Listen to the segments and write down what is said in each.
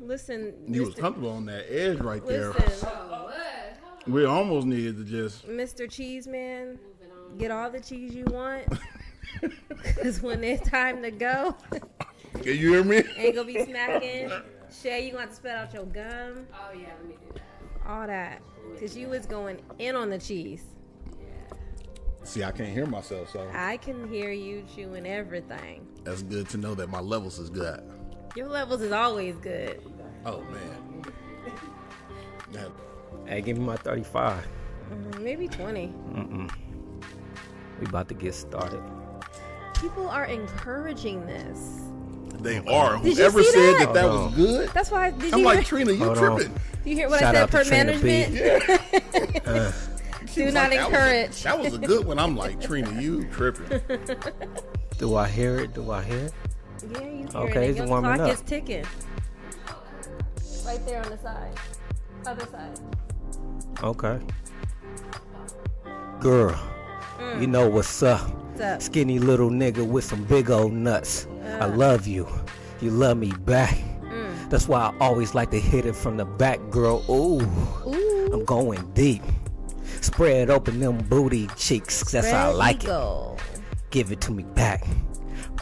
Listen. You was comfortable on that edge right there. Listen, We almost needed to just. Mr. Cheeseman, get all the cheese you want. Because when it's time to go, Can you hear me? ain't gonna be smacking. Shay, you gonna have to spit out your gum. Oh, yeah, let me do that. All that. Because you was going in on the cheese. See, I can't hear myself, so I can hear you chewing everything. that's good to know that my levels is good. Your levels is always good. Oh man. That, Hey, give me my 35. Maybe 20. We about to get started. People are encouraging this. they are. Did you Whoever see said that? that Hold was on. good. That's why. Did I'm you like, hear, Trina, you Hold on. tripping. you hear what Shout I out said? to Per Trina B. management. She Do was not like, encourage. That was a good one. I'm like, Trina, you tripping. Do I hear it? Do I hear it? Yeah, you hear Okay, it. it's Your warming clock up. is ticking. Right there on the side. Other side. Okay. Girl, you know what's up. What's up? Skinny little nigga with some big old nuts. I love you. You love me back. That's why I always like to hit it from the back, girl. Ooh. I'm going deep. Spread open them booty cheeks. That's how I like it. Give it to me back.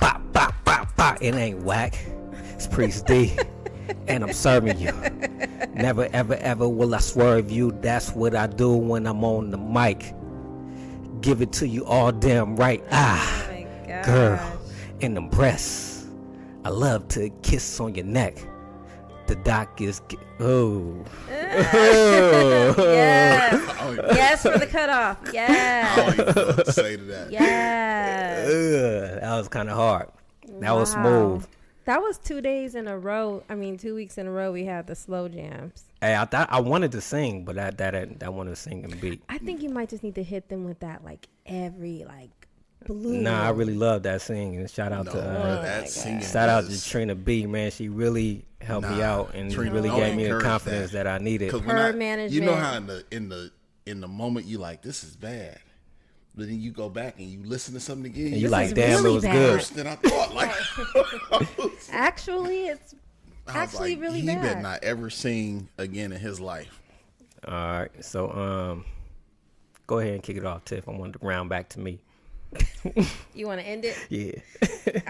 Bop, bop, bop, bop. It ain't whack. It's Priest D. And I'm serving you. Never, ever, ever will I swerve you. That's what I do when I'm on the mic. Give it to you all damn right. Oh my God. Girl, in them breasts. I love to kiss on your neck. The doc is... Oh. Yes. I don't Yes for the cutoff. Yes. even know what to say to that. Yes. That was kind of hard. That was Wow. smooth. That was 2 days in a row. 2 weeks in a row we had the slow jams. Hey, I thought I wanted to sing, but that wanted to sing and beat. I think you might just need to hit them with that every blue. Nah, I really love that singing. Shout out No, to bro, that singing. shout out to was- Trina B, man. She really helped me out and Trina, really don't gave me the encourage confidence that I needed. 'Cause when Her you management. know how in the moment you like, this is bad, but then you go back and you listen to something again. And you This like, is damn, really it was bad. good. worse than I thought. Like, Actually, it's I was actually like, really he bad. better not ever sing again in his life. All right, so go ahead and kick it off, Tiff. I wanted to round back to me. You want to end it? Yeah.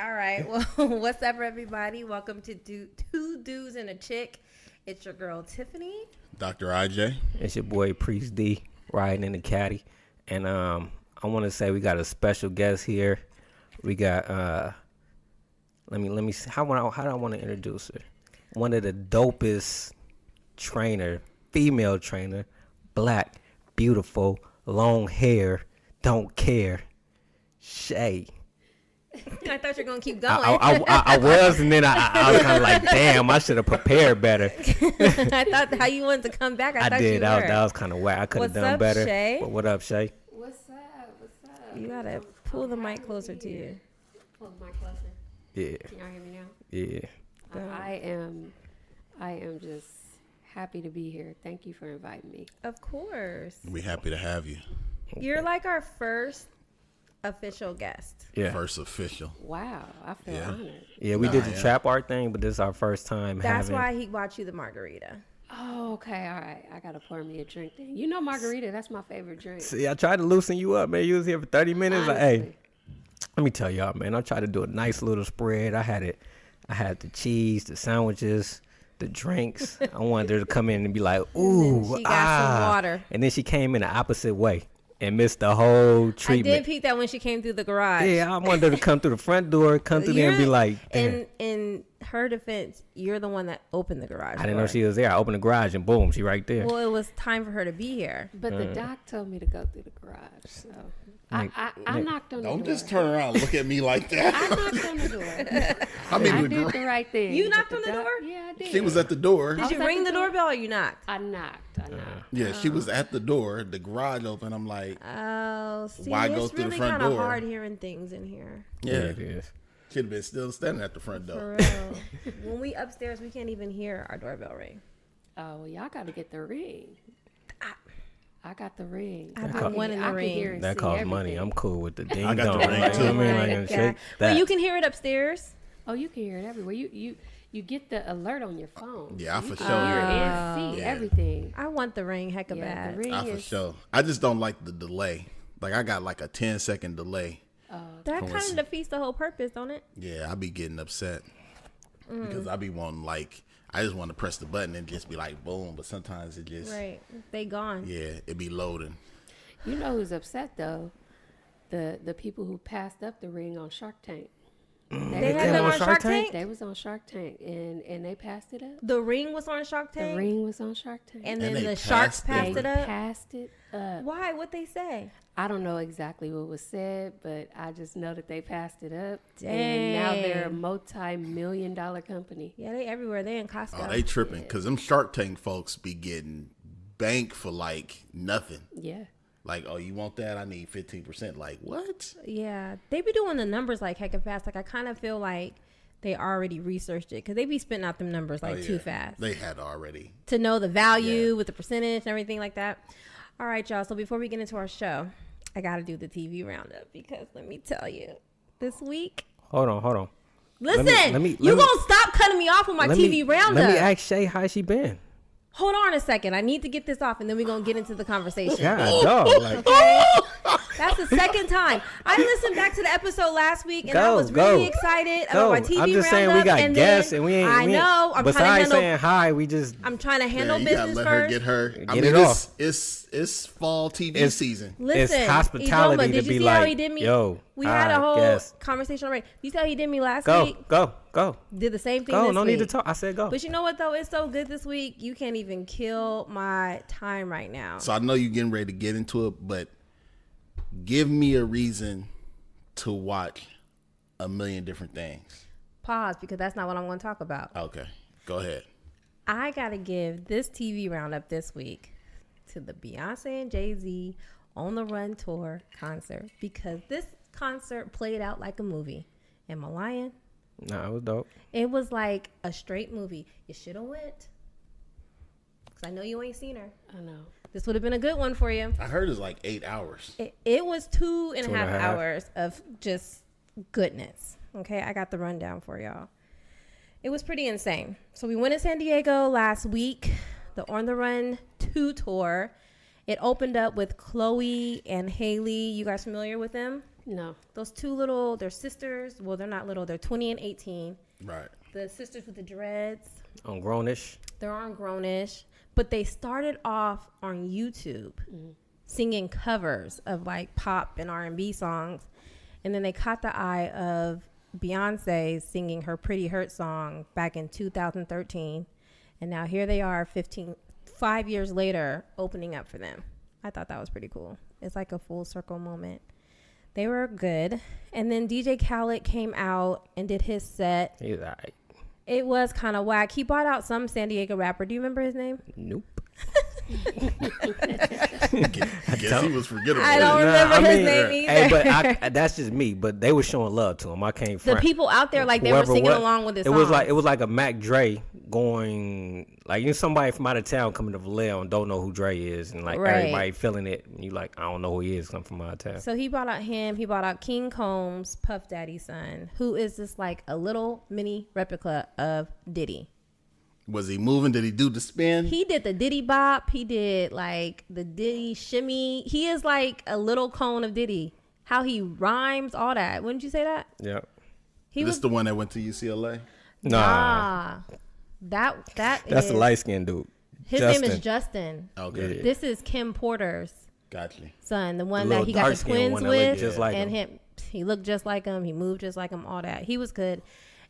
All right. Well, what's up, everybody? Welcome to Two Dudes and a Chick. It's your girl, Tiffany. Dr. IJ. It's your boy Priest D riding in the caddy, and I want to say we got a special guest here. We got let me see how do I want to introduce her? One of the dopest female trainer, black, beautiful, long hair, don't care, Shay. I thought you were going to keep going. I was, and then I was kind of like, damn, I should have prepared better. I thought how you wanted to come back. I thought did. you That were. was kind of whack. I could have What's done up, better. Shay? But what up, Shay? What's up? What's up? You got to pull the mic closer to you. Pull the mic closer. Yeah, Can y'all hear me now? yeah. I am just happy to be here. Thank you for inviting me. Of course. We happy to have you. You're like our first official guest. Yeah. First official. Wow, I feel Yeah. honored. Yeah, we Nah, did the yeah. trap art thing, but this is our first time That's having. why he bought you the margarita. Oh, okay, all right. I gotta pour me a drink then. You know margarita, that's my favorite drink. See, I tried to loosen you up, man. You was here for 30 minutes. Like, hey, Honestly. let me tell y'all, man. I tried to do a nice little spread. I had the cheese, the sandwiches, the drinks. I wanted her to come in and be like, ooh, she got some water. And then she came in the opposite way and missed the whole I treatment. did peek that when she came through the garage. Yeah, I wanted her to come through the front door, come through there and be like, damn. in her defense, you're the one that opened the garage. I didn't know door. she was there. I opened the garage and boom, she right there. Well, it was time for her to be here. But the doc told me to go through the garage, so I knocked on the door. Don't just turn around and look at me like that. I knocked on the door. I mean, I the did gar- the right thing. You but knocked on the doc- door? Yeah, I did. she was at the door. Did you was at ring the the door. doorbell or you knocked? I knocked. Yeah, she was at the door. The garage open. I'm like, Oh, see, Why it's go through the really front kind of door? hard hearing things in here. Yeah, yeah, it is. she'd have been still standing at the front door. For real. When we upstairs, we can't even hear our doorbell ring. Oh, well, y'all got to get the ring. I got the ring. I got one in the ring. That costs money. I'm cool with the ding I got dong. the ring, Like, too. I mean, like, Yeah. and shake Well, that. you can hear it upstairs. Oh, you can hear it everywhere. You You get the alert on your phone. Yeah, so for you sure. can hear and see Yeah. everything. I want the ring hecka Yeah, bad. the ring For is. sure. I just don't like the delay. Like I got like a 10-second delay. That kind of defeats the whole purpose, don't it? Yeah, I be getting upset because I be wanting like I just want to press the button and just be like boom, but sometimes it just Right. They gone. yeah, it be loading. You know who's upset though? The people who passed up the ring on Shark Tank. They had them on Shark Tank? They was on Shark Tank and they passed it up. The ring was on Shark Tank? The ring was on Shark Tank. And And then they the sharks passed passed it. it up? Passed it up. Why? What'd they say? I don't know exactly what was said, but I just know that they passed it up. And now they're a Dang. multi-million-dollar company. Yeah, they everywhere. They in Costco. Oh, they tripping because them Shark Tank folks be getting banked for like nothing. Yeah. Like, oh, you want that? I need 15%. Like, what? Yeah, they be doing the numbers like hecka fast. Like I kind of feel like they already researched it because they be spitting out them numbers like Oh, too yeah. fast They had already. to know the value Yeah. with the percentage and everything like that. All right, y'all. So before we get into our show, I got to do the TV roundup because let me tell you, this week. Hold on. Listen, let me- you gonna stop cutting me off with my TV roundup? Let me ask Shay how she been. Hold on a second. I need to get this off, and then we're gonna get into the conversation. God, dog. Like, Okay? That's the second time. I listened back to the episode last week, and I was really excited about my TV I'm just saying we roundup, got and guests, then and we ain't. I know. I'm trying to besides handle. saying hi, we just. I'm trying to handle you gotta business let first. her get her. I Get mean, it off. It's fall TV It's- season. Listen, It's hospitality Idoma, to did you be see how like, he did me? yo, we had a hi, whole guest. conversation already. You see how he did me last Go, week? go. Did the same thing Go. this No week. need to talk. I said go. But you know what though? It's so good this week. You can't even kill my time right now. So I know you're getting ready to get into it, but give me a reason to watch a million different things. Pause because that's not what I'm going to talk about. Okay, go ahead. I got to give this TV roundup this week to the Beyonce and Jay-Z On the Run tour concert because this concert played out like a movie. Am I lying? Nah, it was dope. It was like a straight movie. You should have went. Because I know you ain't seen her. I know. This would have been a good one for you. I heard it's like 8 hours. It was 2.5 2.5. hours of just goodness. Okay, I got the rundown for y'all. It was pretty insane. So we went to San Diego last week, the On the Run 2 tour. It opened up with Chloe and Haley. You guys familiar with them? No. Those two little, they're sisters. Well, they're not little. They're 20 and 18. Right. The sisters with the dreads. On Grownish. They're on Grownish. But they started off on YouTube singing covers of like pop and R&B songs. And then they caught the eye of Beyonce singing her Pretty Hurt song back in 2013. And now here they are 5 years later opening up for them. I thought that was pretty cool. It's like a full circle moment. They were good. And then DJ Khaled came out and did his set. He's all right. It was kind of whack. He brought out some San Diego rapper. Do you remember his name? Nope. I guess he was forgettable. I don't remember his name either. Hey, but that's just me. But they were showing love to him. I can't. The people out there, like, they were singing along with his It song. was like a Mac Dre going, like, you know, somebody from out of town coming to Vallejo and don't know who Dre is, and like Right. everybody feeling it, and you like, I don't know who he is. I'm from out of town. So he brought out him. He brought out King Combs, Puff Daddy's son, who is just like a little mini replica of Diddy. Was he moving? Did he do the spin? He did the Diddy bop. He did like the Diddy shimmy. He is like a little clone of Diddy. How he rhymes, all that. Wouldn't you say that? Yeah. He This was the one that went to UCLA? nah. That's That's the light skinned dude. His name is Justin. Okay, Yeah. This is Kim Porter's got you. son, the one The that little he got the dark-skinned twins one that looked with, just like and him. he looked just like him. He moved just like him. All that. He was good.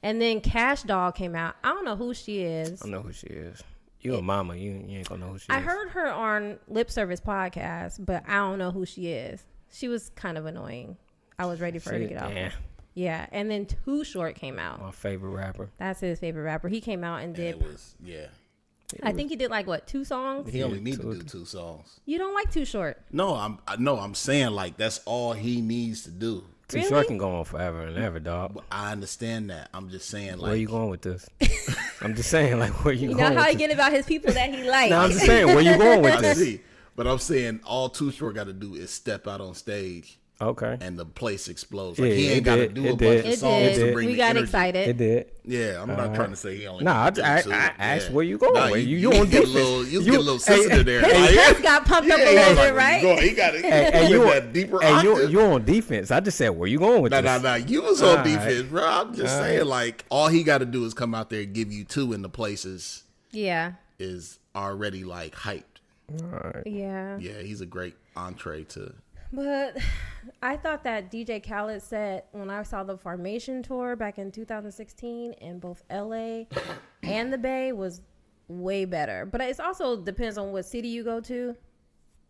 And then Cash Doll came out. I don't know who she is. I know who she is. You a mama. You ain't gonna know who she I is. heard her on Lip Service podcast, but I don't know who she is. She was kind of annoying. I was ready for her to get off. Yeah. Yeah. And then Too Short came out. My favorite rapper. That's his favorite rapper. He came out and And did. it was I think he did like what, 2 songs? He only needed to do 2 songs. You don't like Too Short? No, I'm saying like that's all he needs to do. Too Really? Short can go on forever and ever, dog. I understand that. I'm just saying like Where you going with this? I'm just saying, like, where you You going know how with he this? get about his people that he likes. No, I'm just saying, where you going with I this? see. But I'm saying all Too Short got to do is step out on stage Okay. and the place explodes. Yeah, Like he it ain't got to did. do It a did. bunch of It songs to did. bring We the got energy. excited. It did. Yeah, I'm not trying to say he only. Nah, did I two. asked Yeah. where you going. Nah, you you on get a defense. little, you get a little sensitive there. His Like, chest got pumped up a yeah, little he's like, bit, where right? you going? He got it. Hey, You you that deeper hey, octave. you on defense. I just said where you going with this. Nah. You was on All defense, right. bro. I'm just saying, like, all he got to do is come out there and give you two, and the places Yeah. is already like hyped. All right. Yeah. Yeah, he's a great entree to. But I thought that DJ Khaled set, when I saw the Formation tour back in 2016 in both LA and the Bay, was way better. But it also depends on what city you go to,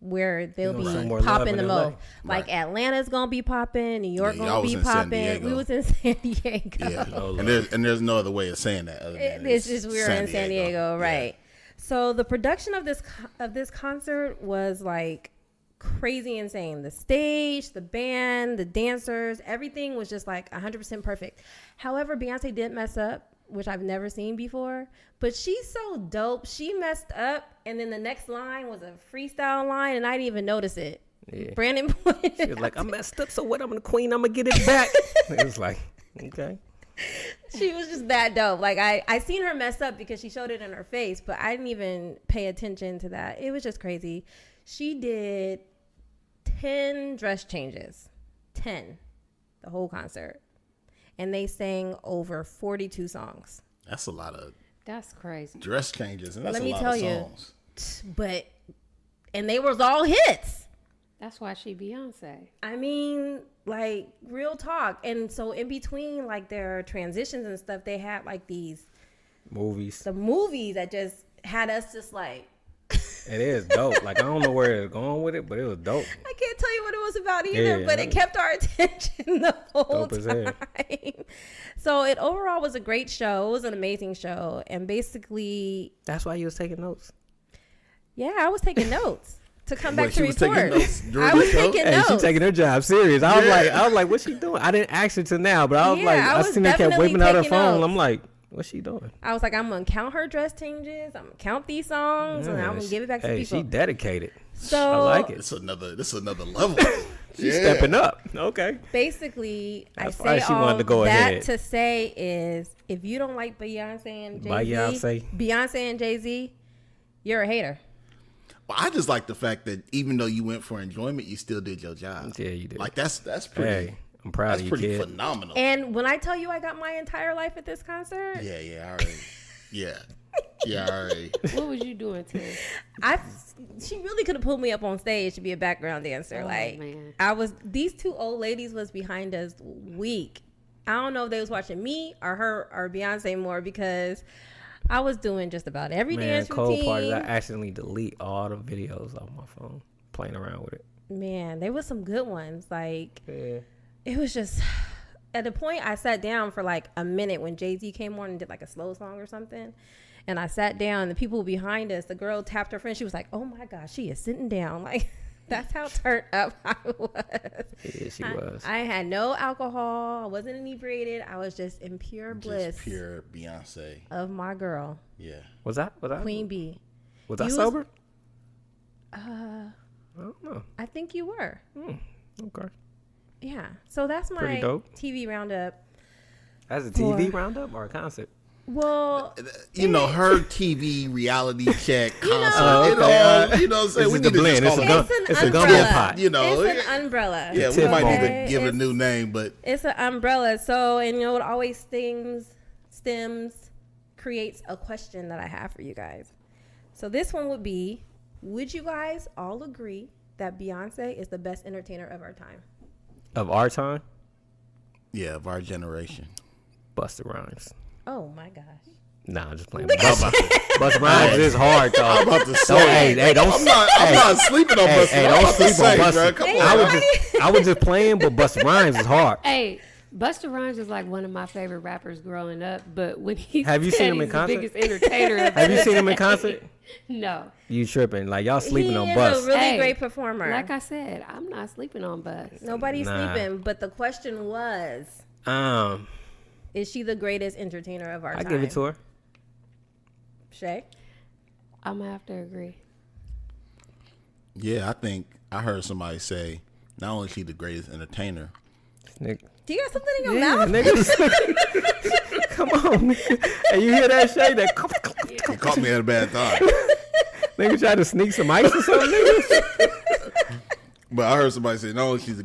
where they'll You know, some be more love popping in the LA. most. Like Right. Atlanta's gonna be popping, New York Yeah, y'all gonna was be in San popping. Diego. We was in San Diego. Yeah, Oh, and there's no other way of saying that. Other than It's just we were in San Diego, Yeah. right? So the production of this concert was like crazy insane. The stage, the band, the dancers, everything was just like 100% perfect. However, Beyonce did mess up, which I've never seen before. But she's so dope. She messed up, and then the next line was a freestyle line, and I didn't even notice it. Yeah. Brandon pointed She was like, I messed up, so what? I'm the queen. I'm gonna get it back. It was like, okay. she was just that dope. Like I seen her mess up because she showed it in her face, but I didn't even pay attention to that. It was just crazy. She did 10 dress changes. 10. The whole concert. And they sang over 42 songs. That's a lot of That's crazy. dress changes, and that's Let a me lot tell of you. songs. But and they was all hits. That's why she Beyonce. I mean, like, real talk. And so in between like their transitions and stuff, they had like the movies that just had us just like, It is dope. Like, I don't know where it's going with it, but it was dope. I can't tell you what it was about either, Yeah, but it kept our attention the whole Dope as hell. time. So it overall was a great show. It was an amazing show. And basically, That's why you was taking notes. yeah, I was taking notes to come back Wait, to she was taking report. notes during I the was show? taking Hey, notes. she taking her job serious. I was Yeah. like, what's she doing? I didn't ask her till now, but I was Yeah, like, I I was seen her kept definitely whipping out her taking phone. notes. I'm like, what's she doing? I was like, I'm going to count her dress changes. I'm going to count these songs, and I'm going to give it back to Hey, people. she dedicated. So I like it. This is another level. She's stepping up. Okay. basically, That's I why say she all wanted to go that ahead. to say is, if you don't like Beyonce and Beyonce and Jay-Z, you're a hater. Well, I just like the fact that even though you went for enjoyment, you still did your job. Yeah, you did. Like that's pretty. Hey, I'm proud That's of you, pretty kid. phenomenal. And when I tell you I got my entire life at this concert, Yeah, I already. Yeah, I already. What was you doing, Tim? she really could have pulled me up on stage to be a background dancer. Oh, like, man. these two old ladies was behind us weak. I don't know if they was watching me or her or Beyonce more, because I was doing just about every Man, dance cold routine. parties. I accidentally delete all the videos off my phone, playing around with it. Man, there was some good ones. Like, Yeah. it was just, at the point I sat down for like a minute when Jay-Z came on and did like a slow song or something. And I sat down, the people behind us, the girl tapped her friend. She was like, oh my gosh, she is sitting down. Like, that's how turned up I was. Yeah, she was. I had no alcohol. I wasn't inebriated. I was just in pure bliss Just pure Beyonce. of my girl, Yeah. Was I? Queen Bee. Was I You was- sober? I don't know. I think you were. Okay. Yeah. So that's Pretty my dope. TV roundup. As a TV roundup or a concert? Well, You know, her TV reality check concert. Oh, You know, okay. you know what I'm saying? This We is the need to blend. just It's call a it. gum. It's It's an a gumbo umbrella. pot. You know, it's an umbrella. Yeah, we Tip might need Okay? to give a It's- new name, but It's an umbrella. So, and you know, it always stems, creates a question that I have for you guys. So this one would be, would you guys all agree that Beyonce is the best entertainer of our time? Of our time? yeah, of our generation. Busta Rhymes. Oh my gosh. Nah, I'm just playing. Busta Rhymes is hard though. I'm about to Don't, say. hey, don't. I'm not sleeping on Busta. Hey, I'm don't about to sleep on say, Busta. bro, come on. I was just playing, but Busta Rhymes is hard. Hey, Busta Rhymes is like one of my favorite rappers growing up, but when he Have you said seen him in he's the concert? biggest entertainer of Have you all seen him in time, concert? No. You tripping? Like y'all sleeping he on is Bus? a really Hey, great performer. Like I said, I'm not sleeping on Bus. Nobody's Nah. sleeping, but the question was, is she the greatest entertainer of our I time? give it to her. Shay? I'm gonna have to agree. Yeah, I think I heard somebody say not only is she the greatest entertainer. Nigga. Do you got something in your Yeah, mouth? nigga. Come on, nigga. Hey, you hear that, Shay? That He caught me at a bad thought. nigga tried to sneak some ice or something, nigga. But I heard somebody say, not only she's the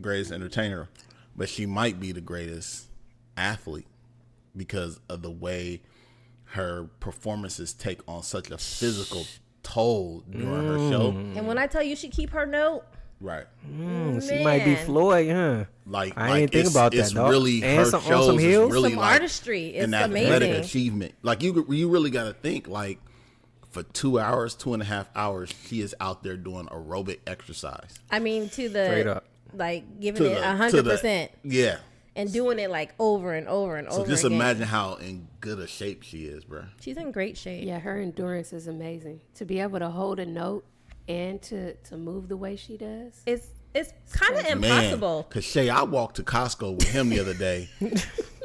greatest entertainer, but she might be the greatest athlete because of the way her performances take on such a physical toll during her show. And when I tell you she keep her note, Right. She might be Floyd, huh? I didn't think about that, It's dog. really And her some- on shows some is heels? really some like artistry. It's an athletic amazing. achievement. Like you really got to think like for 2 hours, 2.5 hours, she is out there doing aerobic exercise. I mean, to Straight the up. like giving To it the- 100% Yeah. and doing it like over and over and So over. just again. imagine how in good a shape she is, bro. She's in great shape. Yeah, her endurance is amazing. To be able to hold a note and to move the way she does. It's kind of impossible. Because Shay, I walked to Costco with him the other day.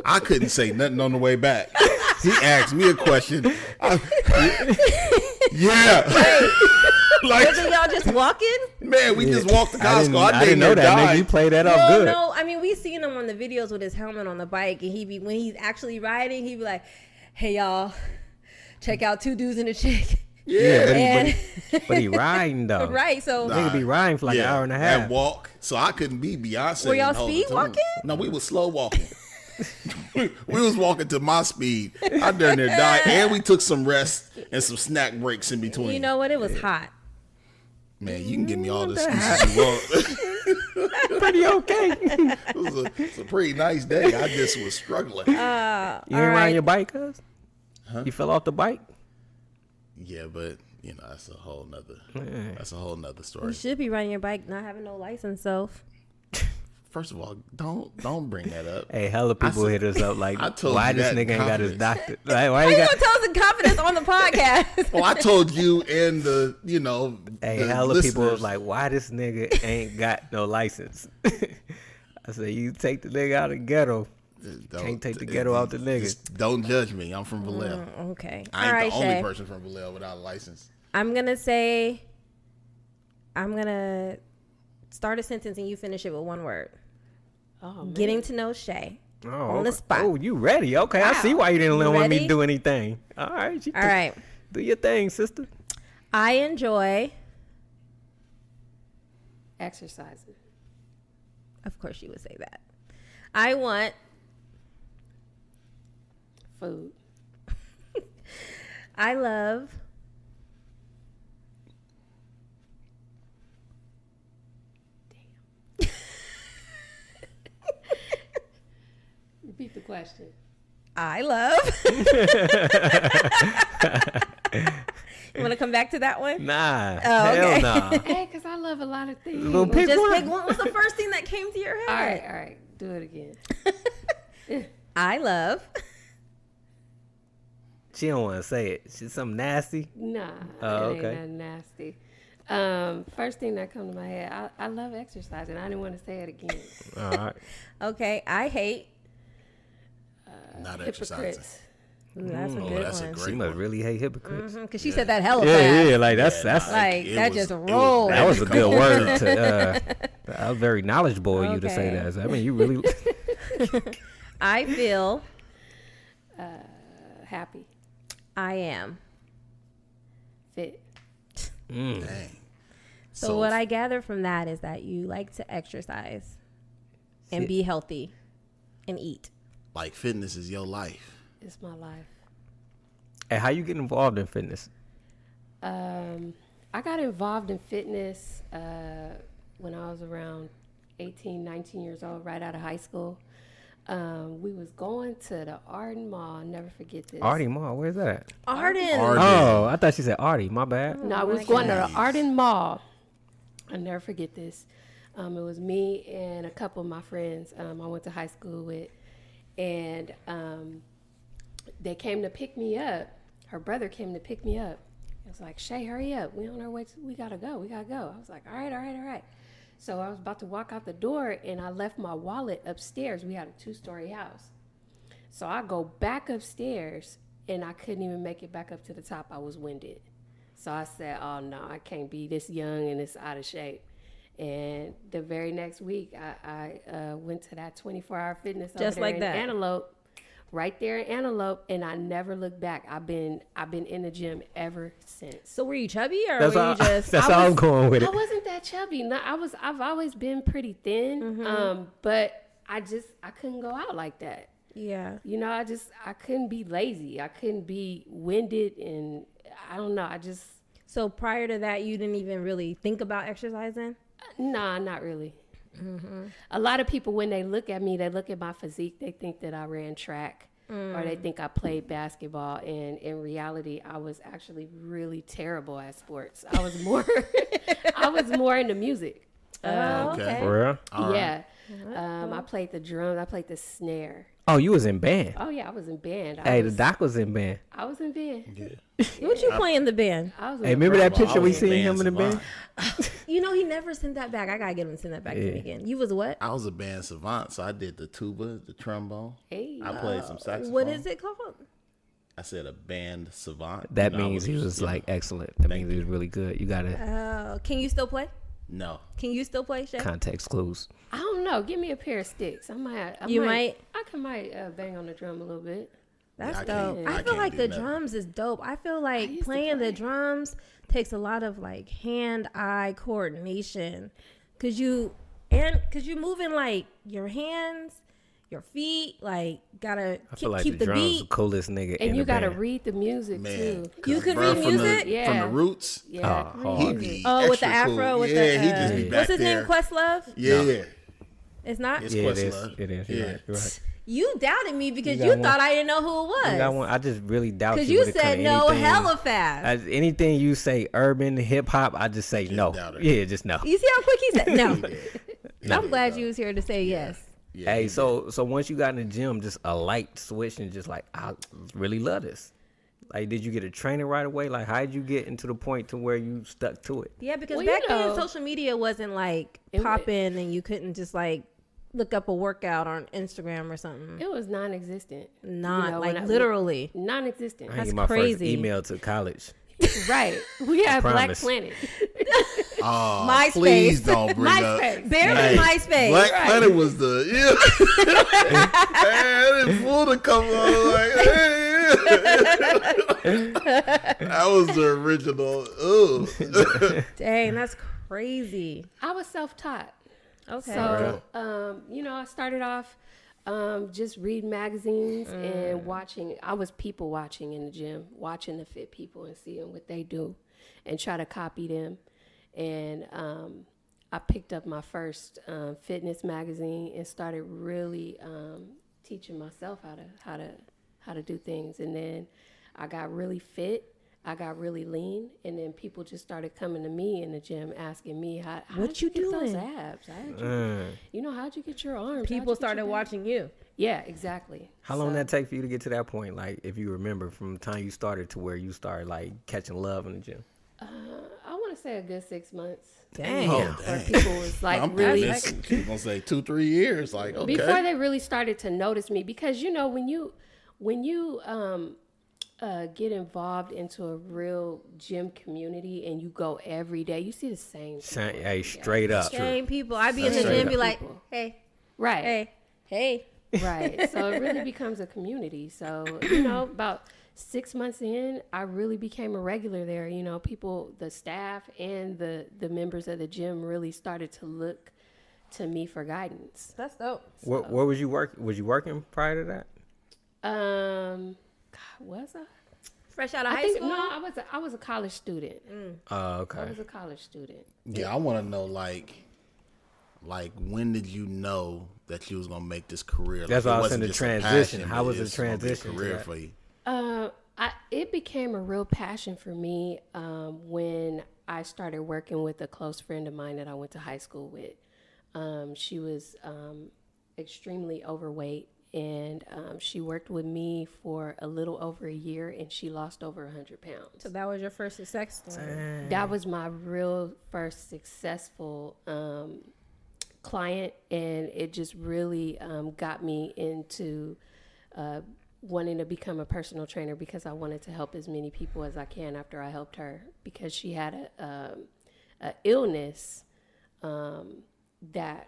I couldn't say nothing on the way back. He asked me a question. Yeah. Like, Wasn't y'all just walking? man, we just walked to Costco. I didn't know that, nigga. You played that off Well, good. no, I mean we seen him on the videos with his helmet on the bike, and when he's actually riding, he be like, "Hey y'all, check out 2 dudes and a chick." Yeah. But he riding though. Right, so Nigga be riding for like an hour and a half. That walk. So I couldn't be Beyonce. Were y'all and hold speed it to walking? him. No, we was slow walking. we was walking to my speed. I done there died. And we took some rest and some snack breaks in between. you know what? It was hot. Man, you can give me all the excuses you want. Pretty okay. It's a pretty nice day. I just was struggling. You ain't riding your bike, cuz? You fell off the bike? Yeah, but you know, that's a whole nother story. You should be riding your bike, not having no license. So First of all, don't bring that up. Hey, hella people hit us up like, I told why you this that in nigga ain't got his confidence. doctor? Like, why how you you got? gonna tell us in confidence on the podcast? Well, I told you and the Hey, the hella people was listeners. like, why this nigga ain't got no license? I said, you take the nigga out of the ghetto. Can't take the ghetto out the nigga. Just don't judge me. I'm from Vallejo. Okay, I ain't all right, the only Shay. person from Vallejo without a license. I'm gonna start a sentence and you finish it with one word. Oh, man. Getting to know Shay Oh, on the okay. spot. Oh, you ready? Okay, I Wow. see why you didn't You want me ready? to do anything. All right, All right. do your thing, sister. I enjoy. Exercising. Of course, you would say that. I want. Food. I love. Repeat the question. I love. You want to come back to that one? Nah, Oh, hell okay. nah. Hey, because I love a lot of things. Little pick Just one. pick one. What's the first thing that came to your All head? right. Do it again. I love. She don't want to say it. She's something nasty. Nah, Oh, it ain't okay. nothing nasty. First thing that come to my head, I love exercising. I didn't want to say it again. All right. Okay, I hate. Not exercising. Hypocrites. Ooh, that's a Oh, good that's a one. great She must one. really hate hypocrites. Because she said that hella Yeah, fast. yeah, like that's Like It that was- just it was rolled. bad. that was a good Come on. word. I was very knowledgeable of you to say Okay. that. I mean, you really. I feel Happy. I am. Fit. Dang. So what I gather from that is that you like to exercise and be healthy and eat. like fitness is your life. It's my life. Hey, how you get involved in fitness? I got involved in fitness when I was around 18, 19 years old, right out of high school. We was going to the Arden Mall. I'll never forget this. Artie Mall, where's that? Arden. Arden. Oh, I thought she said Artie. My bad. No, I was going to the Arden Mall. I'll never forget this. It was me and a couple of my friends I went to high school with. And they came to pick me up. Her brother came to pick me up. It was like, Shay, hurry up. We on our way. We got to go. I was like, all right. So I was about to walk out the door, and I left my wallet upstairs. We had a 2-story house. So I go back upstairs, and I couldn't even make it back up to the top. I was winded. So I said, oh, no, I can't be this young and this out of shape. And the very next week, I went to that 24-hour fitness Just over there like in that. Antelope, right there in Antelope, and I never looked back. I've been in the gym ever since. So were you chubby or That's were all, you just? that's all I'm going with I it. wasn't that chubby. No, I've always been pretty thin. But I couldn't go out like that. Yeah. You know, I couldn't be lazy. I couldn't be winded, and I don't know. So prior to that, you didn't even really think about exercising? Nah, not really. A lot of people, when they look at me, they look at my physique, they think that I ran track or they think I played basketball. And in reality, I was actually really terrible at sports. I was more, I was more into music. Okay. For real? All right. Yeah. I played the drums. I played the snare. Oh, you was in band. Oh yeah, I was in band. Hey, the doc was in band. I was in band. Yeah. What you play in the band? I was in Hey, the remember that band. picture we I was seen him in the savant. band? You know, he never sent that back. I gotta get him to send that back to me again. You was what? I was a band savant, so I did the tuba, the trombone. Hey. I played some saxophone. What is it called? I said a band savant. That You know, I means he was you know, like excellent. That Thank means he was really good. You gotta Can you still play? No. Can you still play, Shay? context clues. I don't know. Give me a pair of sticks. I might. I might bang on the drum a little bit. That's I dope. can't- I I feel can't like do the nothing. drums is dope. I feel like used to playing the play. drums takes a lot of like hand-eye coordination, cause you moving like your hands, your feet, like gotta I feel like keep the the drums beat. the coolest nigga in And you the gotta band. read the music Man. too. 'cause You could bruh read from music? from Yeah. the roots. Yeah. Oh, He hard. be Oh, with the extra afro, cool. with yeah, the he just be back what's his there. name? Questlove? Yeah. It's not. It's Yeah, it is. Questlove. It is. You're Yeah. right. You're right. You doubted me because got you one. thought I didn't know who it You got was. one. I just really doubt Because you. you when it come said to no anything- hella fast. Anything you say urban hip hop, I just say no. doubt it. Yeah, just no. You see how quick he said no. Yeah. I'm glad you was here to say yes. Yeah, Hey, he so once you got in the gym, just a light switch and just like I really love this. Like, did you get a trainer right away? Like, how did you get into the point to where you stuck to it? Yeah, because Well, back you then know, social media wasn't like it wa- popping and you couldn't just like look up a workout on Instagram or something. It was non-existent. Not You know, like when I- literally. Non-existent. I That's get my crazy. first email to college. Right. We had Black promise. Planet. Oh, MySpace. please don't bring up. MySpace. Barely MySpace. Black Planet was the man, it pulled a couple of like, that was the original. Ooh. Dang, that's crazy. I was self-taught. Okay. So, you know, I started off just reading magazines and watching. I was people watching in the gym, watching the fit people and seeing what they do and try to copy them. And I picked up my first fitness magazine and started really teaching myself how to do things. And then I got really fit. I got really lean, and then people just started coming to me in the gym asking me, "How What did you get those doing? abs? How'd you, how'd you get your arms?" How'd you People get your started back?" watching you. Yeah, exactly. How long did that take for you to get to that point? Like, if you remember from the time you started to where you started like catching love in the gym. I want to say a good 6 months. Dang. Oh, Where dang. people was like I'm really convinced. She's gonna say 2-3 years. Like, okay. before they really started to notice me, because you know when you get involved into a real gym community and you go every day, you see the same people. Hey, straight up. Same people. I'd be in the That's gym and be right. like, People. hey, Right. hey. Right. So it really becomes a community. So, you know, about 6 months in, I really became a regular there. You know, people, the staff and the members of the gym really started to look to me for guidance. That's dope. Where was you working? Was you working prior to that? God, was I? Fresh out of I high think school. no, I was a college student. Oh, I okay. was a college student. Yeah, I want to know like when did you know that you was gonna make this career? That's like, why it I was in wasn't the just a transition. passion, How but was the it's gonna be a transition to career that? for you? It became a real passion for me when I started working with a close friend of mine that I went to high school with. She was extremely overweight, and she worked with me for a little over a year, and she lost over 100 pounds. So that was your first success story. That was my real first successful client, and it just really got me into wanting to become a personal trainer because I wanted to help as many people as I can after I helped her, because she had a illness that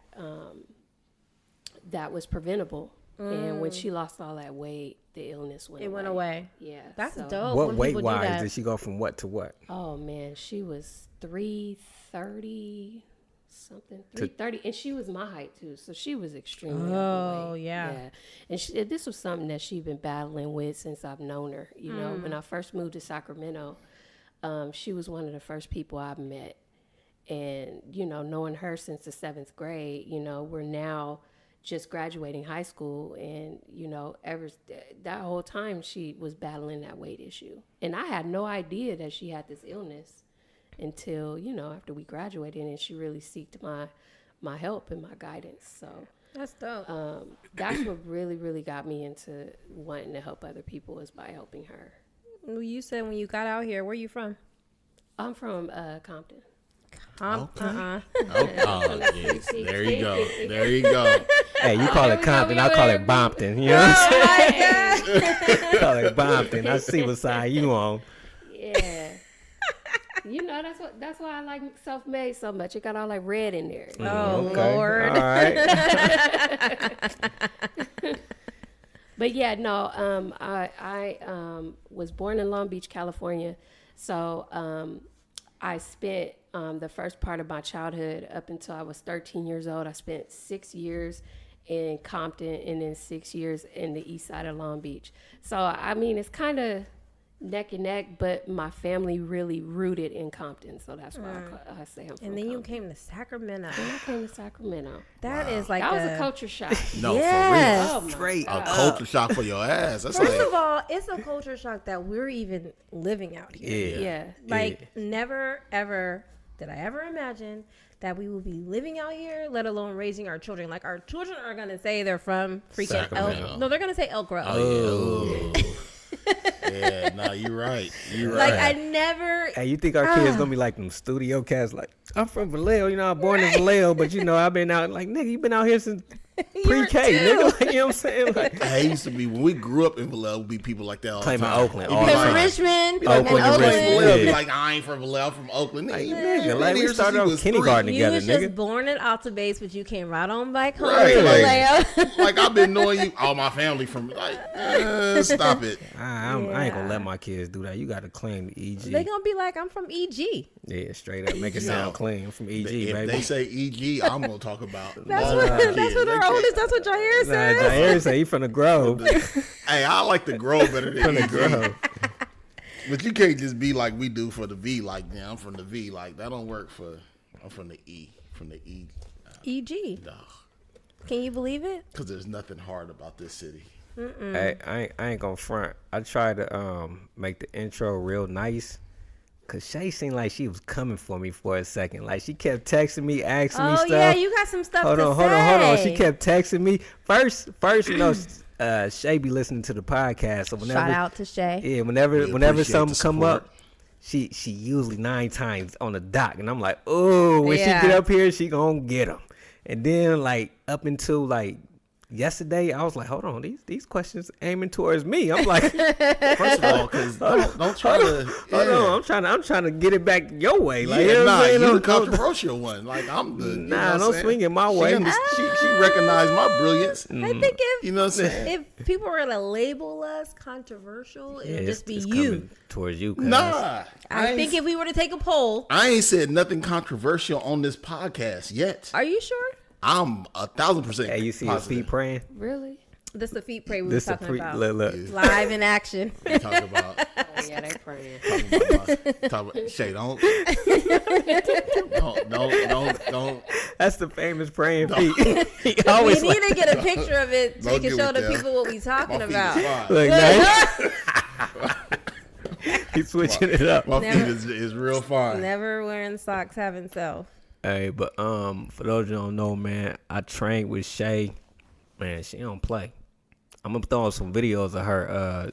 was preventable. And when she lost all that weight, the illness went away. It went away. Yeah. That's so- dope. What when weight people do wise that. did she go from what to what? Oh man, she was 330 something, 330, and she was my height too, so she was extremely overweight. Yeah. And this was something that she'd been battling with since I've known her. You know, when I first moved to Sacramento, she was one of the first people I've met, and you know, knowing her since the 7th grade, you know, we're now just graduating high school, and you know, that whole time she was battling that weight issue, and I had no idea that she had this illness until, you know, after we graduated, and she really sought my help and my guidance. So That's dope. that's what really got me into wanting to help other people, is by helping her. Well, you said when you got out here, where you from? I'm from Compton. Oh, jeez. There you go. There you go. Hey, you call it Compton, I call it Bompton. You know what I'm saying? Call it Bompton. I see what side you on. Yeah. You know, that's why I like Self-Made so much. It got all like red in there. Oh, Okay. Lord. All right. But yeah, no, I was born in Long Beach, California. So I spent the first part of my childhood up until I was 13 years old. I spent 6 years in Compton and then 6 years in the east side of Long Beach. So, I mean, it's kind of neck and neck, but my family really rooted in Compton. So that's why I say I'm from And then you Compton. came to Sacramento. Then I came to Sacramento. That is like That was a culture shock. No, Yes. Oh, for my Straight real. A up. culture shock for your ass. That's First like, of all, it's a culture shock that we're even living out here. Yeah. Yeah. Like, never, ever did I ever imagine that we will be living out here, let alone raising our children. Like, our children are going to say they're from freaking Sacramento. Elk. No, they're going to say Elk Grove. oh, yeah. Yeah, no, you're right. You're Like, right. I never... Hey, you think our kids gonna be like them studio cats? Like, I'm from Vallejo, you know, I'm born in Vallejo, but you know, I've been out. Like, nigga, you been out here since pre-K, nigga. Like, you know what I'm saying? Like, I used to be, when we grew up in Vallejo, would be people like that all the claiming time. Oakland. It'd be all Came the from time. like- Richmond. Be like, and Oakland and Oakland. Richmond. Vallejo, be Yeah. like, I ain't from Vallejo, I'm from Oakland. Like, Nigga, nigga, like, been we here started since off he was kindergarten three. You together, was nigga. just born in Alta Base, but you came right on back home Right, to like- Vallejo. Like, I've been knowing you, all my family from, like, stop it. I ain't gonna Yeah. let my kids do that. You gotta claim the EG. They gonna be like, I'm from EG. Yeah, straight up. Make it No. sound clean. I'm from EG, If baby. they say EG, I'm gonna talk about That's all what my that's kids. what They our can't- oldest. That's what Jair Nah, says. Jair say he from the Grove. Hey, I like the Grove better than From the EG. Grove. But you can't just be like we do for the V. Like, yeah, I'm from the V. Like, that don't work for. I'm from the E. From the E. EG. Nah, Can you believe it? because there's nothing hard about this city. Hey, I ain't gonna front. I tried to make the intro real nice. Cause Shay seemed like she was coming for me for a second. Like, she kept texting me, asking me Oh stuff. yeah, you got some stuff Hold to on. say. She kept texting me. First, you know, Shay be listening to the podcast. So whenever, Shout out to Shay. yeah, We whenever appreciate something the come support. up, she usually 9 times on the dot, and I'm like, oh, when Yeah. she get up here, she gonna get them. And then like up until like yesterday, I was like, hold on, these questions aiming towards me. I'm like, First of all, because don't try to. hold on, I'm trying to get it back your way. Like, Yeah, you know what I'm nah, saying? you the Don't- controversial one. Like, I'm the. You know Nah, what don't I'm swing it my saying? way. She recognized my brilliance. I think You know what I'm saying? if people were to label us controversial, it Yeah, would just be it's you. coming towards you. Cuz. Nah. I think if we were to take a poll, I ain't said nothing controversial on this podcast yet. are you sure? I'm 1,000%. Hey, you see his positive. feet praying? Really? This the feet pray we were This a talking about. look. Live in action. Talk about, Oh, yeah, they praying. talk about Shay, don't. Don't. That's the famous praying feet. He We always need like, to get a picture of it so we Don't can get show with the them. people what we talking My feet about. is fine. look, nice. He's switching it up. My Never- feet is real fine. Never wearing socks, having self. Hey, but for those who don't know, man, I trained with Shay. Man, she don't play. I'm gonna throw some videos of her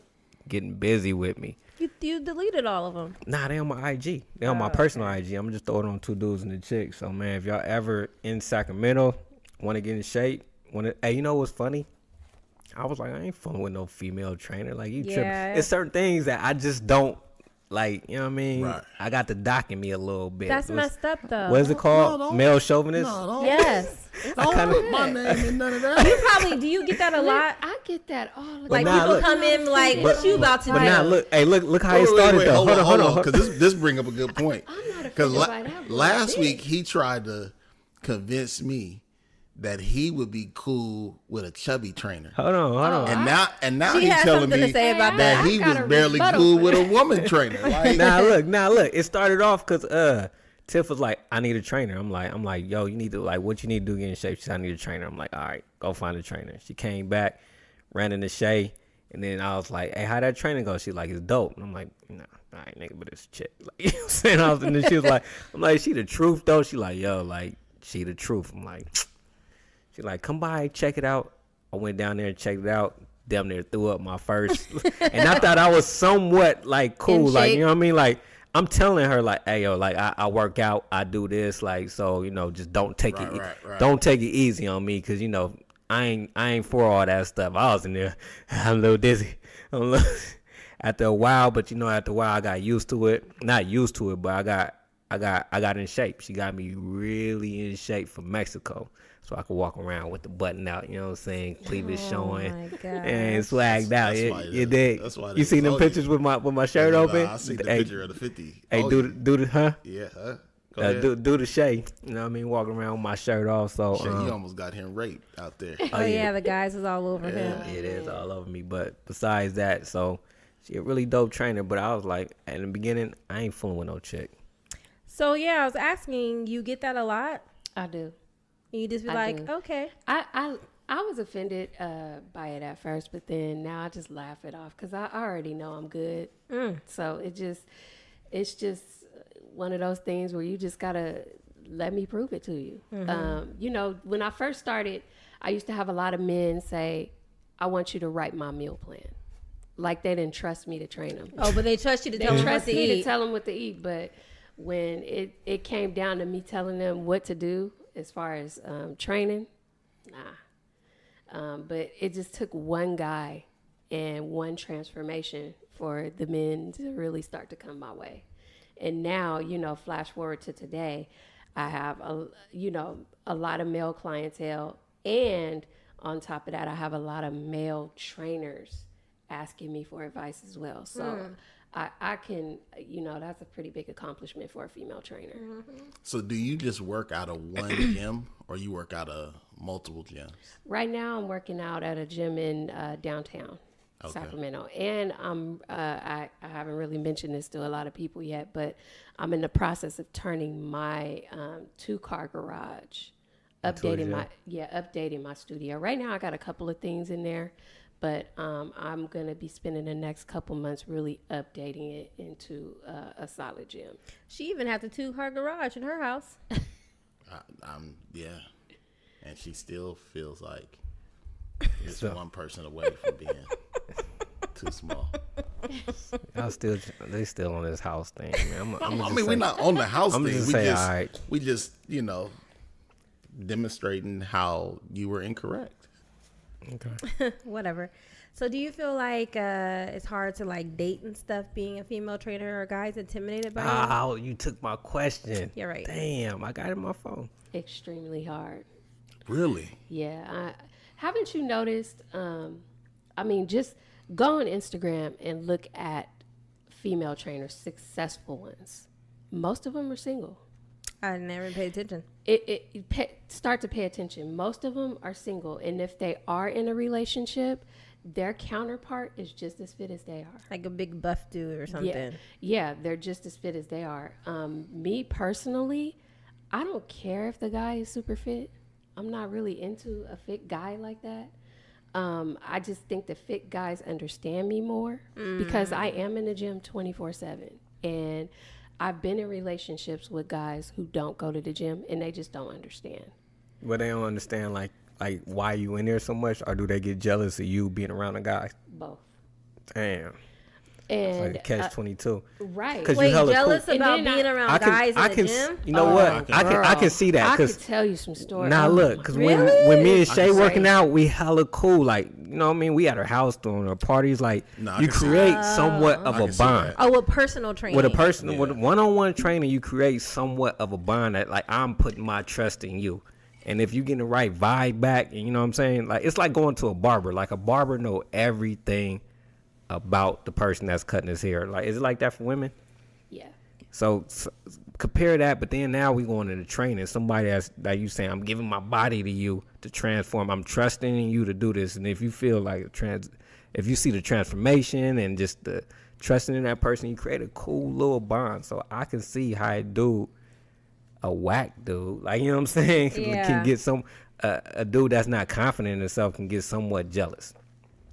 getting busy with me. You deleted all of them. Nah, they on my IG. They on my personal IG. I'm just throwing on 2 dudes and a chick. So man, if y'all ever in Sacramento, want to get in shape, hey, you know what's funny? I was like, I ain't fooling with no female trainer. Like, you Yeah. tripping. It's certain things that I just don't like, you know what I mean? Right. I got the doc in me a little bit. That's messed up, though. What is it called? No, Male chauvinist? No, Yes. don't put my name in none of that. You probably do. You get that a lot? I get that all the Like time. nah, people look. come in like, what you about to But do? now look how it Wait, started though. hold on, hold because this bring up a good point. I'm not Because offended by that one last bit. week he tried to convince me that he would be cool with a chubby trainer, Hold on. and now She he's has telling something to me say about that that. he I got was a barely rebuttal cool for with a that. woman trainer. Like, now look. It started off because Tiff was like, I need a trainer. I'm like, yo, you need to what you need to do to get in shape. She said, I need a trainer. I'm like, all right, go find a trainer. She came back, ran into Shay, and then I was like, hey, how that training go? She's like, it's dope. And I'm like, nah, all right, nigga, but it's chick. Like, you know what I'm saying? And then she was like, I'm like, she the truth though. She like, yo, like, she the truth. I'm like, she like, come by, check it out. I went down there and checked it out. Damn near threw up my first. And I thought I was somewhat like cool. In Like, shape. you know what I mean? Like, I'm telling her like, hey yo, like I work out, I do this, like, so, you know, just don't take Right. don't take it easy on me, cause you know I ain't for all that stuff. I was in there, I'm a little dizzy. After a while, but you know, after a while I got used to it. Not used to it, but I got in shape. She got me really in shape for Mexico, so I could walk around with the button out. You know what I'm saying? Cleavage showing my gosh. and swagged out. That's why You they- did. that's why You they seen them told you. pictures with my shirt open? I see the Hey, picture of the 50. Hey, Oh, do the huh? yeah, huh? Go ahead. Do the Shay. You know what I mean? Walking around with my shirt off. So Shit, you almost got him raped out there. Oh, yeah, the guys was all over him. it is all over me. But besides that, so she a really dope trainer. But I was like, at the beginning, I ain't fooling with no chick. So, yeah, I was asking, you get that a lot? I do. You just be I like, do. okay. I was offended by it at first, but then now I just laugh it off because I already know I'm good. So it's just one of those things where you just gotta let me prove it to you. You know, when I first started, I used to have a lot of men say, "I want you to write my meal plan." Like they didn't trust me to train them. Oh, but they trust you to They tell them what trust to me to eat. tell them what to eat, but when it came down to me telling them what to do as far as training, nah. But it just took one guy and one transformation for the men to really start to come my way. And now, you know, flash forward to today, I have a lot of male clientele, and on top of that, I have a lot of male trainers asking me for advice as well. So I can, you know, that's a pretty big accomplishment for a female trainer. So do you just work out of one gym or you work out of multiple gyms? Right now, I'm working out at a gym in downtown Sacramento, and I haven't really mentioned this to a lot of people yet, but I'm in the process of turning my 2-car garage, updating my studio. Right now, I got a couple of things in there, but I'm gonna be spending the next couple months really updating it into a solid gym. She even had the 2-car garage in her house. Yeah. And she still feels like it's one person away from being too small. They still on this house thing, man. I mean, we're not on the house I'm thing. just We saying, just, all right. we just, you know, demonstrating how you were incorrect. Okay. Whatever. So do you feel like it's hard to like date and stuff being a female trainer, or guys intimidated by you? Oh, you took my question. You're right. Damn, I got it on my phone. Extremely hard. Really? Yeah. Haven't you noticed? I mean, just go on Instagram and look at female trainers, successful ones. Most of them are single. I never paid attention. Start to pay attention. Most of them are single, and if they are in a relationship, their counterpart is just as fit as they are. Like a big buff dude or something. Yeah, they're just as fit as they are. Me personally, I don't care if the guy is super fit. I'm not really into a fit guy like that. I just think the fit guys understand me more because I am in the gym 24/7, and I've been in relationships with guys who don't go to the gym and they just don't understand. But they don't understand like why you in there so much, or do they get jealous of you being around a guy? Both. Damn. And Like a catch-22. right. 'Cause you Wait, hella jealous cool. about And then being around guys in the gym? You know what? I can see that. I could Cause tell you some stories. now look, because when me and Shay I'm working saying. out, we hella cool. Like, you you know what I mean, we at her house doing her parties, like No, I you can see create somewhat of I a can see bond. that. Oh, with personal training. With a person, Yeah. with one-on-one training, you create somewhat of a bond that, like, I'm putting my trust in you. And if you get the right vibe back, and you know what I'm saying? Like, it's like going to a barber. Like, a barber know everything about the person that's cutting his hair. Like, is it like that for women? Yeah. So compare that, but then now we going into training. Somebody that's, like you saying, I'm giving my body to you to transform. I'm trusting in you to do this. And if you feel like if you see the transformation and just the trusting in that person, you create a cool little bond. So I can see how a dude, a whack dude, like, you know what I'm saying, can get a dude that's not confident in himself can get somewhat jealous.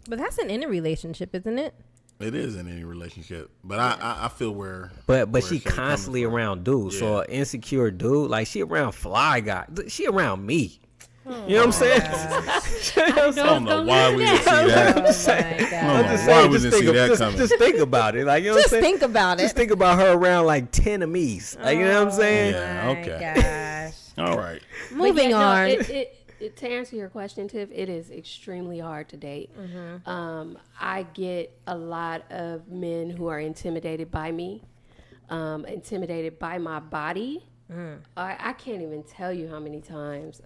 But that's an inner relationship, isn't it? It is in any relationship, but I feel where. But where she Shay coming constantly from. around dudes. Yeah. So an insecure dude, like, she around fly guy. She around me. You know what I'm saying? I don't know why we didn't see that. Oh my God. I'm just saying, we didn't see that coming. Just think about it. Like, you know what I'm Just saying? think about it. Just think about her around like 10 of me's. Like, you know what I'm saying? Yeah, My okay. gosh. All right. Moving on. To answer your question, Tiff, it is extremely hard to date. I get a lot of men who are intimidated by me, intimidated by my body. I can't even tell you how many times.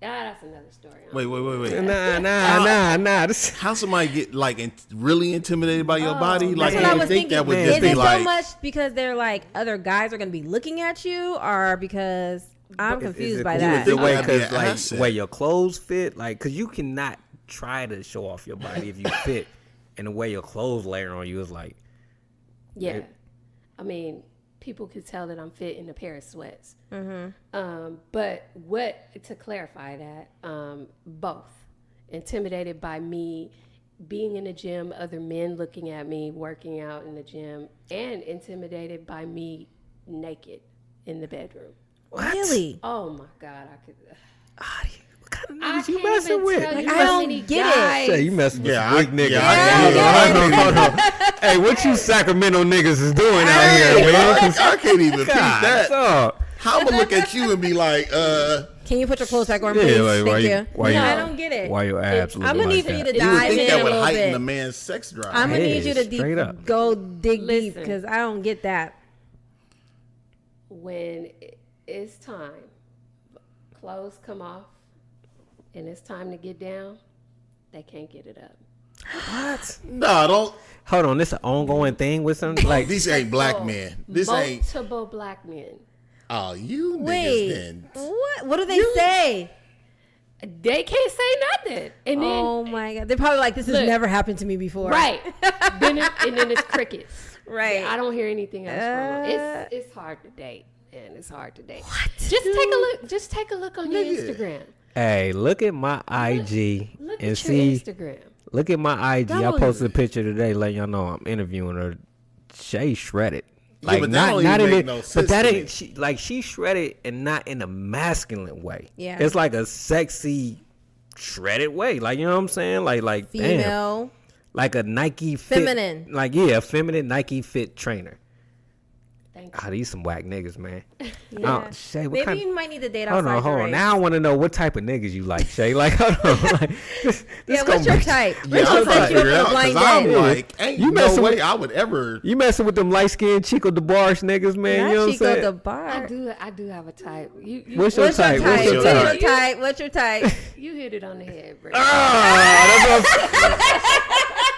That's another story. Wait. Nah. How somebody get like really intimidated by your body? Like, That's what I you was think thinking. that would Man, just Is be it like so much because they're like other guys are going to be looking at you, or because I'm confused by that? The It way, might be because an like asset. way your clothes fit, like, because you cannot try to show off your body if you fit, and the way your clothes layer on you is like, Yeah. I mean, people could tell that I'm fit in a pair of sweats. But to clarify that, both. Intimidated by me being in the gym, other men looking at me, working out in the gym, and intimidated by me naked in the bedroom. Really? Oh my God, I could. what kind of I niggas you can't messing even with? tell Like, you I how don't many get it. guys. Say, you messing with Yeah, some big I- niggas. yeah, Hold on. Hey, what you Sacramento niggas is doing out here, man? I can't even peep God, that. dog. How I'm gonna look at you and be like, Can you put your clothes back on, Yeah, please? like, why Thank you- you. why you- I don't get it. Why your abs I'm looking gonna like need for you that? to you would dive think in that a would little heighten bit. the man's sex drive. I'm gonna Yeah, need you to straight up. go dig deep Listen. because I don't get that. When it's time, clothes come off, and it's time to get down, they can't get it up. No, don't. Hold on, this an ongoing thing with some like These ain't black men. This ain't. Multiple black men. Oh, you niggas Wait, then. what do they say? They can't say nothing. And then, Oh my God, they're probably like, this has Look. never happened to me before. right. And then it's crickets. Right. I don't hear anything else from them. It's hard to date. And it's hard to date. What? Just take a look. Just take a look on your Nigga. Instagram. Hey, look at my IG Look and at see. your Instagram. Look at my IG. That I was- posted a picture today, letting y'all know I'm interviewing her. Shay shredded. Yeah, but that don't even make no sense But that to ain't me. she like she shredded and not in a masculine way. Yeah. It's like a sexy shredded way. Like, you know what I'm saying? Like damn. Female. Like a Nike fit. Feminine. Like, yeah, feminine Nike fit trainer. Thank you. Ah, these some whack niggas, man. Yeah. Shay, what Maybe kind you might need to date outside Hold on. your race. Now I want to know what type of niggas you like, Shay. Like, hold on. Like, this Yeah, gonna what's your be- type? Yeah, Which I'm one trying to sets you up figure it for out a blind because I'm date? like, ain't You no messing way with- I would ever. You messing with them light skinned Chico DeBarge niggas, man. You know Not what I'm Chico saying? the bar. I do have a type. You What's your type? What's your type? type? What's your type? What's your type? you hit it on the head, bro. Ah,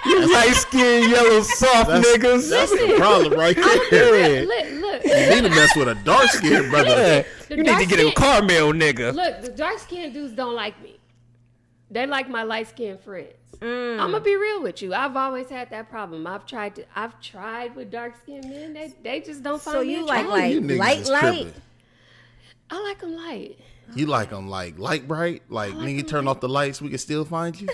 you light skinned yellow soft niggas. That's the problem right there. Look. You need to mess with a dark skinned brother. Yeah. The You need to dark get him skin- Carmel, nigga. Look, the dark skinned dudes don't like me. They like my light skinned friends. Mm. I'm gonna be real with you. I've always had that problem. I've tried with dark skinned men. They just don't find So me you attractive. like You niggas light, is light? tripping. I like them light. You like them like light bright? Like, nigga, turn off the lights, we can still find you?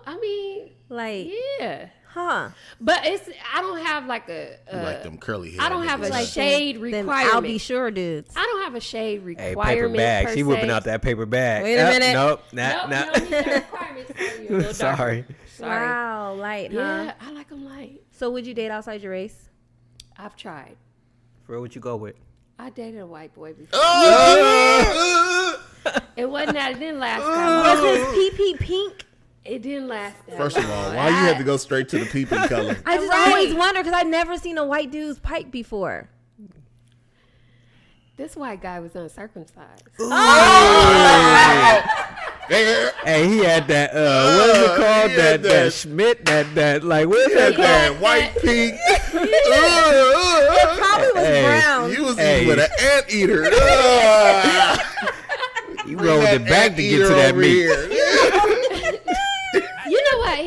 I mean, Like, yeah. huh? But I don't have like a. You like them curly hair. I don't have a niggas. shade Then requirement. I'll be sure, dudes. I don't have a shade Hey, requirement. paper bag. per She whipping se. out that paper bag. Wait a minute. Nope. Nope, Nah. you don't need that requirement, so you're a little darker. Sorry. Sorry. Wow, light, huh? Yeah, I like them light. So would you date outside your race? I've tried. For real, what you go with? I dated a white boy before. Oh! It wasn't that. It didn't last that long. Was his PP pink? It didn't last that First of long. all, why you had to go straight to the peeping color? I just always wonder because I've never seen a white dude's pipe before. This white guy was uncircumcised. Hey, he had that. What is it called? That Schmidt. That like what is that? That white pink. It probably was brown. You was eating with an anteater. You rolled it back to get to that meat. You know what?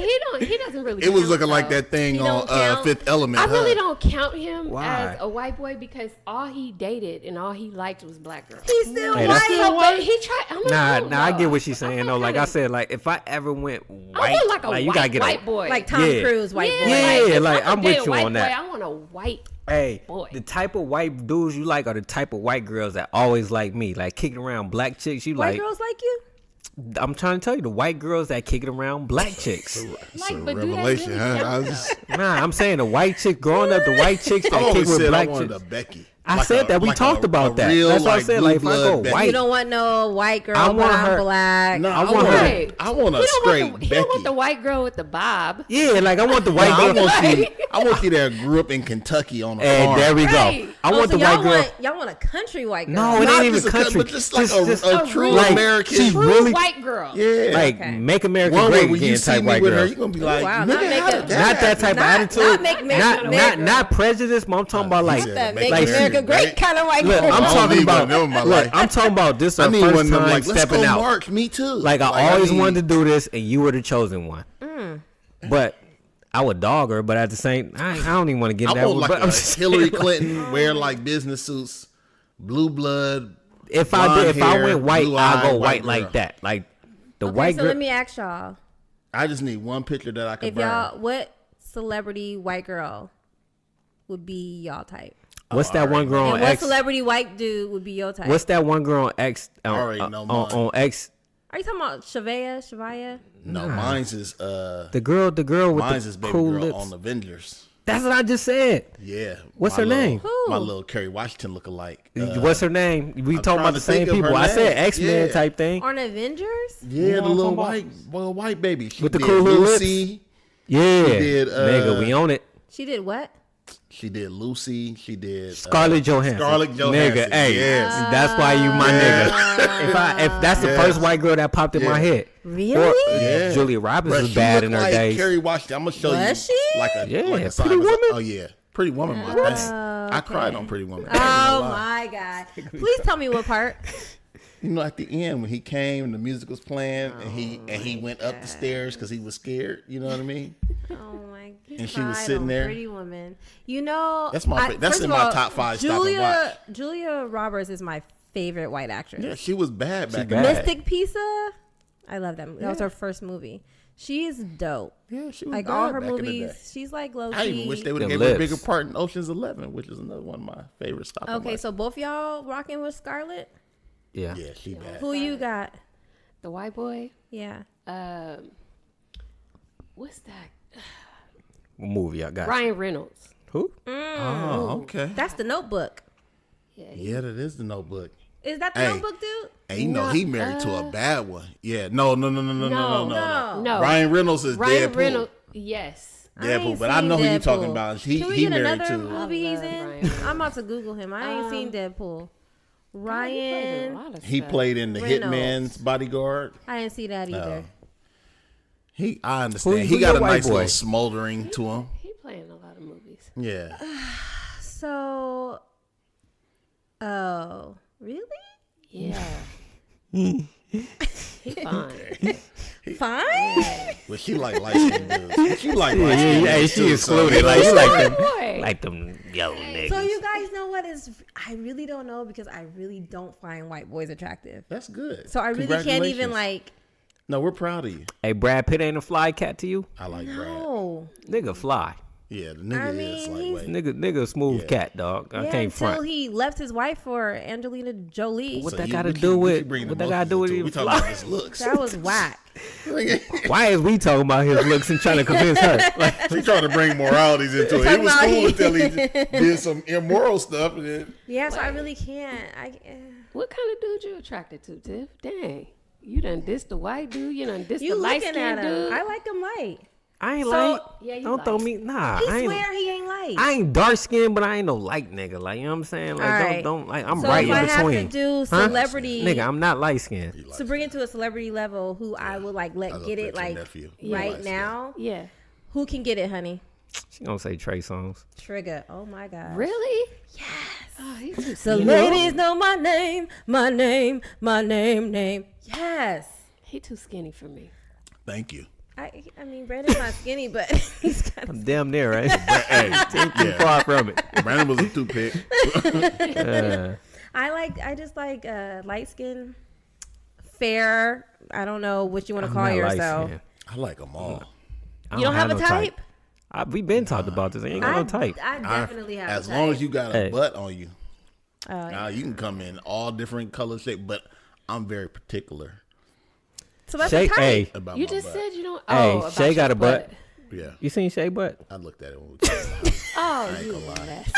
He doesn't really. It was count, looking like though. that thing He on don't count? Fifth Element. I really don't count him Why? as a white boy because all he dated and all he liked was black girls. He's still Hey, white. that's But he tried. I don't know, Nah, I though. get what she's saying I'm though. Like I kinda- said, like if I ever went I white, want like a you gotta white, get white boy. Like Tom Yeah. Cruise, white boy. Yeah, if like, I'm I'm gonna with date a you white on that. boy, I want a white. Hey, Boy. the type of white dudes you like are the type of white girls that always like me, like kicking around black chicks. You White like? girls like you? I'm trying to tell you, the white girls that kicking around black chicks. It's a Like, but do that revelation, really huh? count, I was just, Nah, I'm saying the white chick growing up, the white chicks I that kick always with said I black wanted chicks. a Becky. I said that. We talked about that. Real, That's what I said. Like, if I blue go blood Becky. white, You don't want no white girl, I but want I'm her- black. No, I I want want her- Right. I want a He straight don't Becky. want the white girl with the bob. yeah, like I want the white No, I girl. want you. I want you that grew up in Kentucky on a And farm. there we go. Right. I want so the white girl. y'all want a country white girl. No, it Not ain't even just a country. but just like Just a true like, American. she's True really white girl. Yeah, like Okay. make America one way great when you again see type me white with her, girl. you gonna be Ooh, like, wow, nigga, not make how a- did Not that type of Not attitude. make America- Not prejudice, but I'm talking about like said That make make like America she- great kind of white look, girl. I'm I don't talking need about one of them in my look, life. I'm talking about this I our need first one of them time like, let's stepping go out. Mark, me too. Like I Like, always need- wanted to do this, and you were the chosen one. But I would dog her, but at the same, I don't even want to get in I that. want one, like but I'm a just Hillary saying, like, Clinton wear like business suits, blue blood. If blonde I hair, went white, blue-eyed I'll go white white girl. like that. Like the Okay, white so girl. let me ask y'all. I just need one picture that I can If burn. y'all, what celebrity white girl would be y'all type? What's that one girl on And what X? celebrity white dude would be your type? What's that one girl on X? already know mine. On X. Are you talking about Shavaya? No, mine's is The girl with mine's the is baby cool girl lips. on Avengers. That's what I just said. Yeah. What's my her little- name? Who? My little Kerry Washington lookalike. What's her name? We I'm talking trying about to the same think of her people. I said name. X-Men Yeah. type thing. On Avengers? Yeah, know the what little I'm talking white baby. She With the did cool little lips? Lucy. Yeah, did, nigga, we own it. She did what? She did Lucy. She did Scarlett Johansson. Scarlett Johansson. Nigga, hey, Yes. that's why you my nigga. If that's the Yes. first white girl that popped in my Yeah. head. Really? Or, Yeah. Julia Roberts Bruh, was she bad looked in her like days. Kerry Washington. I'm gonna show Was you she? like a Yeah, like a Pretty side by side. Woman? Oh yeah, Pretty Woman. My thing. I cried on Pretty Woman. Oh my God. Please tell me what part. You know, at the end when he came and the music was playing and he went up the stairs because he was scared. You know what I mean? Oh my God. And she was sitting there. Pretty Woman. You know, That's that's first in of my all, top 5 stop and watch. Julia Roberts is my favorite white actress. Yeah, she was bad back in bad. the day. Mystic Pizza. I love that. That was her first movie. She is dope. Yeah, she was Like bad all her back in the movies, day. she's like low I even wish they would have Them gave her a lips. bigger part in Ocean's 11, which is another one of my favorite stop and Okay, watch. so both y'all rocking with Scarlett. Yeah. Yeah, she bad. Who you got? The white boy. Yeah. What's that? What movie I got? Ryan Reynolds. Who? Oh, okay. That's The Notebook. Yeah, that is the Notebook. Is that The Hey. Notebook, dude? And you know he married to a bad one. Yeah, no. No. Ryan Reynolds is Ryan Deadpool. Reynolds. Yes. I ain't Deadpool, but I seen know who you Deadpool. talking about. Can we He get married another to. movie he's love in? Ryan Reynolds. I'm about to Google him. I ain't seen Deadpool. Ryan. He played in the Reynolds. Hitman's Bodyguard. I didn't see that either. I understand. Who He got your a white nice boy? little smoldering to him. He playing a lot of movies. Yeah. So, oh, really? Yeah. He fine. Fine. Well, she like light skinned dudes. But you like light skinned Yeah, dudes she too, excluded. so- Like you Boy. like them yo niggas. So you guys know what is? I really don't know because I really don't find white boys attractive. That's good. So I really can't even Congratulations. like. No, we're proud of you. Hey, Brad Pitt ain't a fly cat to you? I like Brad. No. Nigga fly. Yeah, the nigga I is mean, like, wait. Nigga a smooth Yeah. cat, dog. I Yeah, can't until front. he left his wife for Angelina Jolie. What So that you- gotta we do keep- we with- keep bringing what that emotions gotta do with into it. even We talking fly? about his looks. That was whack. Why is we talking about his looks and trying to convince her? Like, He trying to bring moralities into it. He Talking was about cool he- until he did some immoral stuff. And then, Yeah, so I really can't. What kind of dude you attracted to, Tiff? Dang. You done dissed the white dude. You done dissed You the light looking at skinned him? dude. I like him light. I ain't So- light. Yeah, you Don't throw light. me. Nah, He I ain't. swear he ain't light. I ain't dark skinned, but I ain't no light nigga. Like, you know what I'm saying? Like, All right. don't like. I'm So right if in I have between. to do Huh? celebrity, Nigga, I'm not light skinned. to bring it to a celebrity level, who I would like let I get looked it at your like nephew. right Light now. Yeah. Who can get it, honey? She gonna say Trey Songz. Trigger. Oh my god. Really? Yes. Oh, he's too The skinny. ladies know my name, my name, my name. Yes. He too skinny for me. Thank you. I mean, Brandon's not skinny, but he's kind of. I'm damn near, right? Hey, Too far from it. Brandon was a toothpick. I just like light skin, fair. I don't know what you want to call I'm not yourself. light-skinned. I like them all. You don't have a no type? we been talked about this. I ain't got no type. I definitely have. As a long type. as you got a Hey. butt on you, Oh, yeah. now you can come in all different color shape. But I'm very particular So that's Shay, a type. hey, about You my just butt. said you don't. Hey, Oh, about Shay got your a butt. Yeah, You seen Shay butt? I looked at it when we came in the house. Oh, ain't you gonna lie. mess.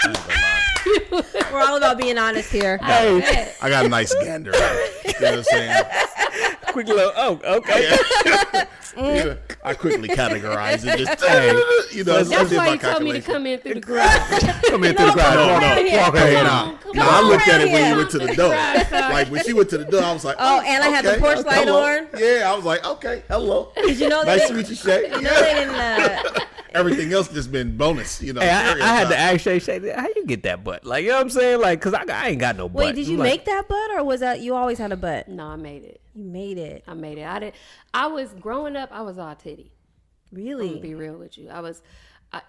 I ain't gonna lie. We're all about being honest here. Hey. I got a nice gander. You know what I'm saying? Quick little. Oh, okay. Yeah. I quickly categorized it. Just, you know, I That's did why my you told me to calculation. come in through the garage. Come in through the garage. No, Walk, no. walk Hey, ahead. nah, I looked at it when Yeah. you went to the door. Like when she went to the door, I was like, Oh, and I had the porch light hello. on? Yeah, I was like, okay, hello. Did you know they Nice to didn't? meet you, Shay. You know they didn't. Everything else just been bonus, you know. Hey, I had to stereotype. ask Shay, how you get that butt? Like, you know what I'm saying? Like, cause I ain't got no butt. Wait, did you I'm like, make that butt, or was that you always had a butt? No, I made it. You made it. I made it. I was growing up. I was all titty. I'm gonna Really? be real with you. I was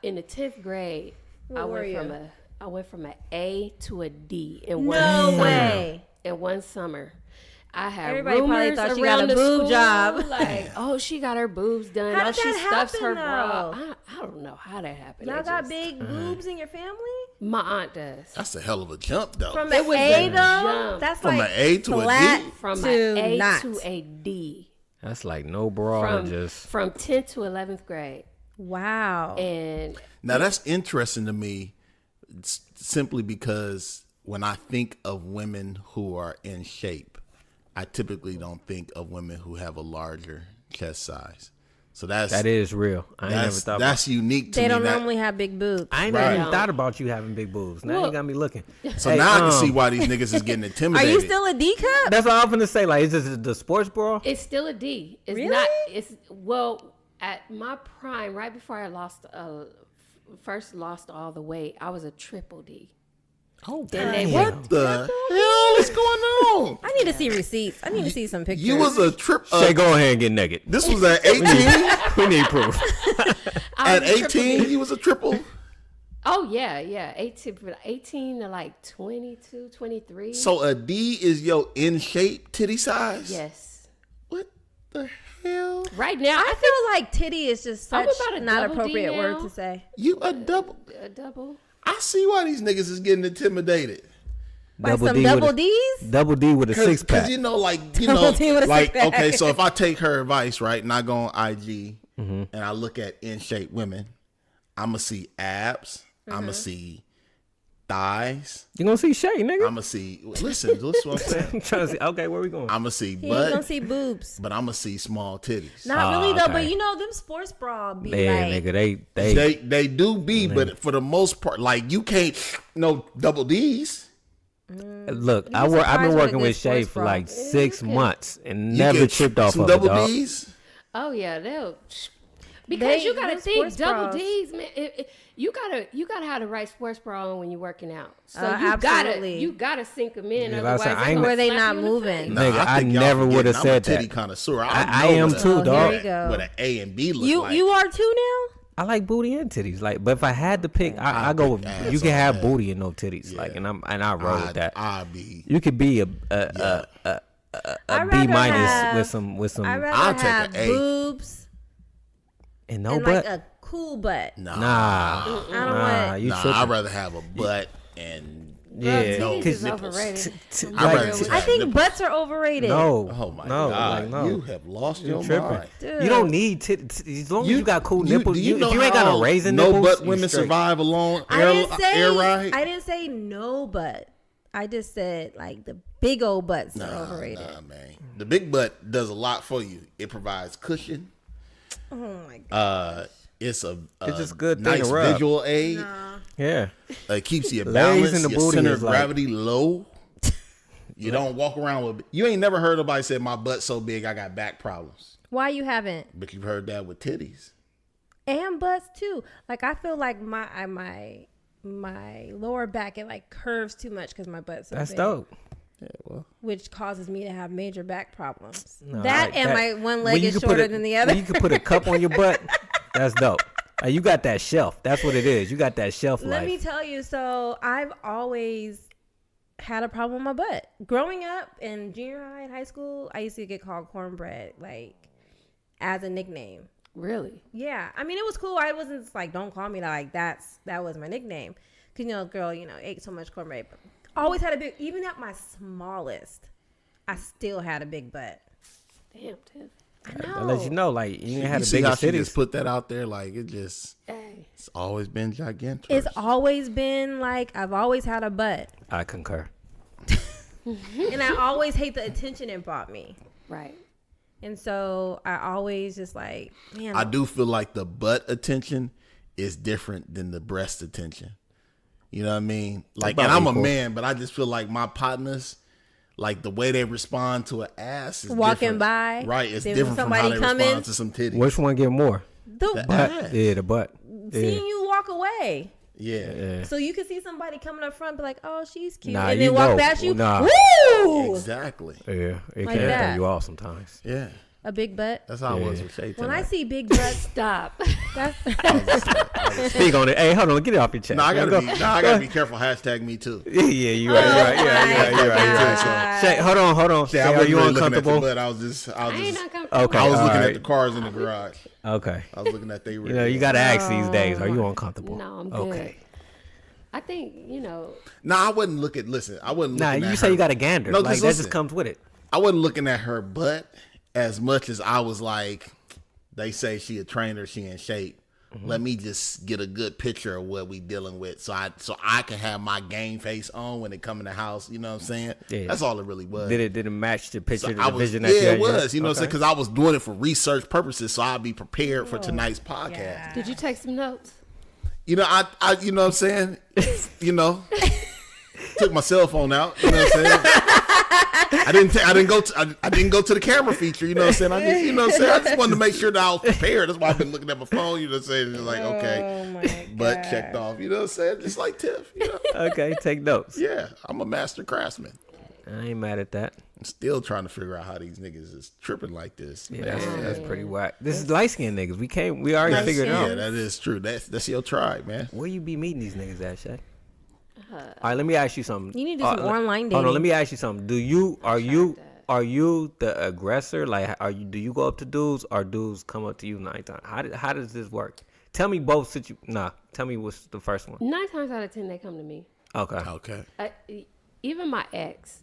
in the 10th grade. What I were went you? from I went from an A to a D in one No summer. way. In one summer. I had Everybody probably rumors thought she around got a the boob school, job. like, oh, she got her boobs done. How Oh, did she that stuffs her happen, bra. though? I don't know how that happened. Y'all It got just- big boobs in your family? My aunt does. That's a hell of a jump, though. From It an was A a though? jump. That's From like an A to a flat D? From to an A not. to a D. That's like no bra, From just. from 10th to 11th grade. Wow. And Now that's interesting to me, simply because when I think of women who are in shape, I typically don't think of women who have a larger chest size. So That is real. I ain't never thought. that's unique to They me. don't That- normally have big boobs. I ain't Right. even thought about you having big boobs. Now you Well- got me looking. so Hey, now I can see why these niggas is getting Are intimidated. you still a D cup? That's all I'm gonna say. Like, is this the sports bra? it's still a D. It's Really? not. It's well at my prime, right before I lost, first lost all the weight. I was a triple D. Oh, Then they what went- the hell is going on? I need to see receipts. I need to see some pictures. You was a trip. Shay, go ahead and get naked. This was at 18. We need proof. I At was a triple 18, D. you was a triple. Oh yeah. 18 to like 22, 23. So a D is your in shape titty size. yes. What the hell? Right now, I feel like titty is just I'm such about a not double D appropriate word now. to say. You a double? a double. I see why these niggas is getting intimidated. By some double D's? Double D with a six pack. Cause you know, like you Double know, D with a like six-pack. okay. So if I take her advice, right, and I go on IG Mm-hmm. and I look at in shape women, I'ma see abs. Mm-hmm. I'ma see thighs. You gonna see Shay, nigga? I'ma see. Listen what I'm saying. I'm trying to see. Okay, where we going? I'ma see He ain't gonna butt, see boobs. but I'ma see small titties. Not really though, okay. but you know them sports bra be Yeah, like nigga, They do be, but for the most part, like you can't no double D's. look. I've surprised been with a working good with Shay sports for bra. like 6 months and You never get tripped off some of it, double dog. D's. Oh yeah, they'll. Because you gotta them think sports double bras. D's, man. You gotta have the right sports bra on when you're working out. So absolutely. you gotta sink them in. Yeah, Otherwise, listen, I they're ain't- gonna Where they slap not you in the moving. face. Nigga, I think y'all never forgetting would've I'm said a titty that. connoisseur. I know am what too, a- dog. Here we go. What an A and B look You like. you are too now? I like booty and titties. Like, but if I had to pick, I go with pick ass you can all have day. booty and no titties. Like, and I roll with that. I'd be. You could be a I'd B rather minus have- with some I'd rather I'll take have an A. boobs and no and butt. like a cool butt. Nah, I don't Nah, want. you nah. tripping. I'd rather have a butt and Yeah, titties 'cause is you- overrated. I'd rather real with have I think nipples. butts are overrated. no. Oh my no, god, like, no. you have lost your tripping. mind. Dude. You don't need titties as long as you got cool nipples. do If know you ain't got no how raisin no nipples, butt you women straight. survive alone I didn't say air ride. I didn't say no butt. I just said like the big old butts are Nah, overrated. nah, man. The big butt does a lot for you. It provides cushion. Oh my god. It's a just a good thing nice to rub. visual aid. Yeah. It keeps your Legs balance, in the your booty center is of like- gravity low. You don't walk around with. You ain't never heard nobody say my butt's so big I got back problems. Why you haven't? But you've heard that with titties. And butts too. Like I feel like my lower back, it like curves too much because my butt's so That's big, dope. Yeah, well, which causes me to have major back problems. No, that like and that- my one when leg you is can put shorter a- than the other. when you can put a cup on your butt. That's dope. Like, you got that shelf. That's what it is. You got that shelf Let me life. tell you. So I've always had a problem with my butt. Growing up in junior high and high school, I used to get called cornbread, like as a nickname. Really? Yeah, I mean it was cool. I wasn't just like, don't call me that. Like that was my nickname. Cause girl, ate so much cornbread. Always had a big. Even at my smallest, I still had a big butt. Damn, Tiff. I know. I'll let you know, like, you ain't had you the see how biggest she cities. just put that out there? Like it just, Hey. it's always been gigantic. It's always been like I've always had a butt, I concur. and I always hate the attention it brought me. Right. And so I always just like, man. I do feel like the butt attention is different than the breast attention. You know what I mean? Like, About and I'm equal. a man, but I just feel like my partners, like the way they respond to an ass is Walking different. by, Right? It's then different from how somebody they coming. respond to some titties. Which one get more? The Butt. Butt. Yeah, the butt. seeing Yeah. you walk away. Yeah. Yeah. So you can see somebody coming up front, be like, "Oh, she's cute," Nah, and you then walk know. past you. Nah. Woo! Exactly. Yeah, it Like can that. throw you off sometimes. Yeah. A big butt. That's how it was Yeah. with Shay. When I tonight. see big butts, Stop. that's Speak on it. Hey, hold on, get it off your chest. No, I Go. gotta be careful. Hashtag me too. Yeah, you right. You're right. Shay, hold on. Shay, I are wasn't you really looking at uncomfortable? the butt. I I ain't was uncomfortable. Okay. looking all at right. the cars in the garage. Okay. I was looking at they. You know, you got to ask these days. Are you uncomfortable? No, I'm good. Okay. I think, No, I wouldn't look at. Listen, I wasn't. Nah, looking you at say her- you got a gander. No, Like, just that listen. just comes with it. I wasn't looking at her butt as much as I was like, they say she a trainer, she in shape. Mm-hmm. Let me just get a good picture of what we dealing with, so I can have my game face on when it come in the house. You know what I'm saying? Yeah. That's all it really was. Did it match the picture, So the I was, vision that you yeah, had? it was. You know what I'm saying? Okay. Because I was doing it for research purposes, so I'd be prepared for tonight's podcast. Did you take some notes? You know, I you know what I'm saying? You know, took my cell phone out. You know what I'm saying? I didn't go to the camera feature. You know what I'm saying? I just wanted to make sure that I was prepared. That's why I've been looking at my phone. You know what I'm saying? Just like, okay, oh my butt checked off. You know what I'm saying? Just like Tiff. You know? Okay, take notes. Yeah, I'm a master craftsman. I ain't mad at that. I'm still trying to figure out how these niggas is tripping like this. Yeah, that's pretty whack. This is light skinned niggas. We already figured it Yeah, out. that is true. That's your tribe, man. Where you be meeting these niggas at, Shay? All right, let me ask you something. You need to do some online Hold on, dating. let me ask you something. Are you the aggressor? Like, do you go up to dudes or dudes come up to you nighttime? How does this work? Tell me both tell me what's the first one. 9 times out of 10, they come to me. Okay. Okay. Even my ex,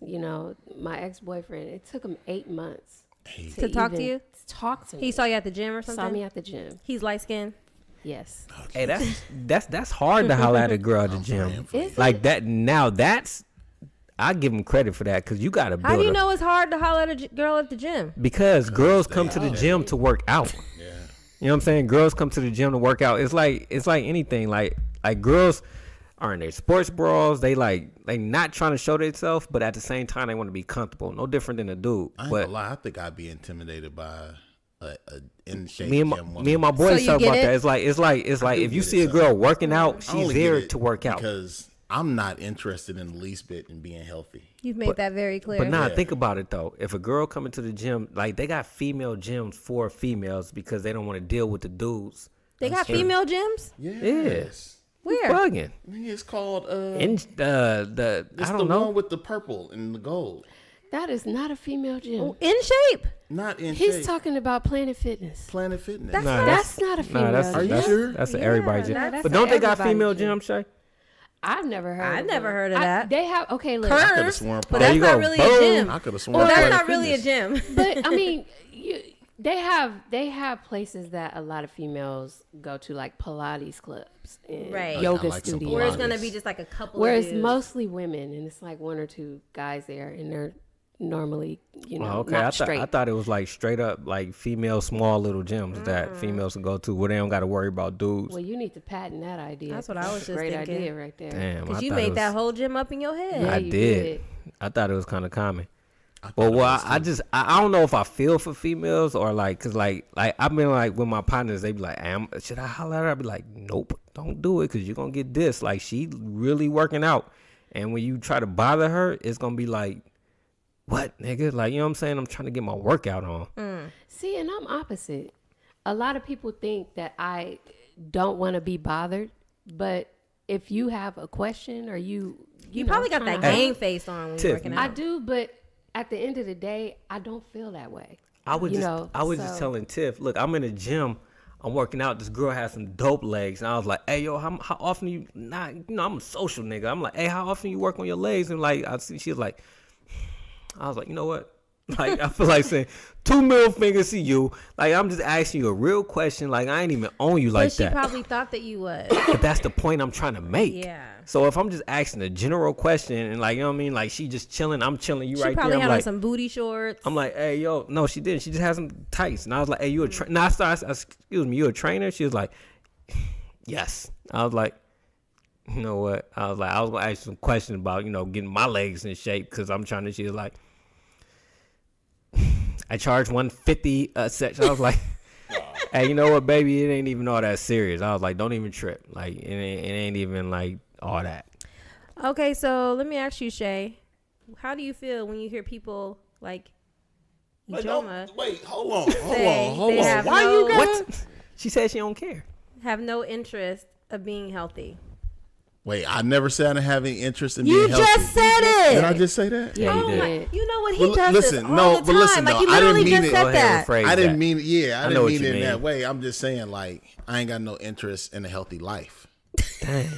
my ex-boyfriend, it took him 8 months To talk to even you? Talk to me. He saw you at the gym or something. Saw me at the gym. He's light skinned. Yes. Hey, that's hard to holler at a girl at the gym. Is Like that. Now I give him credit for that because you got to build. How do you know it's hard to holler at a girl at the gym? Because girls come to the gym to work out. Yeah. You know what I'm saying? Girls come to the gym to work out. It's like anything. Like girls are in their sports bras. They not trying to show themselves, but at the same time they want to be comfortable. No different than a dude. I ain't But gonna lie. I think I'd be intimidated by a in shape me and my So boys you talk get about it? that. It's like if you get see it, a girl working out, I she's only get there it to work out. because I'm not interested in the least bit in being healthy. You've made that very clear. But nah, Yeah. think about it though. If a girl coming to the gym, like they got female gyms for females because they don't want to deal with the dudes. They got female gyms? Yes. Where? Bugging. It's called In it's I don't the know. one with the purple and the gold. That is not a female gym. In shape. Not in He's shape. talking about Planet Fitness. Planet Fitness. That's Nah, not. That's not a female that's gym. Are you sure? That's an Yeah, everybody gym. that's But don't they got everybody female gym. gyms, Shay? I've never heard. I've of never one. heard of that. They have look. I could have Curves, sworn. but There that's you not go. really Boom. a gym. I could have sworn. Well, that's Planet not really a Fitness. gym. But I mean, They have places that a lot of females go to, like Pilates clubs and Right. yoga I like some studios. Where it's Pilates. gonna be just like a couple. Where of it's dudes. mostly women, and it's like one or two guys there, and they're normally, Okay, not straight. I thought it was like straight up like female small little gyms that females can go to where they don't got to worry about dudes. Well, you need to patent that idea. That's what I was It's a just great thinking. idea right there. Damn, Because I you thought it made was- that whole gym up in your head. Yeah, I you did. I thought it was kind of common. I thought Well, it was I too. just I don't know if I feel for females or like, cause like I've been like with my partners, they be like, should I holler at her? I be like, nope, don't do it, cause you're gonna get this. Like she really working out, and when you try to bother her, it's gonna be like, what, nigga? Like, you know what I'm saying? I'm trying to get my workout on. See, and I'm opposite. A lot of people think that I don't want to be bothered, but if you have a question or you Probably got that trying to- game face on when Tiff, you're working out. I do, but at the end of the day, I don't feel that way. I was You just know, I was just so- telling Tiff, look, I'm in the gym. I'm working out. This girl has some dope legs, and I was like, "Hey, yo, how often you not? You know, I'm a social nigga. I'm like, hey, how often you work on your legs?" And like, she was like, I was like, you know what? Like, I feel like saying 2 middle fingers to you. Like, I'm just asking you a real question. Like, I ain't even on you like but she that. probably thought that you would. But that's the point I'm trying to make. Yeah. So if I'm just asking a general question and like, you know what I mean? Like, she just chilling. I'm chilling. You She right probably there. I'm had on like, some booty shorts. I'm like, hey, yo, no, she didn't. She just had some tights. And I was like, hey, you a trainer? I started, excuse me, you a trainer? She was like, yes. I was like, you know what? I was going to ask you some questions about, getting my legs in shape because I'm trying to, she was like, I charge $150 a section. I was like, hey, you know what, baby? It ain't even all that serious. I was like, don't even trip. Like, it ain't even like all that. Okay, so let me ask you, Shay. How do you feel when you hear people like Wait, Ijoma hold on. they have Why no- you got What? She said she don't care. have no interest of being healthy? Wait, I never said I didn't have any interest in You being healthy. just said it. Did I just say that? Yeah, Oh you my- did. you know what he Well, does listen, this all no, the but time. listen, like though, you I didn't literally mean just it. said Go ahead and that. rephrase I didn't that. mean I I know didn't what mean you it in that mean. way. I'm just saying like I ain't got no interest in a healthy life. Dang.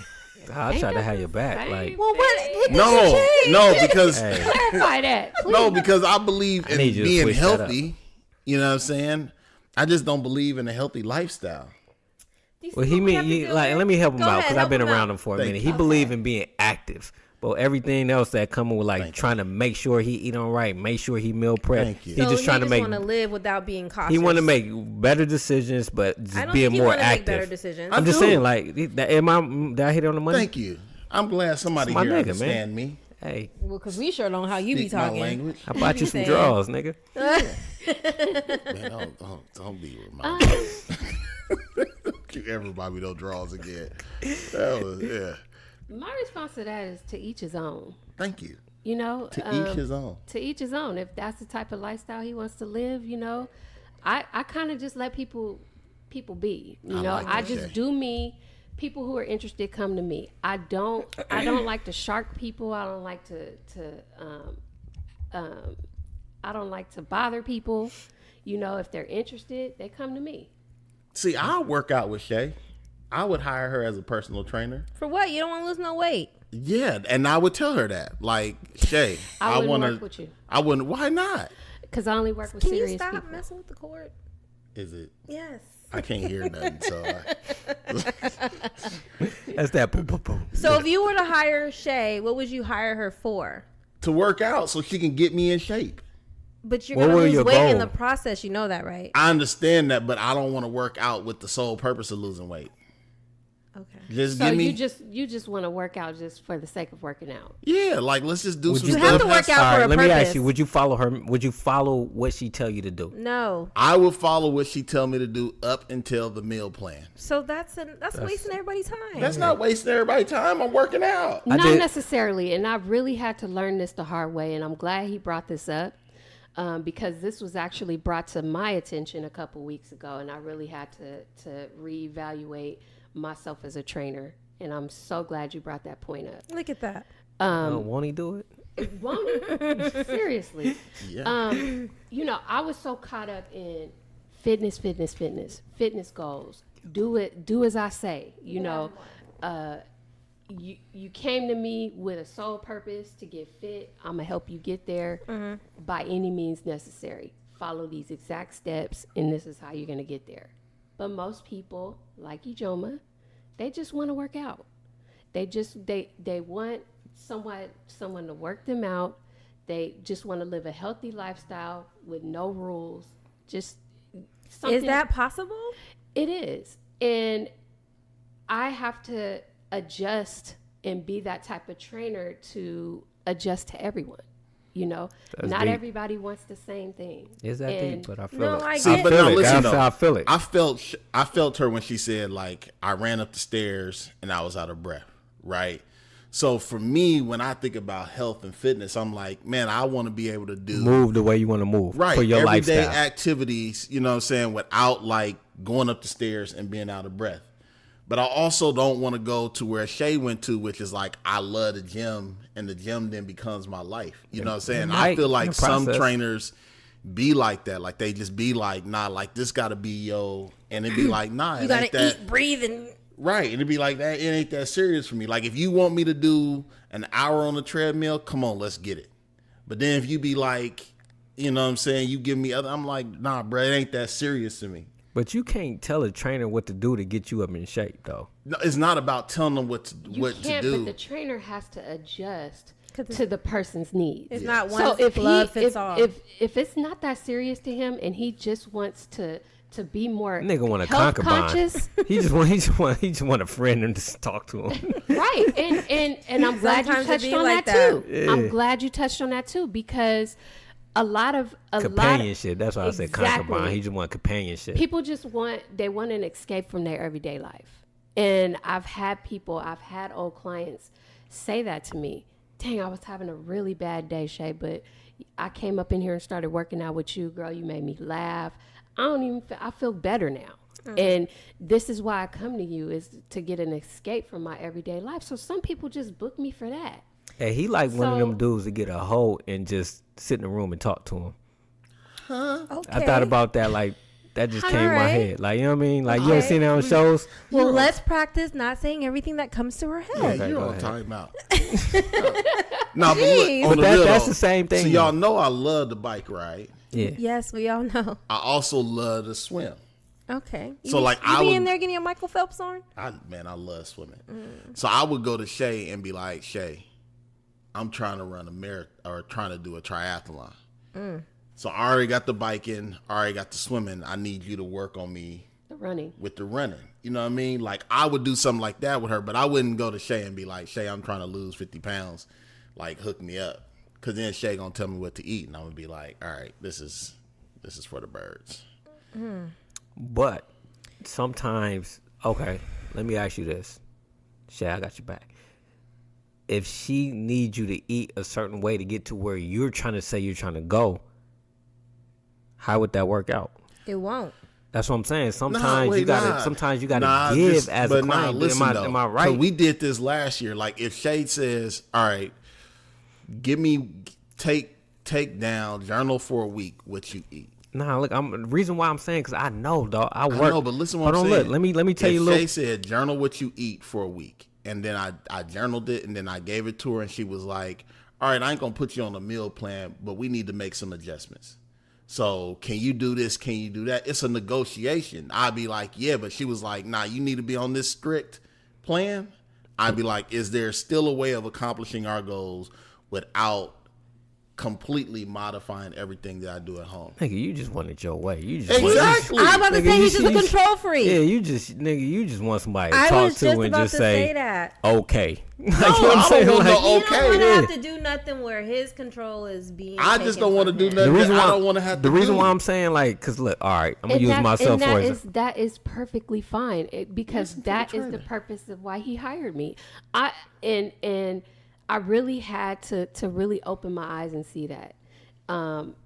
I try to have your back. Same. Like, Well, what No, did you change? no, because hey, Clarify that, please. no, because I believe I in need you to being switch that healthy. You know what I'm saying? I just don't believe in a healthy lifestyle. Do you see well, what we have to deal like, with? let me help him Go out ahead, because help I've been him around out. him for a Thank minute. you. He believe in being active, but everything else that coming with like Thank you. trying to make sure he eat on right, make sure he meal prep. Thank you. He So just trying to make. want to live without being cautious. He want to make better decisions, but I just don't being think he more wanna make better active. decisions. I'm just do. saying, like, did I hit it on the money? Thank you. I'm glad somebody It's my here nigga, understand me. Hey, Well, because we sure don't know how you be Speak my talking. language. I bought you some Saying. drawers, nigga. Man, don't be reminded. Everybody don't draws again. That was, yeah. My response to that is to each his own. Thank you. You know, To each his own. To each his own. If that's the type of lifestyle he wants to live, I kind of just let people be. I like I that, just Shay. do me. People who are interested come to me. I don't like to shark people. I don't like I don't like to bother people. If they're interested, they come to me. See, I'll work out with Shay. I would hire her as a personal trainer. For what? You don't want to lose no weight. Yeah, and I would tell her that. Like, Shay, I wouldn't want work with you. I wouldn't. Why not? Because I only work with Can you serious stop people. messing with the cord? Is it? Yes. I can't hear nothing, so That's that. Boom, boom, boom. So if you were to hire Shay, what would you hire her for? to work out so she can get me in shape. But you're What going to were lose your weight in goal? the process. You know that, right? I understand that, but I don't want to work out with the sole purpose of losing weight. Okay. Just So give me, you just want to work out just for the sake of working out. yeah, like let's just do Would some you You stuff. have to work out All for right, a let purpose. me ask you: would you follow her? Would you follow what she tell you to do? No. I will follow what she tell me to do up until the meal plan. So that's wasting everybody's time. That's not wasting everybody's time. I'm working out. Not did- necessarily, and I really had to learn this the hard way, and I'm glad he brought this up because this was actually brought to my attention a couple weeks ago, and I really had to reevaluate myself as a trainer, and I'm so glad you brought that point up. Look at that. Won't he do it? Won't it? Seriously. Yeah. I was so caught up in fitness goals. Do as I say. You came to me with a sole purpose to get fit. I'm gonna help you get there by any means necessary. follow these exact steps, and this is how you're going to get there. But most people, like Ijoma, they just want to work out. They want someone to work them out. They just want to live a healthy lifestyle with no rules. Just something. Is that possible? It is. And I have to adjust and be that type of trainer to adjust to everyone. You know, That's not deep. everybody wants the same thing. Is that And deep? But I feel No, it. I See, get but it. now listen, That's how I feel it. I felt her when she said, like, I ran up the stairs and I was out of breath, right? So for me, when I think about health and fitness, I'm like, man, I want to be able to do Move the way you want to move. right For your everyday lifestyle. activities, you know what I'm saying, without like going up the stairs and being out of breath. But I also don't want to go to where Shay went to, which is like, I love the gym, and the gym then becomes my life. You know what I'm saying? I Right, feel in like the some process. trainers be like that. Like, they just be like, nah, like, this got to be yo. And it be like, nah, You it gotta ain't that. eat, breathe, and Right. And it'd be like, that. It ain't that serious for me. Like, if you want me to do an hour on the treadmill, come on, let's get it. But then if you be like, you know what I'm saying, you give me other, I'm like, nah, bro, it ain't that serious to me. But you can't tell a trainer what to do to get you up in shape, though. No, it's not about telling them what to But do. the trainer has to adjust 'Cause to the person's needs. it's not one So if glove he, fits all. if it's not that serious to him and he just wants to be more Nigga want a health concubine. conscious, He just want a friend and just talk to him. right? And I'm glad you Sometimes it touched be on like that, that. too. Yeah. I'm glad you touched on that too, because a lot of Companionship. That's why I said Exactly. concubine. He just want companionship. people just want an escape from their everyday life. And I've had old clients say that to me. Dang, I was having a really bad day, Shay, but I came up in here and started working out with you, girl. You made me laugh. I feel better now. And this is why I come to you, is to get an escape from my everyday life. So some people just book me for that. Hey, he like one of So- them dudes to get a hoe and just sit in the room and talk to him. okay. I thought about that, like, that just came in my Alright. head. Like, you know what I mean? Like, you ever Okay. seen that on shows? Well, let's practice not saying everything that comes to our head. Yeah, you're go on ahead. time out. No, but Jeez. look, on But the real, that's though, the same thing, So though. y'all know I love the bike ride. Yeah. Yes, we all know. I also love to swim. Okay. So, You- like, you I be would- in there getting your Michael Phelps on? I love swimming. So I would go to Shay and be like, Shay, I'm trying to run a marathon or trying to do a triathlon. So I already got the biking, I already got the swimming. I need you to work on me The running. with the running. You know what I mean? Like, I would do something like that with her, but I wouldn't go to Shay and be like, Shay, I'm trying to lose 50 pounds. Like, hook me up. Because then Shay going to tell me what to eat. And I'm going to be like, all right, this is for the birds. But sometimes, okay, let me ask you this. Shay, I got your back. If she needs you to eat a certain way to get to where you're trying to say you're trying to go, how would that work out? It won't. That's what I'm saying. Sometimes you gotta Nah, give just- as but a nah, client. listen, am I though, 'cause right? we did this last year. Like, if Shade says, all right, take down, journal for a week what you eat. Nah, look, the reason why I'm saying, because I know, dog. I work. I know, but listen what Hold I'm on, saying. look, let me tell If you a little. Shay said, journal what you eat for a week. And then I journaled it, and then I gave it to her, and she was like, all right, I ain't going to put you on a meal plan, but we need to make some adjustments. So can you do this? Can you do that? It's a negotiation. I'd be like, yeah, but she was like, nah, you need to be on this strict plan. I'd be like, is there still a way of accomplishing our goals without completely modifying everything that I do at home? Nigga, you just wanted your way. You just Exactly. I'm about to Nigga, say you he's just a should- control freak. Yeah, you just want somebody to I talk was to just and about just to say, say that. okay. Like, No, I don't want no You don't okay. want to yeah. have to do nothing where his control is being. I just taken don't want to from do him. nothing. The reason that why I don't want to have the to reason do. why I'm saying, like, because look, all right, I'm gonna And use that- myself and for that example. that is perfectly fine, because Listen to that the is the trainer. purpose of why he hired me. I really had to really open my eyes and see that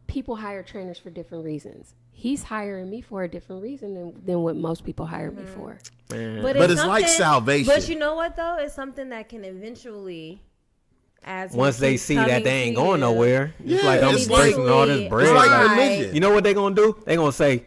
people hire trainers for different reasons. He's hiring me for a different reason than what most people hire me for. But it's like something- salvation. But you know what though? It's something that can eventually, as Once we they keep see that coming they ain't to going you, nowhere, it's Yeah, like I'm it's like- breaking all this eventually- bread. It's like Like, religion. you know what they gonna do? They gonna say,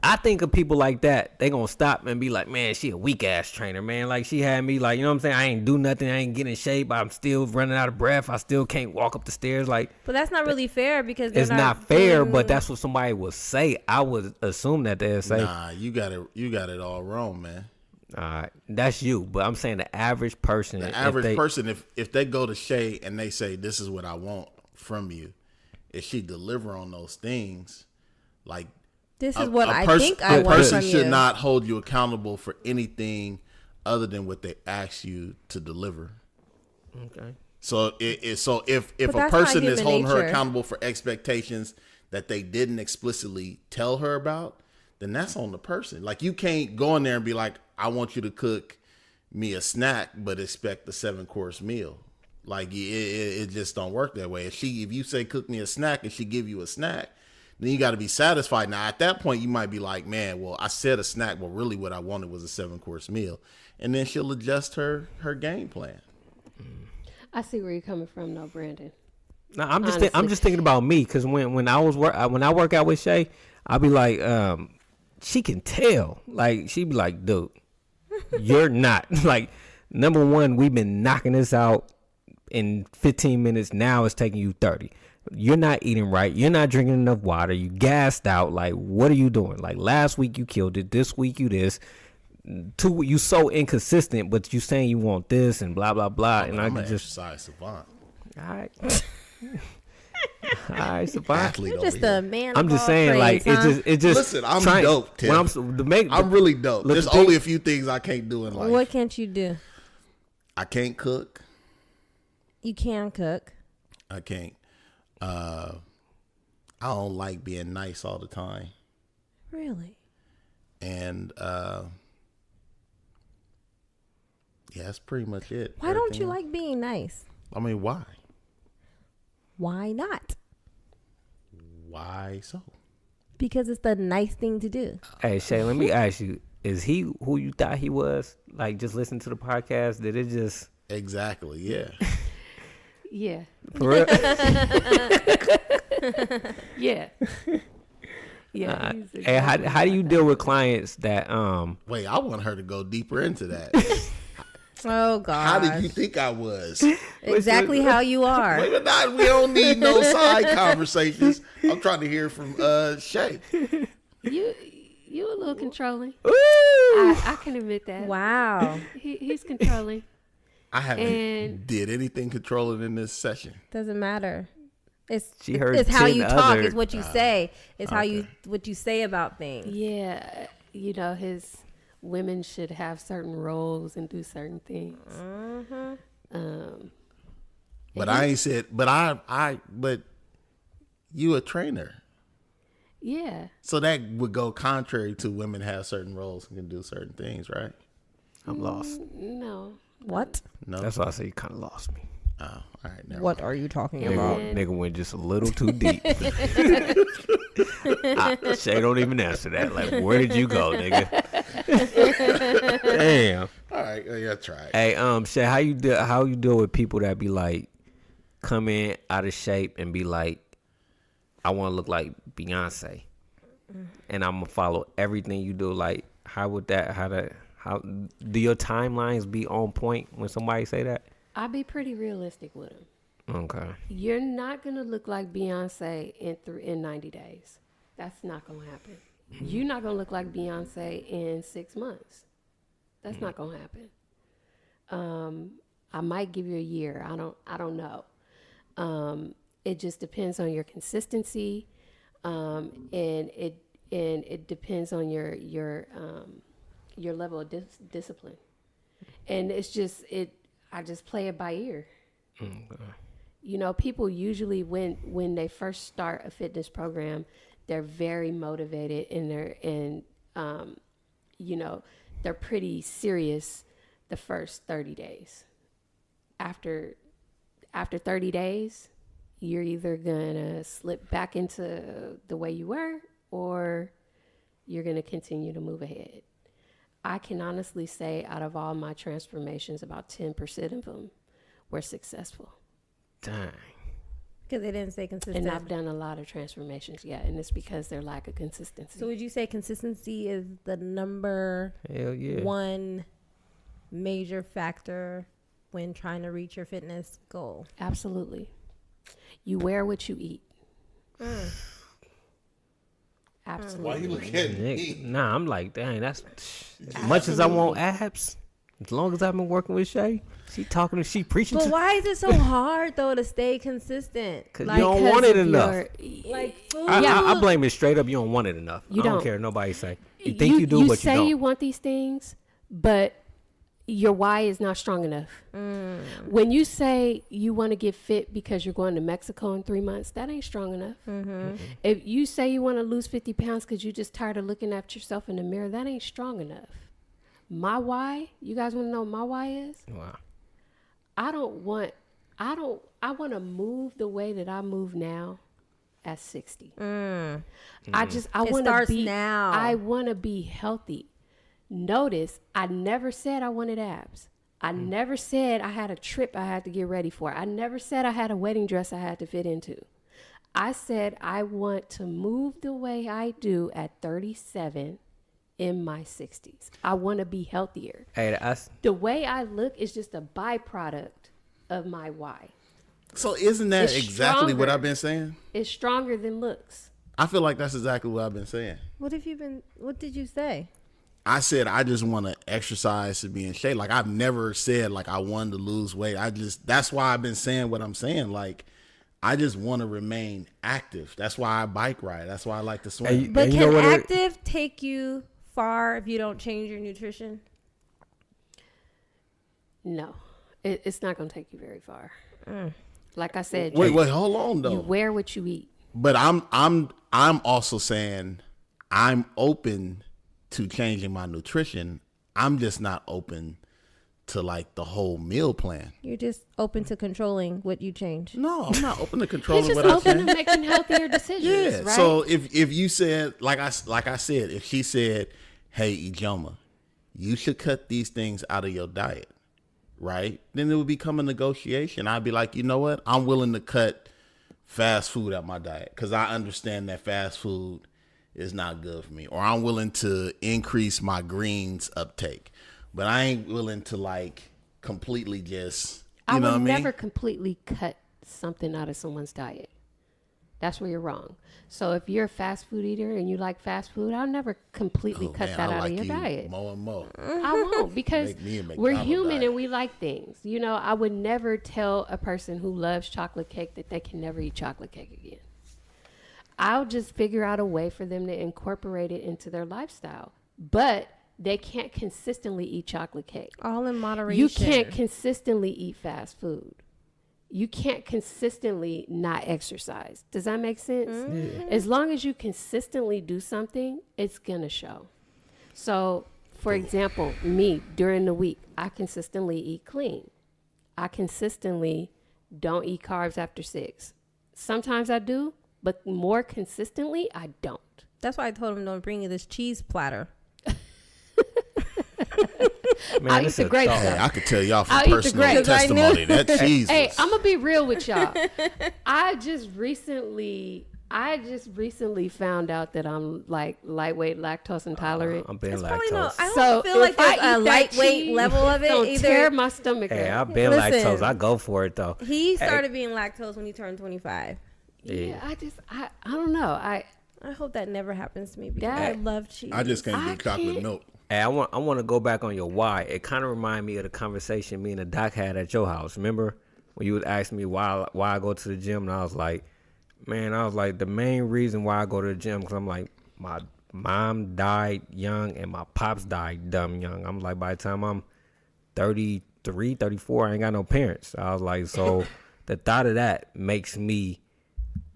I think of people like that, they gonna stop and be like, man, she a weak ass trainer, man. Like she had me like, you know what I'm saying? I ain't do nothing. I ain't getting in shape. I'm still running out of breath. I still can't walk up the stairs. Like, But that's not really fair because it's not fair. But that's what somebody would say. I would assume that they'd say, Nah, you got it all wrong, man. all right, that's you. But I'm saying the average person. The average person, if they go to Shay and they say, this is what I want from you, if she deliver on those things, like, this is what I think a I want person from should you. not hold you accountable for anything other than what they ask you to deliver. Okay. So if But a that's person not is human holding her nature. accountable for expectations that they didn't explicitly tell her about, then that's on the person. Like, you can't go in there and be like, I want you to cook me a snack, but expect the 7-course meal. Like, it just don't work that way. If you say cook me a snack and she give you a snack, then you got to be satisfied. Now, at that point, you might be like, man, well, I said a snack, but really what I wanted was a 7-course meal. And then she'll adjust her game plan. I see where you're coming from, though, Brandon. No, I'm just thinking about me because when I work out with Shay, I'll be like, she can tell. Like, she be like, dude, you're not. Like, number one, we've been knocking this out in 15 minutes. Now it's taking you 30. You're not eating right. You're not drinking enough water. You gassed out. Like, what are you doing? Like, last week you killed it. This week you this. You so inconsistent, but you saying you want this and blah, blah, blah. And I'm I an just, exercise savant. all right. All right, Savant. Athlete You're over just here. a man. I'm of just all saying, like, trades, huh? it's just. Listen, I'm trying- dope, Tiff. I'm really dope. Look, There's the thing- only a few things I can't do in life. What can't you do? I can't cook. You can cook. I can't. I don't like being nice all the time. Really? And yeah, that's pretty much it. Why don't you Everything like being nice? else. I mean, why? Why not? Why so? Because it's the nice thing to do. Hey, Shay, let me ask you: is he who you thought he was? Like, just listen to the podcast. Did it just Exactly. Yeah. Yeah. for real? Yeah. Yeah. he's Hey, how do you deal with clients that Wait, I want her to go deeper into that. Oh God! How did you think I was? Exactly how you are. Wait, but not, we don't need no side conversations. I'm trying to hear from Shay. You a little controlling. Ooh. I can admit that. Wow. He's controlling. I haven't And- did anything controlling in this session. Doesn't matter. She heard It's how 10 you talk. other- It's what you say. It's how okay. what you say about things. Yeah, you know, his women should have certain roles and do certain things. But I ain't said. But But you a trainer, Yeah. so that would go contrary to women have certain roles and can do certain things, right? I'm lost. No. What? No. That's why I say you kind of lost me. Oh, all right. Never What are you talking Yeah. about? Nigga went just a little too deep. Shay don't even answer that. Like, where did you go, nigga? Damn. All right. Yeah, try it. Hey, Shay, how you deal with people that be like, come in out of shape and be like, I want to look like Beyonce, and I'm gonna follow everything you do. Like, how do your timelines be on point when somebody say that? I'll be pretty realistic with him. Okay. You're not going to look like Beyonce in 90 days. That's not going to happen. You're not going to look like Beyonce in 6 months. That's not going to happen. I might give you a year. I don't know. It just depends on your consistency, and it depends on your level of discipline. And it's just I just play it by ear. Okay. You know, people usually when they first start a fitness program, they're very motivated and you know, they're pretty serious the first 30 days. After 30 days, you're either gonna slip back into the way you were, or you're gonna continue to move ahead. I can honestly say out of all my transformations, about 10% of them were successful. Dang. Because they didn't stay consistent. And I've done a lot of transformations, and it's because their lack of consistency. So would you say consistency is the number Hell yeah. one major factor when trying to reach your fitness goal? Absolutely. You wear what you eat. Absolutely. Why you looking at me? Nah, I'm like, dang, that's as much as I want abs. As long as I've been working with Shay, she preaching But to. why is it so hard though to stay consistent? Cause you don't want it enough. Like food. I blame it straight up. You don't want it enough. You I don't don't. care. Nobody say. You think you do, but you say don't. you want these things, but your why is not strong enough. When you say you want to get fit because you're going to Mexico in 3 months, that ain't strong enough. If you say you want to lose 50 pounds because you're just tired of looking at yourself in the mirror, that ain't strong enough. My why, you guys want to know what my why is? Wow. I want to move the way that I move now at 60. I want to be now. I want to be healthy. Notice, I never said I wanted abs. I never said I had a trip I had to get ready for. I never said I had a wedding dress I had to fit into. I said I want to move the way I do at 37 in my 60s. I want to be healthier. Hey, The way I look is just a byproduct of my why. So isn't that It's exactly what stronger. I've been saying? It's stronger than looks. I feel like that's exactly what I've been saying. What did you say? I said I just want to exercise to be in shape. Like I've never said like I wanted to lose weight. That's why I've been saying what I'm saying. Like I just want to remain active. That's why I bike ride. That's why I like to swim. Hey, But you know can what active take you far if you don't change your nutrition? No, it's not going to take you very far. Like I said, Wait, hold on you though. wear what you eat. But I'm also saying I'm open to changing my nutrition. I'm just not open to like the whole meal plan. You're just open to controlling what you change. No, I'm not open to He's controlling just what I open change. to making healthier decisions, Yeah. right? So if you said like I said, if she said, "Hey, Ijoma, you should cut these things out of your diet," right? Then it would become a negotiation. I'd be like, you know what? I'm willing to cut fast food out my diet because I understand that fast food is not good for me, or I'm willing to increase my greens uptake, but I ain't willing to like completely just. You know what I mean? never completely cut something out of someone's diet. That's where you're wrong. So if you're a fast food eater and you like fast food, I'll never completely cut Man, that I out like of your you diet. more and more. I won't, because Make me a we're McDonald's human diet. and we like things. You know, I would never tell a person who loves chocolate cake that they can never eat chocolate cake again. I'll just figure out a way for them to incorporate it into their lifestyle. But they can't consistently eat chocolate cake. All in moderation. You can't consistently eat fast food. You can't consistently not exercise. Does that make sense? As long as you consistently do something, it's going to show. So, for example, me during the week, I consistently eat clean. I consistently don't eat carbs after 6. Sometimes I do, but more consistently, I don't. That's why I told him don't bring you this cheese platter. Man, I eat this the a great thought. stuff. Hey, I could tell y'all from I'll eat the personal grapes. I knew- testimony that cheese. Hey, was- I'm gonna be real with y'all. I just recently found out that I'm like lightweight lactose intolerant. I'm being Probably no. lactose. I don't So feel like if I there's eat a that lightweight cheese, level of it it's gonna either. tear my stomach Hey, up. I've been Listen. lactose. I go for it though. He started being lactose when he turned 25. Yeah, I don't know. I hope that never happens to me because That- I love cheese. I just can't I do chocolate can't- milk. Hey, I want to go back on your why. It kind of reminded me of the conversation me and the doc had at your house. Remember when you was asking me why I go to the gym, and I was like, the main reason why I go to the gym because I'm like, my mom died young and my pops died dumb young. I'm like, by the time I'm 33, 34, I ain't got no parents. I was like, so the thought of that makes me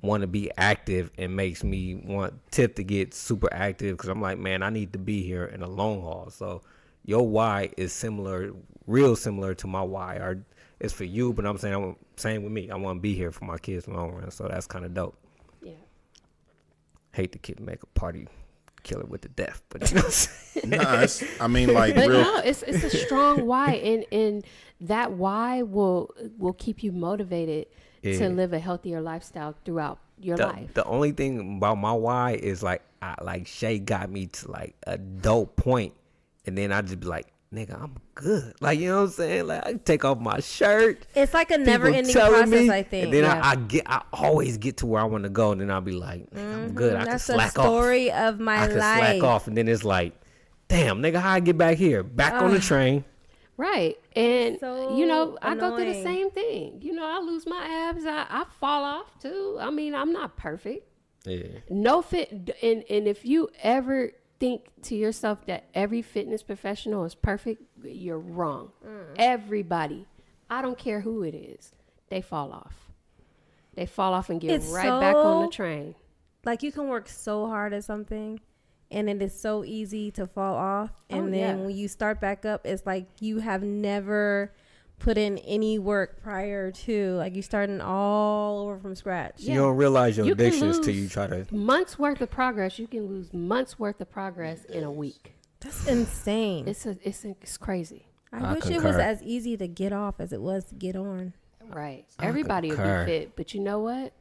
want to be active and makes me want Tiff to get super active because I'm like, man, I need to be here in the long haul. So your why is similar, real similar to my why. Or it's for you, but I'm saying same with me. I want to be here for my kids in the long run. So that's kind of dope. Yeah. Hate to make a party kill it with the death. But you know what I'm saying? Nah, I mean, like, But real. no, it's a strong why, and that why will keep you motivated to live a healthier lifestyle throughout your life. The only thing about my why is like Shay got me to like a dope point, and then I just be like, nigga, I'm good. Like, you know what I'm saying? Like, I can take off my shirt. It's like a People never-ending telling process, me, I think. And then Yeah. I always get to where I want to go, and then I'll be like, nigga, I'm good. I can That's slack the off. story of my I can life. slack off, and then it's like, damn, nigga, how I get back here? Back on the train. Right. And, So you know, I go through the annoying. same thing. You know, I lose my abs. I fall off, too. I mean, I'm not perfect. Yeah. No fit. And if you ever think to yourself that every fitness professional is perfect, you're wrong. Everybody. I don't care who it is. They fall off. They fall off and get It's right back on the so- train. Like, you can work so hard at something, and it is so easy to fall off. And Oh, then yeah. when you start back up, it's like you have never put in any work prior to. Like, you're starting all over from scratch. You don't realize your You can addictions till lose you try to. months worth of progress. You can lose months worth of progress in a week. That's insane. It's crazy. I wish it was concur. as easy to get off as it was to get on. Right. Everybody will concur. be fit, but you know what?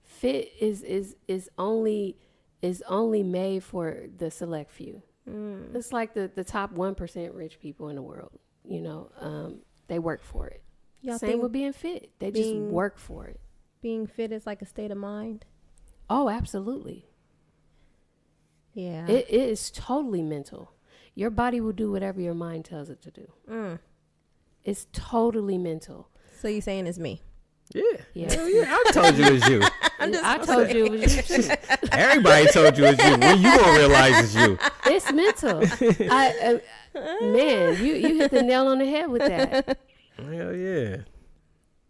Fit is only made for the select few. It's like the top 1% rich people in the world. You know, they work for it. Y'all Same think with being fit. They just being- work for it. being fit is like a state of mind? Oh, absolutely. Yeah. It is totally mental. Your body will do whatever your mind tells it to do. It's totally mental. So you saying it's me? Yeah. Yeah. Hell yeah. I told you it's you. I told you it was you too. Everybody told you it's you. When you gonna realize it's you? It's mental. Man, you hit the nail on the head with that. Hell yeah.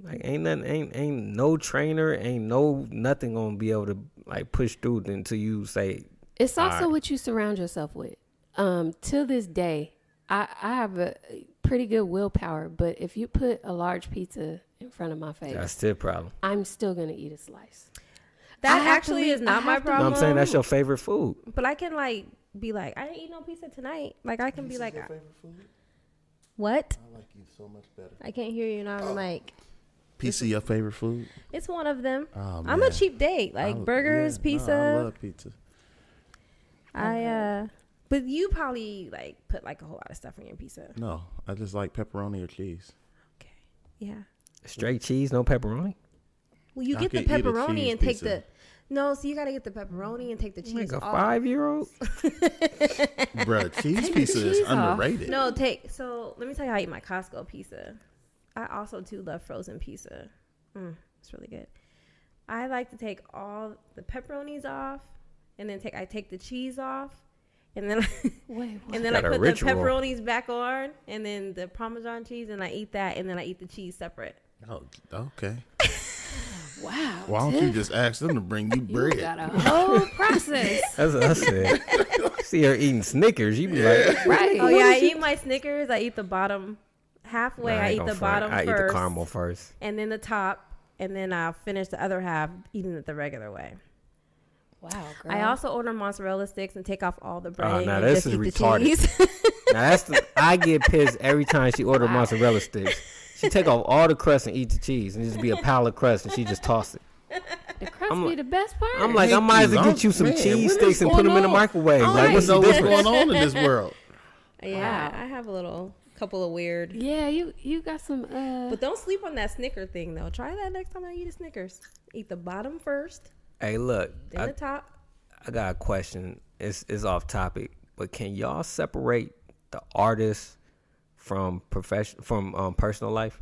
Like ain't no trainer, ain't no nothing gonna be able to like push through until you say. It's also Alright. what you surround yourself with. Till this day, I have a pretty good willpower, but if you put a large pizza in front of my face, That's the problem. I'm still gonna eat a slice. That I have to actually leave- is not I my have to- No, problem. I'm saying that's your favorite food. But I can like be like, I didn't eat no pizza tonight. Like I can be like, what? I like you so much better. I can't hear you now. I'm like, Pizza, your favorite food? it's one of them. Oh, I'm a man. cheap date. Like burgers, Yeah, pizza. No, I love pizza. But you probably like put like a whole lot of stuff on your pizza. No, I just like pepperoni or cheese. Okay. Yeah. Straight cheese, no pepperoni. Well, you I get the could eat a pepperoni cheese and take pizza. the. No, so you gotta get the pepperoni and take the cheese Like a off. 5-year-old. Bruh, cheese the pizza is cheese off. underrated. No, take. So let me tell you how I eat my Costco pizza. I also too love frozen pizza. It's really good. I like to take all the pepperonis off, and then I take the cheese off, and then Wait, what? and then I Got a put the ritual. pepperonis back on, and then the Parmesan cheese, and I eat that, and then I eat the cheese separate. Oh, okay. Wow. Why don't you just ask them to bring you You bread? got a whole process. That's what I said. See her eating Snickers, you be like, Right. Oh yeah, I eat my Snickers. I eat the bottom halfway. Nah, I ain't eat gonna the front. bottom I first, eat the caramel first. and then the top, and then I'll finish the other half eating it the regular way. Wow, girl. I also order mozzarella sticks and take off all the bread. now and this just is eat the retarded. cheese. Now I get pissed every time she order mozzarella sticks. She take off all the crust and eat the cheese, and just be a pile of crust, and she just toss it. the crust I'm be like- the best part. I'm like, I might as well get you some Man, cheese what sticks is and put them going in the on? microwave. Oh, Like, I what's the know what's difference? going on in this world. Yeah, Wow. I have a couple of weird. yeah, you got some. But don't sleep on that Snicker thing though. Try that next time I eat a Snickers. Eat the bottom first, Hey, look, then the top. I got a question. It's off topic, but can y'all separate the artist from personal life?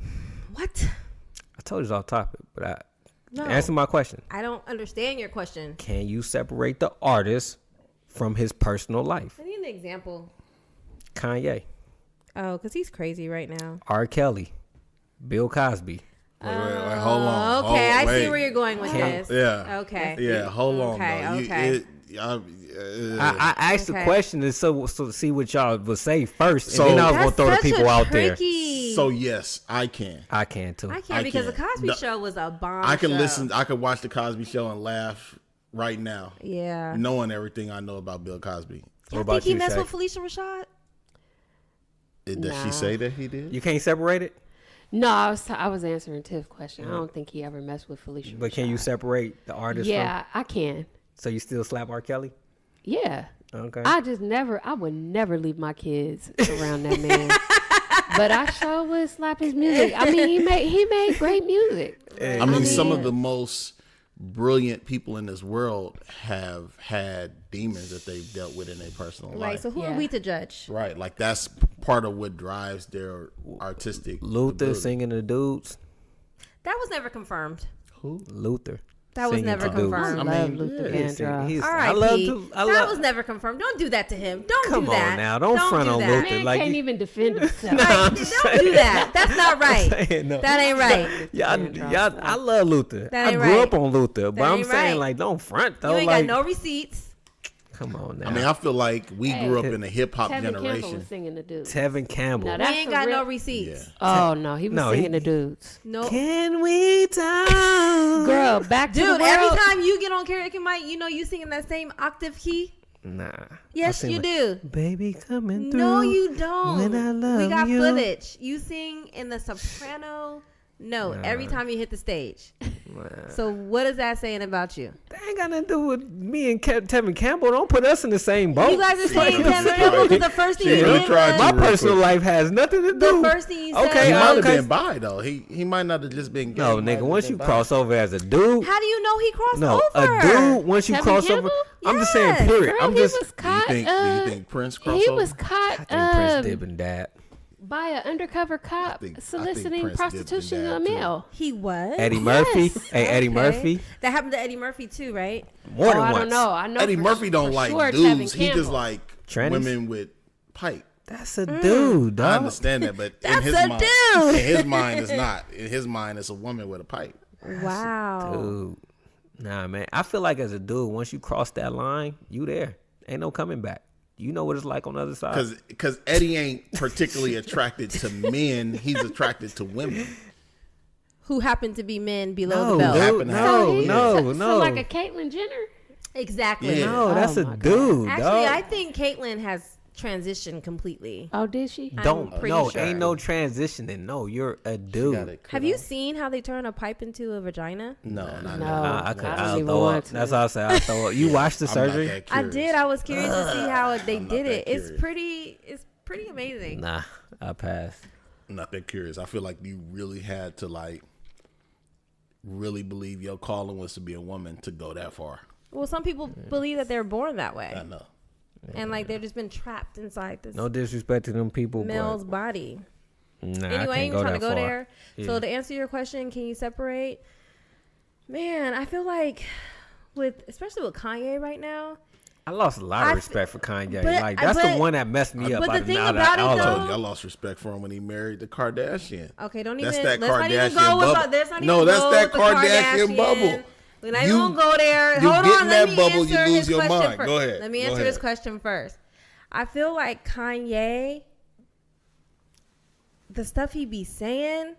What? I told you it's off topic, but No. answer my question. I don't understand your question. Can you separate the artist from his personal life? I need an example. Kanye, Oh, because he's crazy right now. R. Kelly, Bill Cosby. Wait, hold on. Okay, I see wait. where you're going with this. Yeah. Okay. Yeah, hold on. Okay, though. okay. I asked the Okay. question to so see what y'all would say first, So- and then I was gonna That's throw the such people a out there. tricky- So yes, I can. I can too. I can't I because the can't. Cosby No. Show was a bomb. I can show. listen. I can watch the Cosby Show and laugh right now. Yeah. Knowing everything I know about Bill Cosby. I think he messed with Felicia Rashad. Does she say that he did? You can't separate it? No, I was answering Tiff's question. I don't think he ever messed with Felicia But Rashad. can you separate the artist Yeah, I can. So you still slap R. Kelly? Yeah. Okay. I would never leave my kids around that man. But I sure would slap his music. I mean, he made great music. I mean, some of the most brilliant people in this world have had demons that they've dealt with in their personal life. Right. So who are we to judge? Right. Like that's part of what drives their artistic Luther ability. singing the dudes. That was never confirmed. Who? Luther. That was singing never to dudes. confirmed. I love Luther Vandross. R.I.P. That was never confirmed. Don't do that to him. Don't Come do that. on now. Don't front do on that. Luther. Man Like, can't even defend himself. Right. Don't do that. That's not right. No. That ain't right. Y'all, I love Luther. That I ain't grew right. up on Luther, but That I'm ain't saying right. like don't front though. You ain't like, got no receipts. come on now. I mean, I feel like we grew up in a hip hop Tevin Campbell generation. was singing the dudes. Tevin Campbell. Now We that's ain't for got real. no receipts. Oh no, he was No, singing the dudes. No. Can we talk? Girl, back to the Dude, world. every time you get on karaoke mic, you know you singing that same octave key. Nah. Yes, you do. Baby coming through. No, you don't. When I love we got you. footage. You sing in the soprano note every time you hit the stage. So what is that saying about you? That ain't got nothing to do with me and Tevin Campbell. Don't put us in the same boat. You guys are saying Like, Kevin Campbell because the first thing She you really did tried was to. My real personal quick. life has nothing to do. the first thing you said. Okay, He was, might have okay. been bi though. He might not have just been gay. No, He might nigga, have once been you bi. cross over as a dude. How do you know he crossed No, over? a dude, once you Tevin cross over. Campbell? I'm just saying, Yes. period. Girl, I'm he just. was caught. Do you think Prince crossed he over? was caught I think Prince dib and dab. by an undercover cop think soliciting Prince prostitution did of a that, too. male. He was? Eddie Murphy. Yes. Hey, Eddie Okay. Murphy. That happened to Eddie Murphy too, right? More than I once. don't know. I know Eddie for Murphy don't for like sure dudes. Tevin He just Campbell. like Trannies? women with pipe. That's a dude, I dog. understand that, but That's in his a mind, dude. in his mind, it's not. In his mind, it's a woman with a pipe. Wow. Dude. Nah, man. I feel like as a dude, once you cross that line, you there. Ain't no coming back. You know what it's like on the other side. Because Eddie ain't particularly attracted to men. He's attracted to women. Who happen to be men below No, the belt? dude, Happen to no, happen. no, So no. like a Caitlyn Jenner. Exactly. Yeah. No, that's Oh a my God. dude, Actually, dog. I think Caitlyn has transitioned completely. Oh, did she? Don't I'm pretty no, sure. ain't no transitioning. No, you're a dude. Have you seen how they turn a pipe into a vagina? No, not No. I don't I'll even throw want up. to. That's all I say. I throw up. You watched the surgery? I did. I was curious to see how they I'm not did that it. It's curious. pretty amazing. Nah, I passed. I'm not that curious. I feel like you really had to like really believe your calling was to be a woman to go that far. Well, some people believe that they're born that way, I know. and like they've just been trapped inside this No disrespect to them people, male's body. but nah, I Anyway, I can't ain't go trying that to go far. there. So Yeah. to answer your question, can you separate? Man, I feel like especially with Kanye right now. I lost a lot I of f- respect for Kanye. but- Like that's the but- one that messed me up. but the out of- thing out of about it, all of though- I them. told you, I lost respect for him when he married the Kardashian. Okay, don't That's even. that Let's not even Kardashian go with. bubble. Let's not No, even that's go that with the Kardashian bubble. We're not You- even gonna go there. you Hold get on. in Let that me bubble, answer you lose his your question mind. first. Go ahead. Let me Go answer ahead. his question first. I feel like Kanye, the stuff he be saying,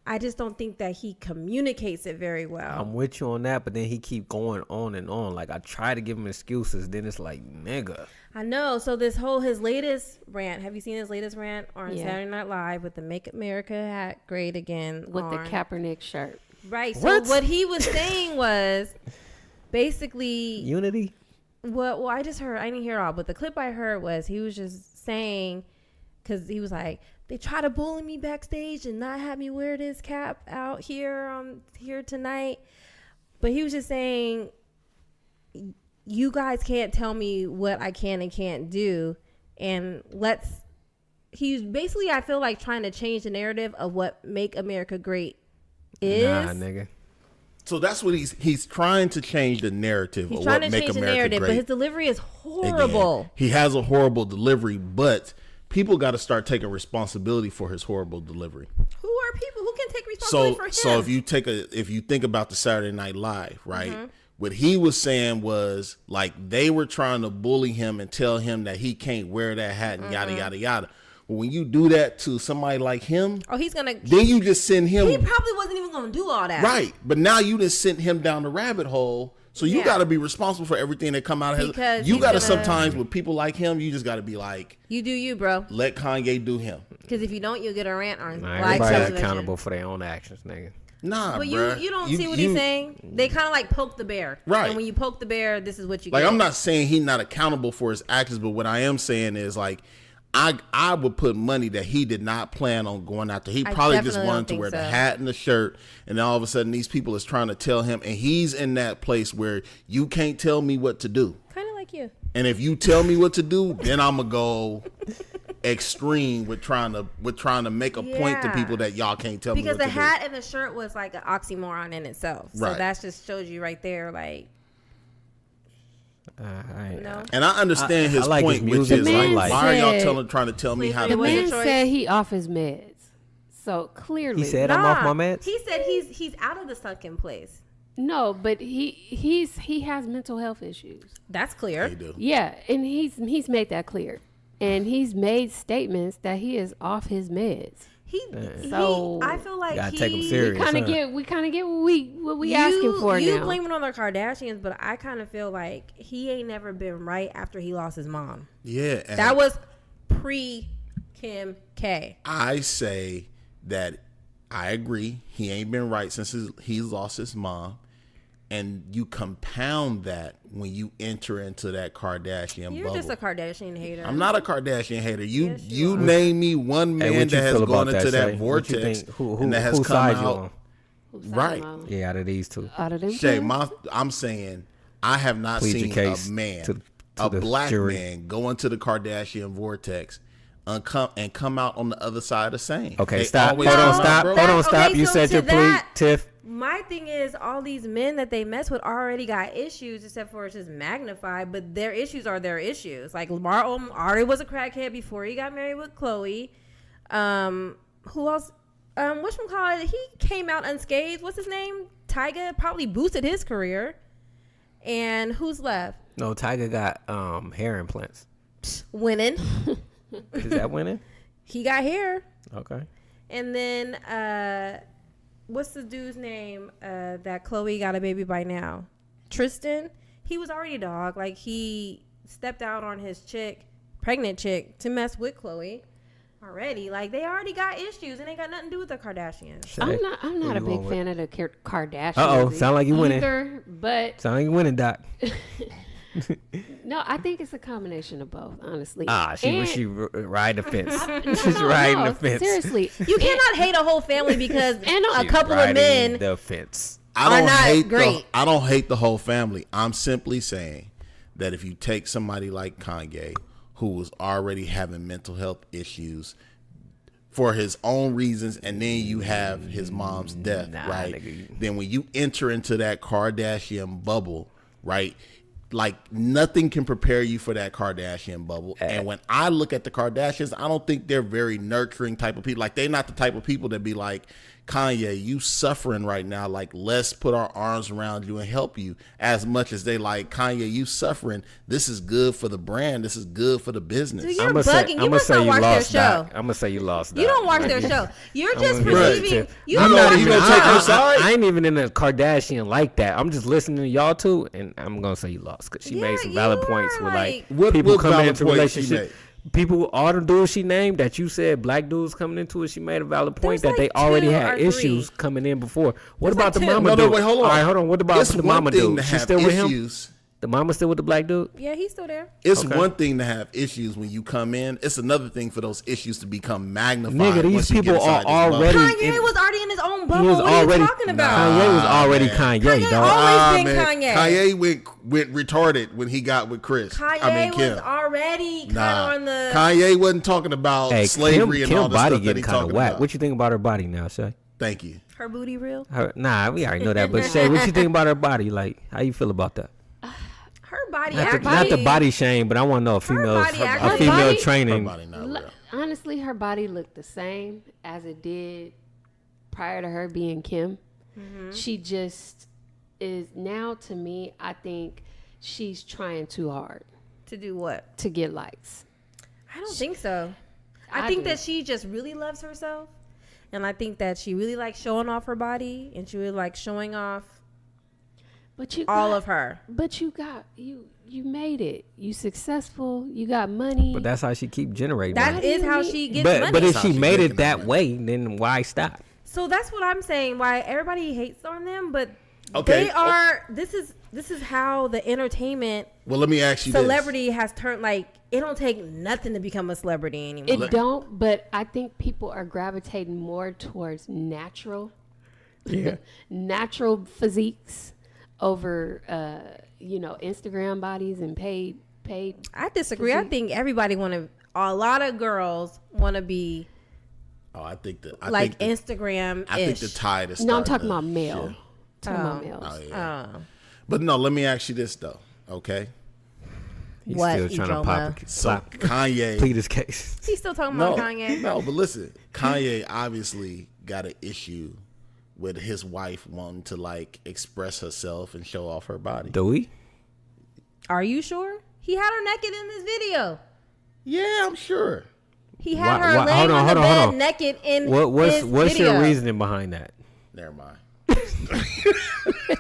I just don't think that he communicates it very well. I'm with you on that, but then he keep going on and on. Like I try to give him excuses, then it's like nigga. I know. So his latest rant. Have you seen his latest rant on Yeah. Saturday Night Live with the "Make America Great Again" With the on- Kaepernick shirt. Right. So What? what he was saying was basically Unity. well, I just heard, I didn't hear it all, but the clip I heard was he was just saying, because he was like, they try to bully me backstage and not have me wear this cap out here tonight. But he was just saying, you guys can't tell me what I can and can't do. And he's basically, I feel like, trying to change the narrative of what Make America Great is. Nah, nigga. So that's what he's trying to change the narrative He's of trying what to make change the America narrative, great. but his delivery is horrible. Again, he has a horrible delivery, but people got to start taking responsibility for his horrible delivery. Who are people who can take responsibility for him? So if you think about the Saturday Night Live, right? Mm-hmm. What he was saying was like they were trying to bully him and tell him that he can't wear that hat and yada yada yada. But when you do that to somebody like him, he's gonna. then you just send him He probably wasn't even gonna do all that. right. But now you just sent him down the rabbit hole So you got to be responsible for everything that come out of his. You got to sometimes with people like him, you just got to be like, you do you, bro. Let Kanye do him. Because if you don't, you'll get a rant on live television. Accountable for their own actions, nigga. Nah, but bruh. you don't see what he's saying. They kind of like poke the bear, right? And when you poke the bear, this is what you like. get. I'm not saying he's not accountable for his actions, but what I am saying is like, I would put money that he did not plan on going after. He probably just wanted to wear the hat and the shirt, and then all of a sudden these people is trying to tell him, and he's in that place where you can't tell me what to do. Kind of like you. And if you tell me what to do, then I'm gonna go extreme with trying to make a point to people that y'all can't tell me what to do. Because the hat and the shirt was like an oxymoron in itself. So right. that just shows you right there, like. And I understand his like point, his which is like, why are y'all trying to tell me how to the man said he off his meds. So clearly. He said I'm off my meds? He said he's out of the sunken place. No, but he has mental health issues. That's clear. He do. Yeah, and he's made that clear. And he's made statements that he is off his meds. I feel like gotta take him serious. We kind of get what we asking for now. You blame it on the Kardashians, but I kind of feel like he ain't never been right after he lost his mom. Yeah, that was pre Kim K. I say that I agree. He ain't been right since he's lost his mom. And you compound that when you enter into that Kardashian bubble. You're just a Kardashian hater. I'm not a Kardashian hater. You name me one man that has gone into that vortex and that has come out. Right. Yeah, out of these two. Out of them Shay, I'm saying I have not seen a man, a black man go into the Kardashian vortex and come out on the other side the same. Okay, stop. Hold on, stop. You said your plea, Tiff. My thing is, all these men that they mess with already got issues, except for it's just magnified. But their issues are their issues. Like Lamar Odom already was a crackhead before he got married with Khloe. Who else? Whatchamacallit? He came out unscathed. What's his name? Tyga probably boosted his career. And who's left? No, Tyga got hair implants. Winning. Is that winning? He got hair. Okay. And then what's the dude's name that Khloe got a baby by now? Tristan. He was already a dog. Like, he stepped out on his pregnant chick, to mess with Khloe already. Like, they already got issues, and they got nothing to do with the Kardashians. I'm not a big fan of the Kardashians. Sound like you winning. But sound like you winning, Doc. No, I think it's a combination of both, honestly. She ride the fence. She's riding the fence. Seriously. You cannot hate a whole family because a couple of men the fence. I don't hate the whole family. I'm simply saying that if you take somebody like Kanye, who was already having mental health issues for his own reasons, and then you have his mom's death, right? Nigga. Then when you enter into that Kardashian bubble, right? Like, nothing can prepare you for that Kardashian bubble. And when I look at the Kardashians, I don't think they're very nurturing type of people. Like, they're not the type of people that be like, Kanye, you suffering right now. Like, let's put our arms around you and help you. As much as they like, Kanye, you suffering. This is good for the brand. This is good for the business. Dude, you're bugging. You must not watch their show. I'm gonna say you lost. You don't watch their show. You're just perceiving. I'm not even gonna take her side. I ain't even in a Kardashian like that. I'm just listening to y'all two, and I'm gonna say you lost because she made some valid points with like people coming into relationship. People, all the dudes she named that you said black dudes coming into it, she made a valid point that they already had issues coming in before. What about the mama dude? No, wait, hold on. All right, hold on. What about the mama dude? She's still with him? The mama still with the black dude? Yeah, he's still there. It's one thing to have issues when you come in. It's another thing for those issues to become magnified. Nigga, these people are already. Kanye was already in his own bubble. What are you talking about? Kanye was already Kanye, dog. Always been Kanye. Kanye went retarded when he got with Chris. Kanye was already kind of on the. Kanye wasn't talking about slavery and all the stuff that he talking about. What you think about her body now, Shay? Thank you. Her booty real? Nah, we already know that. But Shay, what you think about her body? Like, how you feel about that? Her body, not the body shame, but I want to know a female training. Honestly, her body looked the same as it did prior to her being Kim. Mm-hmm. She just is now, to me, I think she's trying too hard. To do what? To get likes. I don't think so. I think that she just really loves herself. And I think that she really likes showing off her body. And she really likes showing off But you all got- of her. But you got you made it. You successful. You got money. But that's how she keep generating. That money. is how she gets money. But if That's how she she made making it that that way, then why stop? So that's what I'm saying. Why everybody hates on them, but Okay. they are. This is how the entertainment Well, let me ask you celebrity has turned. Like it don't take nothing to become a celebrity anymore. It don't, but I think people are gravitating more towards natural, natural physiques over, Instagram bodies and paid. I disagree. I think everybody a lot of girls want to be I think the Instagram. I think the tide is. No, I'm starting talking to about male. shift. Talking about males. Oh yeah. But no, let me ask you this though. Okay. He's What, still trying to Ijoma? So Kanye. plead his case. He's still talking No, about Kanye. no, but listen, Kanye obviously got an issue with his wife wanting to like express herself and show off her body. Do we? Are you sure? He had her naked in this video. Yeah, I'm sure. He had her Why- laying hold on, on the hold on, bed hold on. naked in What's his your video. reasoning behind that? Never mind.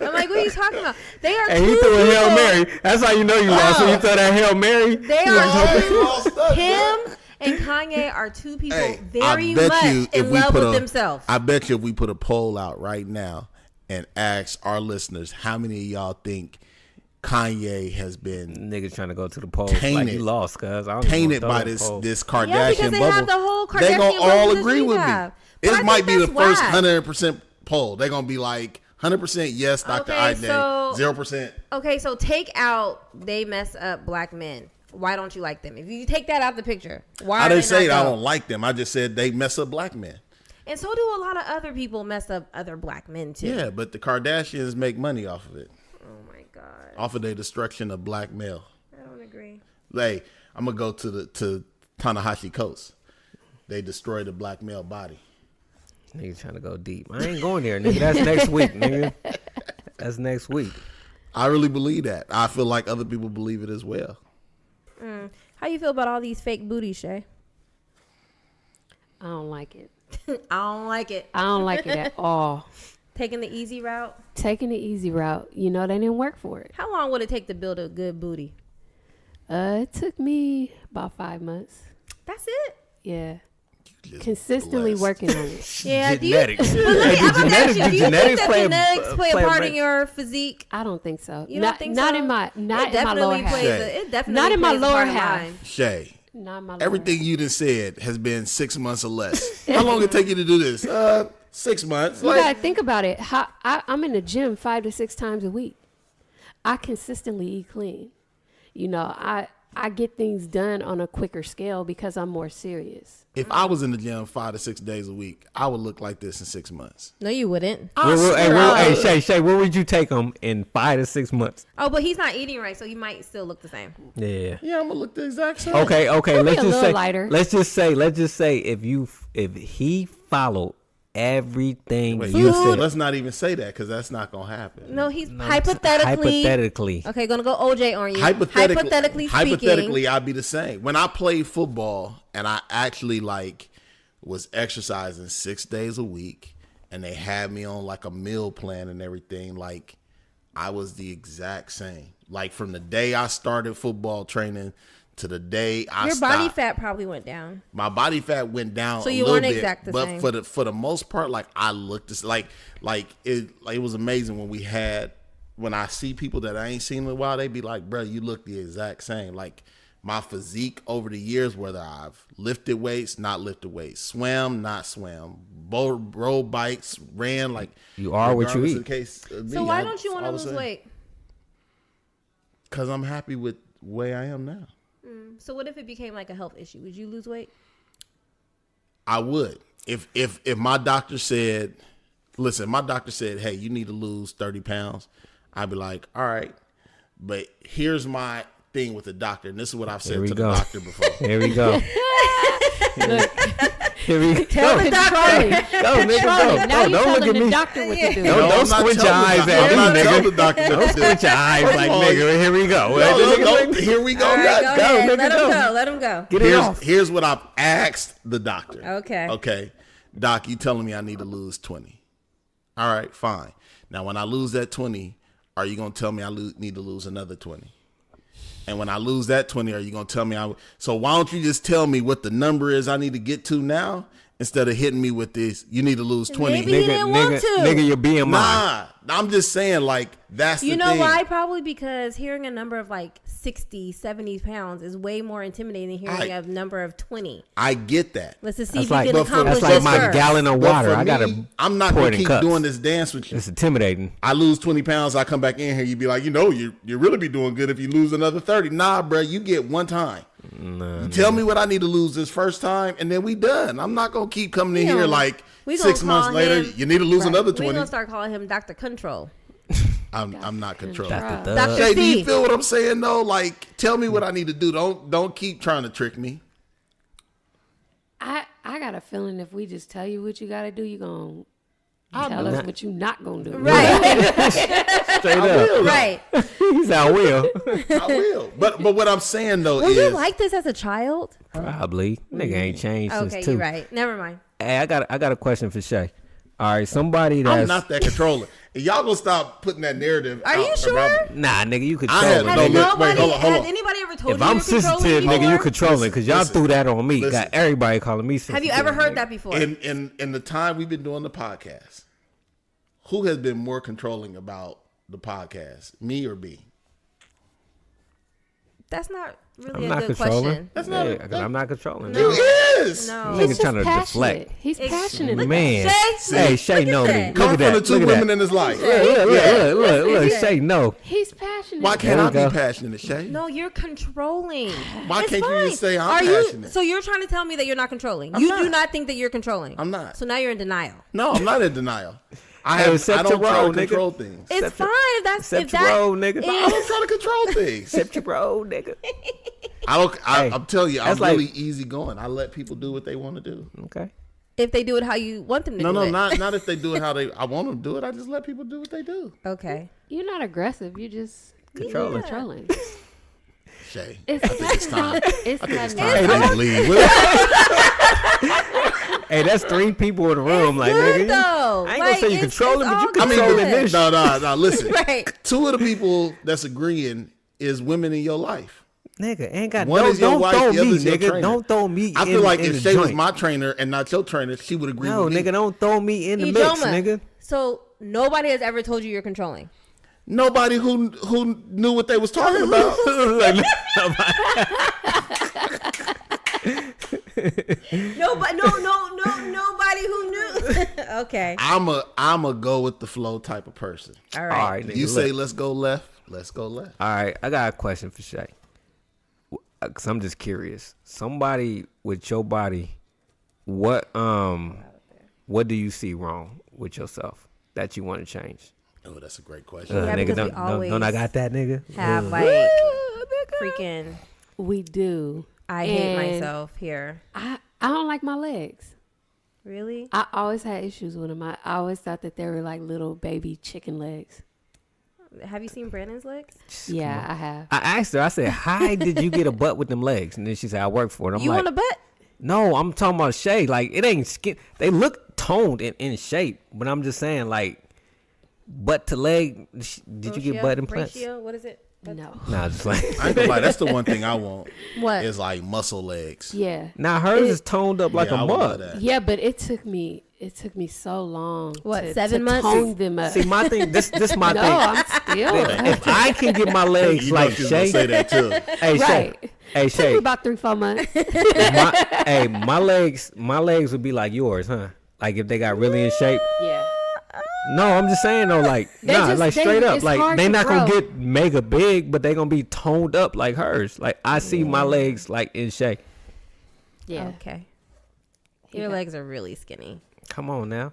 I'm like, what are you talking about? They are And two he threw a Hail people. Mary. That's how you know you lost. When you throw that Hail Mary. They you was are hoping- him and Kanye are two people Hey, very I bet much you if in we love put with a, themselves. I bet you if we put a poll out right now and ask our listeners how many of y'all think Kanye has been Niggas trying to go to the polls like Tainted. you lost, cuz. I don't even tainted wanna by throw this the poll. this Kardashian Yeah, because they bubble, have the whole they Kardashian gonna all bubble that agree we with me. have. But I It might think be the that's first whack. 100% poll. They're gonna be like 100% yes, Dr. Okay, Ide, so- 0%. Okay, so take out they mess up black men. Why don't you like them? If you take that out the picture, why I are didn't they say not I dope? don't like them. I just said they mess up black men. And so do a lot of other people mess up other black men too. Yeah, but the Kardashians make money off of it, Oh my god. off of their destruction of black male. I don't agree. Hey, I'm gonna go to Tanahashi Coast. They destroyed the black male body. Niggas trying to go deep. I ain't going there, nigga. That's next week, nigga. That's next week. I really believe that. I feel like other people believe it as well. How you feel about all these fake booties, Shay? I don't like it. I don't like it. I don't like it at all. Taking the easy route. Taking the easy route, they didn't work for it. How long would it take to build a good booty? It took me about 5 months. That's it. Yeah. Just Consistently blessed. working on it. Yeah, do you, Genetics. but let me, Hey, I'm gonna ask you, do you think genetics that play a- genetics play a play a part big- in your physique? I don't think so. You not, don't think not so? in my It not in my definitely lower half. plays. Shay. It definitely Not in my plays a lower part in half. mine. Shay, Not in my lower everything half. you done said has been 6 months or less. How long it take you to do this? 6 months. You Like, gotta think about it. I'm in the gym 5 to 6 times a week. I consistently eat clean. I get things done on a quicker scale because I'm more serious. if I was in the gym 5 to 6 days a week, I would look like this in 6 months. No, you wouldn't. Hey, Shay, where would you take them in 5 to 6 months? Oh, but he's not eating right, so he might still look the same. Yeah. Yeah, I'm gonna look the exact same. Okay. He'll Let's be a just little say. lighter. Let's just say if he followed everything Wait, you listen, said. let's not even say that because that's not gonna happen. No, he's hypothetically. Hypothetically. Okay, gonna go OJ on you. Hypothetically speaking. hypothetically, I'd be the same. When I played football and I actually was exercising 6 days a week, and they had me on like a meal plan and everything, I was the exact same. Like from the day I started football training to the day I Your stopped. body fat probably went down. My body fat went down. So a you little weren't bit, exact the but same. for the most part, I looked this it was amazing when I see people that I ain't seen in a while. They be like, "Bro, you look the exact same." Like my physique over the years, whether I've lifted weights, not lifted weights, swam, not swam, rode bikes, ran, You are what you regardless eat. of the case of So me, why don't you want to I was lose saying, weight? Because I'm happy with the way I am now. So what if it became like a health issue? Would you lose weight? I would. If my doctor said, listen, my doctor said, hey, you need to lose 30 pounds, I'd be like, all right. But here's my thing with the doctor, and this is what I've said Here we to go. the doctor before. Here we go. Here we go. Tell the doctor. Go, nigga, go. Now you Don't look telling at the me. doctor what to do. Don't I'm not squint your telling the eyes doctor- at I'm not me, telling nigga. the doctor what Don't to do. squint your eyes First like, of all, nigga, here we go. No, here we go. All right, go ahead. nigga, Let him go. go. Let him go. Get it off. Here's what I've asked the doctor. Okay. Okay. Doc, you telling me I need to lose 20. All right, fine. Now, when I lose that 20, are you gonna tell me I need to lose another 20? And when I lose that 20, are you gonna tell me so why don't you just tell me what the number is I need to get to now instead of hitting me with this? You need to lose 20. Maybe he didn't want to. Nigga, your BMI. Nah, I'm just saying, like, that's the thing. You know why? Probably because hearing a number of like 60, 70 pounds is way more intimidating than hearing a number of 20. I get that. Let's just see That's if like, you can accomplish that's like this my first. gallon of But water. for I got to me, I'm not pour going it to in keep cups. doing this dance with you. It's intimidating. I lose 20 pounds, I come back in here, you be like, you really be doing good if you lose another 30. Nah, bro, you get one time. You tell me what I need to lose this first time, and then we done. I'm not going to keep coming in here like 6 months later, you need to lose another 20. We're going to start calling him Dr. Control. I'm not controlling. Dr. Shay, do C. you feel what I'm saying, though? Like, tell me what I need to do. Don't keep trying to trick me. I got a feeling if we just tell you what you got to do, you're going to tell us what you're not going to do. Right. Straight up. Right. He said, I will. I will. But what I'm saying, though, Were is... you like this as a child? Probably. Nigga ain't changed Okay, since 2. you're right. Never mind. Hey, I got a question for Shay. All right, somebody that's... I'm not that controlling. And y'all gonna stop putting that narrative Are you out sure? about- Nah, nigga, you I control had it. no Has look, nobody, wait, hold on. has anybody ever told If you I'm you're controlling sensitive, nigga, you before? controlling because y'all Listen. threw that on me. Listen. Got everybody calling me sensitive. Have you ever heard that before? In the time we've been doing the podcast, who has been more controlling about the podcast, me or B? That's not really I'm a not good controlling. question. That's not Yeah, 'cause I'm not controlling. You nigga. is. No. Nigga He's just trying to passionate. deflect. He's Ex- passionate. Look- Man. Shay? Hey, Shay, no, at nigga. that. Look Come at from the that. two Look at women that. in his life. Look. Shay, no. He's passionate. Why can't There I we go. be passionate, Shay? No, you're controlling. Why It's can't you fine. just say I'm Are passionate? So you're trying to tell me that you're not controlling. I'm You not. do not think that you're controlling. I'm not. So now you're in denial. No, I'm not in denial. Hey, I accept don't your try role, to nigga. control things. It's Accept your- fine if that's accept if your that role, nigga. is- I don't try to control things. Accept your role, nigga. I'm telling you, I'm that's like- really easy going. I let people do what they want to do. Okay. if they do it how you want them to do No, it. not if they do it how I want them to do it. I just let people do what they do. Okay. You're not aggressive. You just Controlling. controlling. Shay, It's, I think it's time. it's I think it's not time nice. for you to leave. Hey, that's 3 people in the room. Like, good, nigga, though. I ain't Like, gonna say you it's controlling, but you all good. controlling this. No. Listen. Right. 2 of the people that's agreeing is women in your life. Nigga, ain't got One is your don't wife, throw the other me, is your nigga. trainer. Don't throw me. I feel like in if the Shay was joint. my trainer and not your trainer, she would agree No, with me. nigga, don't throw me in the mix, Ijoma, nigga. So nobody has ever told you you're controlling. Nobody who knew what they was talking about. Nobody who knew. Okay. I'm a go with the flow type of person. All right. All right, nigga, You say look. let's go left, let's go left. All right, I got a question for Shay. Cause I'm just curious. Somebody with your body, what do you see wrong with yourself that you want to change? Oh, that's a great question. Yeah, Nigga, because we don't I always got that, nigga? Have like freaking. We do. I hate And myself here. I don't like my legs. Really? I always had issues with them. I always thought that they were like little baby chicken legs. Have you seen Brandon's legs? Yeah, I have. I asked her. I said, "How did you get a butt with them legs?" And then she said, "I work for it." I'm You like, want a butt? "No, I'm talking about Shay. Like it ain't skin. They look toned and in shape, but I'm just saying, like, butt to leg. Did you get butt implants? Ratio? What is it? No. Nah, just like I ain't gonna lie, that's the one thing I want. What? Is like muscle legs. Yeah. now hers is toned up like Yeah, I a would love mug. that. Yeah, but it took me so long. What, to 7 months? Tone them up. See, my thing. This my no, thing. I'm still. If I can get my legs You know like she was gonna Shay, say that too. hey Shay, Right. hey Took me Shay, about 3-4 months. my legs would be like yours, huh? Like if they got really in shape. Yeah. No, I'm just saying though, like just- straight up, it's like hard they to not gonna grow. get mega big, but they gonna be toned up like hers. Like I see my legs like in Shay. Yeah. Okay. He Your got- legs are really skinny. Come on now.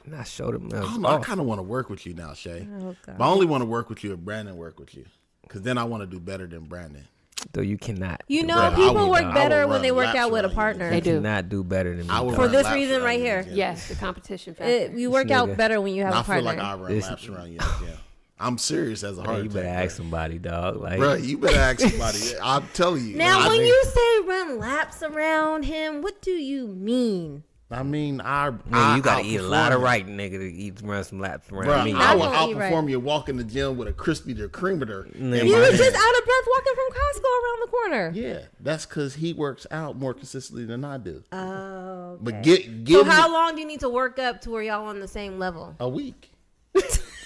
And I showed him. I don't know, I kind of want to work with you now, Shay. Oh, God. But I only want to work with you if Brandon work with you, because then I want to do better than Brandon. Though you cannot. You know, Brandon, I people will work run- I better will when they run work out laps with a around you. partner. They do. Cannot do better than me. I will dog. For run this laps reason around right you here. in the gym. Yes, the competition factor. You work out nigga. better when you have And I a feel partner. like I run This- laps around you in the gym. I'm serious as a Hey, heart you better attack. ask somebody, dog. Like, Bro, you better ask somebody. I'm telling you. Now, I when think- you say run laps around him, what do you mean? I mean, Nigga, you gotta eat a lot of outperform right, nigga, to run some laps around Bruh, me. I will gonna eat right. outperform you walking the gym with a crispy to creamer. Nigga. You was just out of breath walking from Costco around the corner. Yeah, that's because he works out more consistently than I do. Oh. Okay. But give So me how long do you need to work up to where y'all on the same level? a week.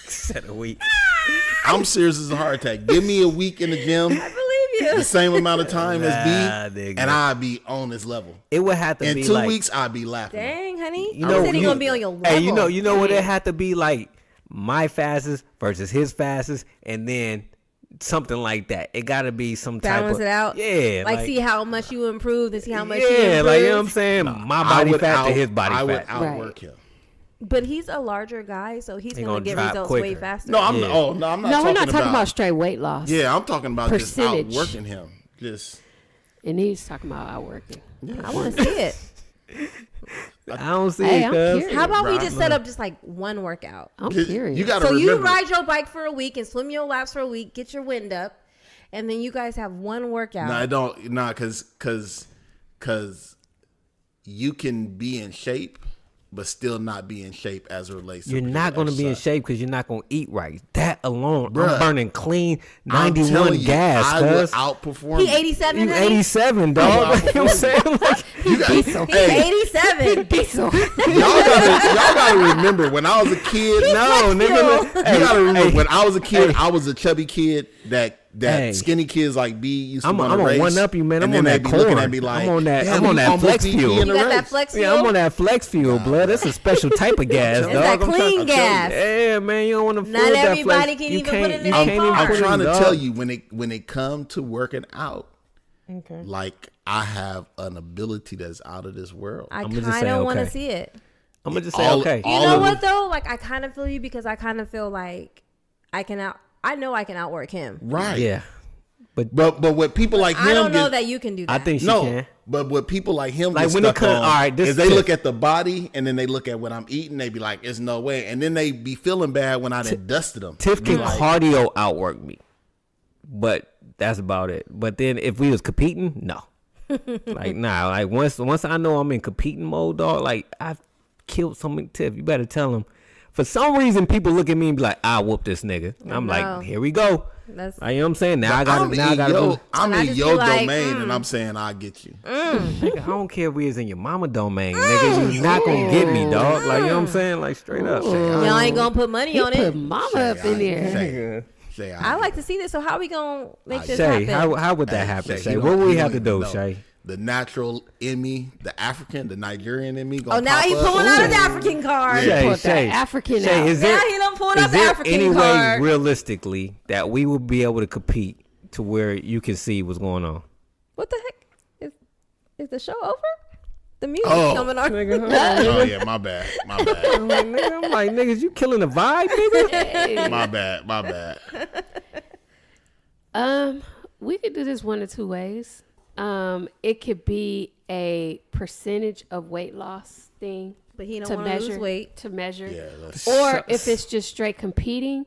Said a week. I'm serious as a heart attack. Give me a week in the gym, I believe you. the same amount of time as B, nigga. and I'd be on this level. It would have to In be 2 like, weeks, I'd be laughing. Dang, honey. You You know, said he you- gonna be on your level. hey, you know what it had to be like my fastest versus his fastest, and then something like that. It got to be some type balance of it out. Yeah, like see how much you improved and see how much he yeah, improved. like you know what I'm saying. My I body would fat to his body I would fat. outwork him. But he's a larger guy, so he's He gonna gonna get drop results way quicker. faster. No, I'm Yeah. I'm not. No, we're not talking about straight weight loss. Yeah, I'm talking about Percentage. just outworking him. Just And he's talking about outworking. I want to see it. I don't see Hey, it, I'm cuz. curious. How about we Right. just set up just like one workout? I'm you curious. got to So remember. you ride your bike for a week and swim your laps for a week, get your wind up, and then you guys have one workout. No, I don't. No, because you can be in shape, but still not be in shape as it relates. You're to not going to be in exercise. shape because you're not going to eat right. That alone, Bruh. I'm burning clean I'm 91 telling you, gas, I would cuz. outperform. He you. 87. You honey? 87, dog. Like, you know what I'm saying? Like, You got, Diesel. He's hey, 87. Diesel. y'all gotta remember when I was a kid. no, nigga. You gotta remember hey, when I was a kid, hey. I was a chubby kid that Hey. skinny kids like B used to I'm want to gonna race. one up you, man. And I'm then on they that be looking corn. at me like, I'm on that. "Damn, I'm on you that almost flex beat me fuel. in You the got that race." flex Yeah, fuel? I'm on that flex fuel, blood. That's a special type of gas, It's dog. that I'm trying- clean I'm telling gas. you. Yeah, man, you don't want to feel Not that everybody flex. can You even put can't- it in you their can't car. even I'm put it trying in, to dog. tell you when it come to working out, Okay. like I have an ability that's out of this world. I I'ma just kind say of want to okay. see it. I'm gonna just say All- okay. all You know of what it- though? Like I kind of feel you because I kind of feel like I know I can outwork him. Right. Yeah, but But what people like him I don't know get- that you can do that. I think she no, can. but what people like him Like, get when it stuck come- on all right, this is they tip. look at the body and then they look at what I'm eating. They be like, "It's no way," and then they be feeling bad when I done dusted them. Tiff can Like, cardio outwork me, but that's about it. But then if we was competing, no, like nah. Like once I know I'm in competing mode, dog. Like I've killed something. Tiff, you better tell him. For some reason, people look at me and be like, "I whoop this nigga." And I'm No. like, "Here we go." That's Like, you know what I'm saying? Now I got I'm to. Now I in got to. your, I'm And I in just your be like, domain, and I'm saying I'll get you. Nigga, I don't care if we is in your mama domain, nigga. You not gonna get me, dog. Like, you know what I'm saying? Like, straight up. y'all ain't gonna put money He on put it. mama up in there. Shay, Shay, I like to see this. So how we gonna make this Shay, happen? how would that Hey, happen, Shay, Shay? you What don't- would we you have to don't do, even know. Shay? The natural in me, the African, the Nigerian in me. Gonna Oh, now pop he up. pulling out his African card. Yeah. Put that African out. Is Now there, he done pulled is out the there African any card. way, realistically, that we would be able to compete to where you can see what's going on? What the heck? Is the show over? The music's Oh. coming on. Oh yeah, my bad, my bad, I'm like, niggas, you killing the vibe, nigga? my bad, my bad. We could do this one of two ways. It could be a percentage of weight loss thing But he don't to want to measure lose weight. to measure. Yeah, that's, Or if it's just straight competing,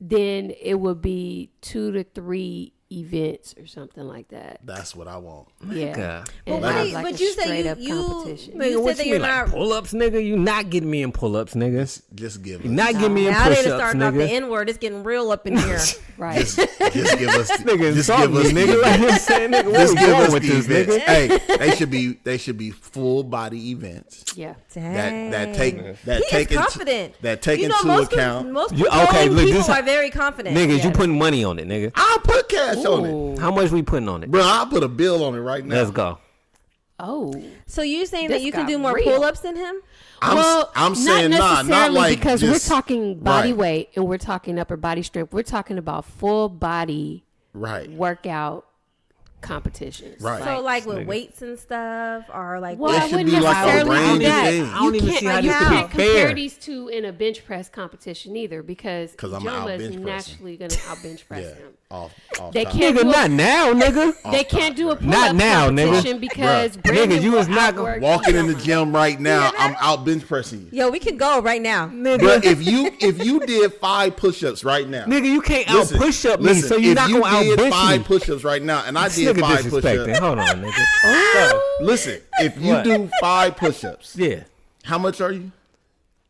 then it would be 2 to 3 events or something like that. that's what I want. Yeah. But, And wait, have, like, but a you say straight you up you, competition. Nigga, you what said that you you're mean, like not. pull-ups, nigga? You not getting me in pull-ups, nigga. Just give You us, not getting me in Now they push-ups, done starting off the nigga. N word. It's getting real up in here. Right. just give us, Nigga, just insult give me, us, nigga. Like you saying, nigga, where just we give going us with the this, events. nigga? Hey, they should be full body events. Yeah. That He take is confident. that take you know, into most account. Most You- controlling okay, look, people this- are very confident. Niggas, you Yes. putting money on it, nigga. I'll put cash on it, Ooh. How much we putting on it? bro. I'll put a bill on it right now. Let's go. Oh. So you're saying This that you can got do more real. pull-ups than him? I'm saying not not like because just, we're talking body right, weight and we're talking upper body strength. We're talking about full body right. workout competitions. Right. So like with nigga. weights and stuff, or like Well, It I should wouldn't be like a necessarily range do of that. things. I don't even see how you this could can't be compare fair. these two in a bench press competition either because 'Cause I'm Joma out is bench pressing. naturally going to out bench press Yeah, him. off They top. can't Nigga, do not now, nigga. They can't do a pull-up Not now, nigga. competition because Bruh. Brandon Nigga, you will is not gonna outwork Walking in the Joma. gym right now, I'm out bench pressing you. yo, we can go right now. Nigga, But if you did 5 push-ups right now, nigga, you can't out listen, push up me, listen, so you're if not you gonna out did bench 5 me. push-ups right now, and I did to 5 disrespecting. push-ups. Hold on, nigga. Listen, if you What? do 5 push-ups, Yeah. how much are you?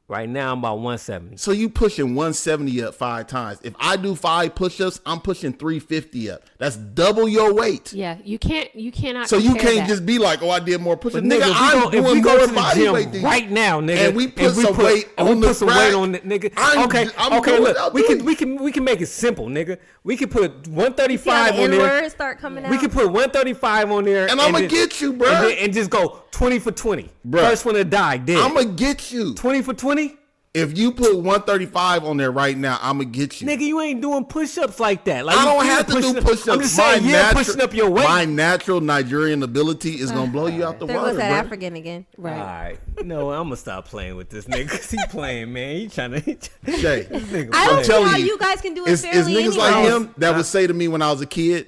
Right now I'm about 170. So you pushing 170 up 5 times. If I do 5 push-ups, I'm pushing 350 up. That's double your weight. Yeah, you cannot. So you compare can't that. just be like, oh, I did more push-ups. But nigga, I'm if we doing go more to the body weight gym than right you. now, nigga, And we put some weight on the rack, nigga. I'm Okay, doing look, what I'm we doing. can make it simple, nigga. We can put See how 135 the on there. N-words start coming out? We can put 135 on there, And I'ma then- get you, bruh. and just go 20 for 20. Bruh. First one to die, dead. I'm going to get you. 20 for 20. If you put 135 on there right now, I'm going to get you. Nigga, you ain't doing push-ups like that. Like I you don't can't have to do push- push-ups. I'm just saying, pushing up your weight. My natural Nigerian ability is going to blow you out the There water, goes that bro. African again. Right. All right, no, I'm gonna stop playing with this nigga because he playing, man. He trying to. Shay, I don't see telling how you, you guys can do it it's fairly niggas anyway. like him that would say to me when I was a kid,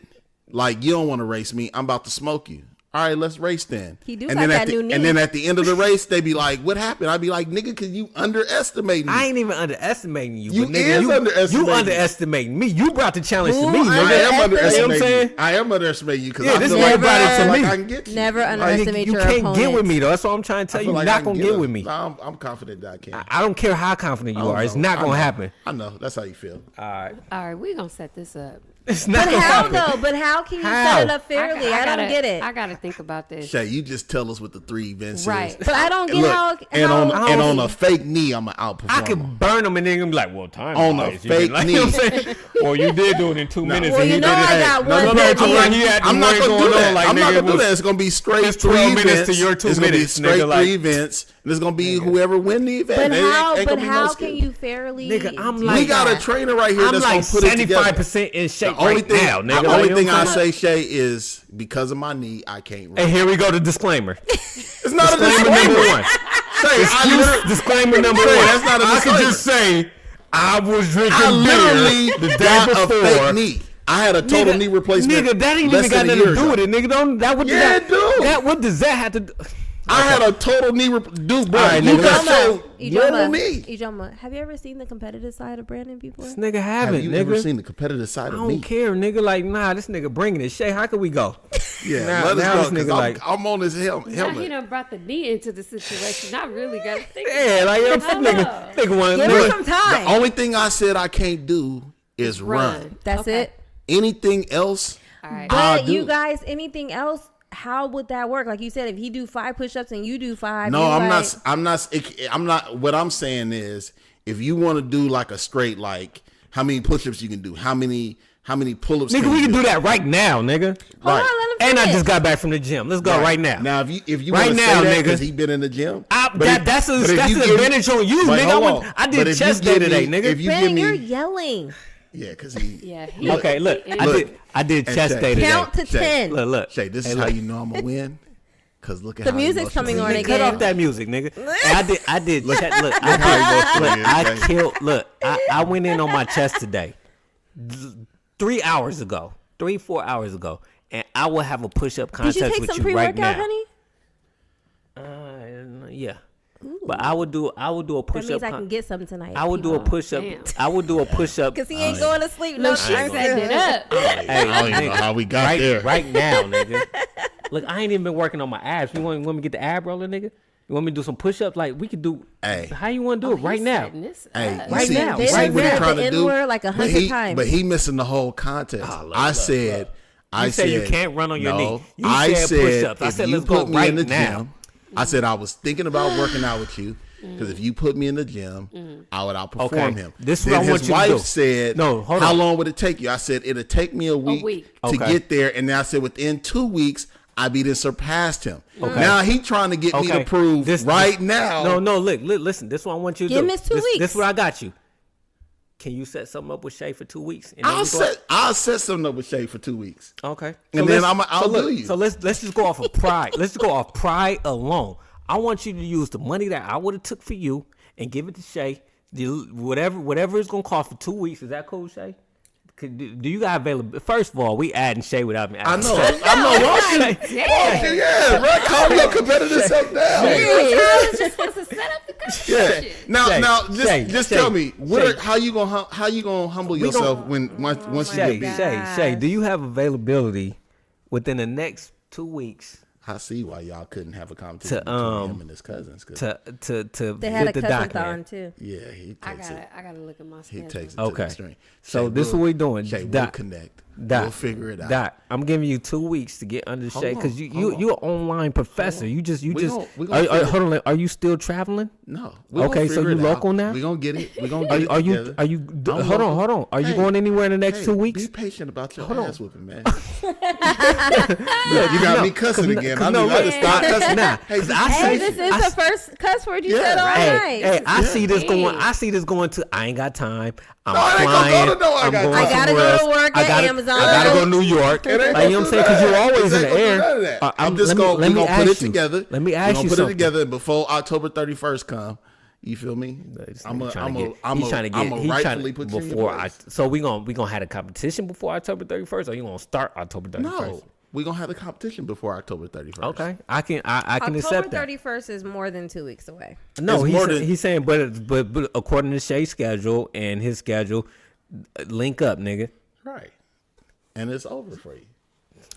like, you don't want to race me. I'm about to smoke you. All right, let's race then. He do and got then that at the, new knee. And then at the end of the race, they be like, what happened? I'd be like, nigga, because you underestimating me. I ain't even underestimating you. You but nigga, is underestimating You me. underestimating me. You brought the challenge to Who me, I nigga. am underestimating? You know what I'm underestimating saying? you. I am underestimating you because Yeah, I this feel nigga like, brought it to I feel me. like I can get you. Never Like, underestimate You your can't opponent. get with me though. That's what I'm trying to tell I you. feel You're like I not can gonna get get with him. me. Nah, I'm confident that I can. I don't care how confident you I are. don't It's know. not I gonna know. happen. I know. That's how you feel. All right. All right, we're gonna set this up. It's not But gonna how happen. though? But how can you How? set it up fairly? I don't get it. I gotta think about this. Shay, you just tell us what the 3 events Right. is. But I don't get Look, how. and how on a fake knee, I'm gonna outperform. I could him. burn them and then be like, well, time On a wise, you fake did, like, knee. you know what I'm saying? Or you did do it in 2 minutes. Well, and you he know did it. I got No, one no, that no, he- like, he had I'm not going gonna do on, that. like, I'm not nigga, gonna do was- that. It's gonna be straight it's 3 12 minutes events. to your 2 it's gonna be minutes, straight nigga, like- 3 events, and it's gonna be whoever win the event. But It how? ain't But gonna be no how skill. can you fairly? Nigga, I'm do like- We got that? a trainer right here I'm that's like gonna put it together. 75% in shape The only right thing, now, nigga. the Like, only you know thing what I I'm saying? say, Shay, is because of my knee, I can't run. And here we go to disclaimer. It's not a Disclaimer number disclaimer. 1. Shay, Disclaimer number Shay, 1. that's not a I could disclaimer. just say I was drinking I literally beer the day got a before. fake knee. I had a total knee replacement. Nigga, that ain't less even got than a nothing to year do ago. with it, nigga. Don't that what Yeah, that, it do. that what does that have to do? I had a total knee dude, bro. All right, You nigga, got Ijoma, so normal knee. Ijoma, have you ever seen the competitive side of Brandon before? This nigga Have haven't, you nigga. ever seen the competitive side I of don't me? care, nigga. Like, nah, this nigga bringing it. Shay, how could we go? Yeah, Now- let now us this go. nigga 'Cause like- I'm on his Now he helmet. done brought the knee into the situation. I really gotta think. Yeah, like I'm nigga one. Give Nigga, him some time. The only thing I said I can't do is run. That's Okay. it. Anything else, All right. I'll But do. you guys, anything else? How would that work? Like you said, if he do 5 push-ups and you do 5, No, you're I'm like, not. I'm not. What I'm saying is, if you want to do like a straight, like how many push-ups you can do, how many pull-ups. nigga, we can do that right now, nigga. Hold on, let Right. him And I finish. just got back from the gym. Let's go right now. Now, if you Right want to now, say that nigga. because he been in the gym, That's but if an you give me- advantage on you, Wait, nigga. hold on. I But did if you chest give day today, me- nigga. If you give Brandon, you're me, yelling. yeah, because he. Yeah. Okay, look, I did And chest Shay. day today. Count to Shay. 10. Look. Shay, this Hey, is how look. you know I'm gonna win. Cause look at The how music's coming on emotional he again. Cut off that music, nigga. And I did. Look, how look, emotional he is, I Shay. killed. Look, I went in on my chest today, 3 hours ago, 4 hours ago, and I will have a push-up Did contest you take with some you right pre-workout, now. honey? Yeah, but I would do a That push-up. means I can get some tonight. I would do a push-up. damn. I would do a push-up. Because he ain't going to sleep. No, Look, she's shit. setting it up. Hey, I don't even know nigga, how we got there. right now, nigga. Look, I ain't even been working on my abs. You want me to get the ab roller, nigga? You want me to do some push-ups? Like, we could do. Hey. How you want to do it right He's now? setting this Hey, up. you Right see, now, you see right what he now. trying The to do? N-word like 100 times. But he missing the whole context. I said, You said you can't run on your no, knee. You I said said push-ups. I if said you let's go put me right in the now. gym, I said I was thinking about working out with you because if you put me in the gym, I would outperform Okay. him. This is then what I his want you to wife do. said, No, hold how on. long would it take you? I said it'll take me a week to Okay. get there, and then I said within 2 weeks I beat and surpassed him. Okay. Now he trying to get me to prove right now. No, look, listen. This is what I want you to Give do. him his 2 weeks. This is what I got you. Can you set something up with Shay for 2 weeks? And then I'll set something up with Shay for 2 weeks. Okay. And then I'll do you. So let's just go off of pride. Let's just go off pride alone. I want you to use the money that I would have took for you and give it to Shay. Whatever it's gonna cost for 2 weeks. Is that cool, Shay? Do you got available? First of all, we adding Shay without me. I know. Yeah, bro. Calm your competitive self down. I was just supposed to set up the competition. Now, Shay, just Shay, tell me, Shay. how you gonna humble yourself once you Shay, get beat? Shay, do you have availability within the next 2 weeks. I see why y'all couldn't have a competition between him and his cousins. To They had a the cousin document. thon too. Yeah, he takes it. I gotta look at my He schedule. takes it to Okay. the extreme. So Shay, this is what we doing. Shay, we'll Doc, connect. Doc, We'll figure it out. Doc, I'm giving you 2 weeks to get under Shay because hold you're an online professor. You just We gon' figure hold on. Are you still traveling? No. Okay, so you local now? We're going to get it. We're going to get Are it you together. are you? I'm Hold on, local. hold on. Are you Hey, going anywhere in the next Hey, 2 weeks? Be patient about your Hold on. ass whooping, man. Look, you got me cussing again. I no, need to stop cussing. Nah, Hey, 'cause I Hey, see- this is I the first cuss word you Yeah. said all Hey, night. I see this going. Dang. I see this going to. I ain't got time. I'm No, it ain't gonna flying. go to no, I I'm got going time. I gotta somewhere go else. to work at Amazon. I gotta go to New York. It ain't Like, gonna you know what I'm do saying? Because that. you're always It in ain't the gonna do air. none of that. I'm just let going me to put ask it you. together. Let me We're ask gonna you put it something. together before October 31st come. You feel me? I'm He's trying to get rightfully put you in your before. place. So we gonna have a competition before October 31st, or you gonna start October 31st? No, we're going to have the competition before October 31st. Okay, I can October accept that. 31st is more than 2 weeks away. No, It's more than- he's saying, but according to Shay's schedule and his schedule, link up, nigga. Right. And it's over for you.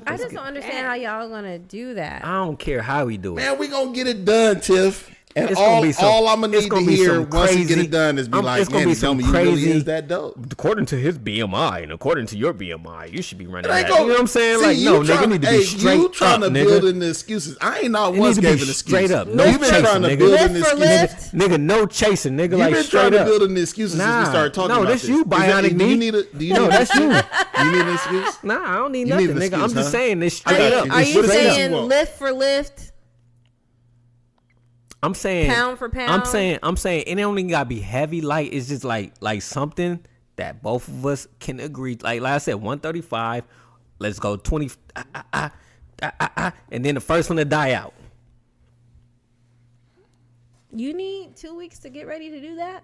I just don't understand how y'all gonna do that. I don't care how we do it. Man, we going to get it done, Tiff. And It's gonna be some- all I'm going it's to gonna need be to hear some once you get crazy- it done is be like, it's gonna man, be tell some me you really crazy- is that dope. According to his BMI and according to your BMI, you should be running It ain't that. You know what I'm saying? See, Like, you no, nigga, trying- you need to hey, be straight you trying up, to build nigga. in the excuses. I ain't not It once need to be gave an excuse. straight up. No, No you've been chasing, trying to nigga. build Lift in for excuses. lift. Nigga, no chasing, nigga. You've Like been straight trying to up. build in the excuses since we started talking no, about that's this. you, bionic Do you knee. need a? Do you No, need that's you. You need an excuse? Nah, I don't need You nothing, need an nigga. I'm excuse, just huh? saying this I got straight you. up. Are Just you straight up. saying lift for lift, I'm saying pound for pound? I'm saying it only gotta be heavy, light. It's just like something that both of us can agree. Like I said, 135. Let's go 20. And then the first one to die out. You need 2 weeks to get ready to do that.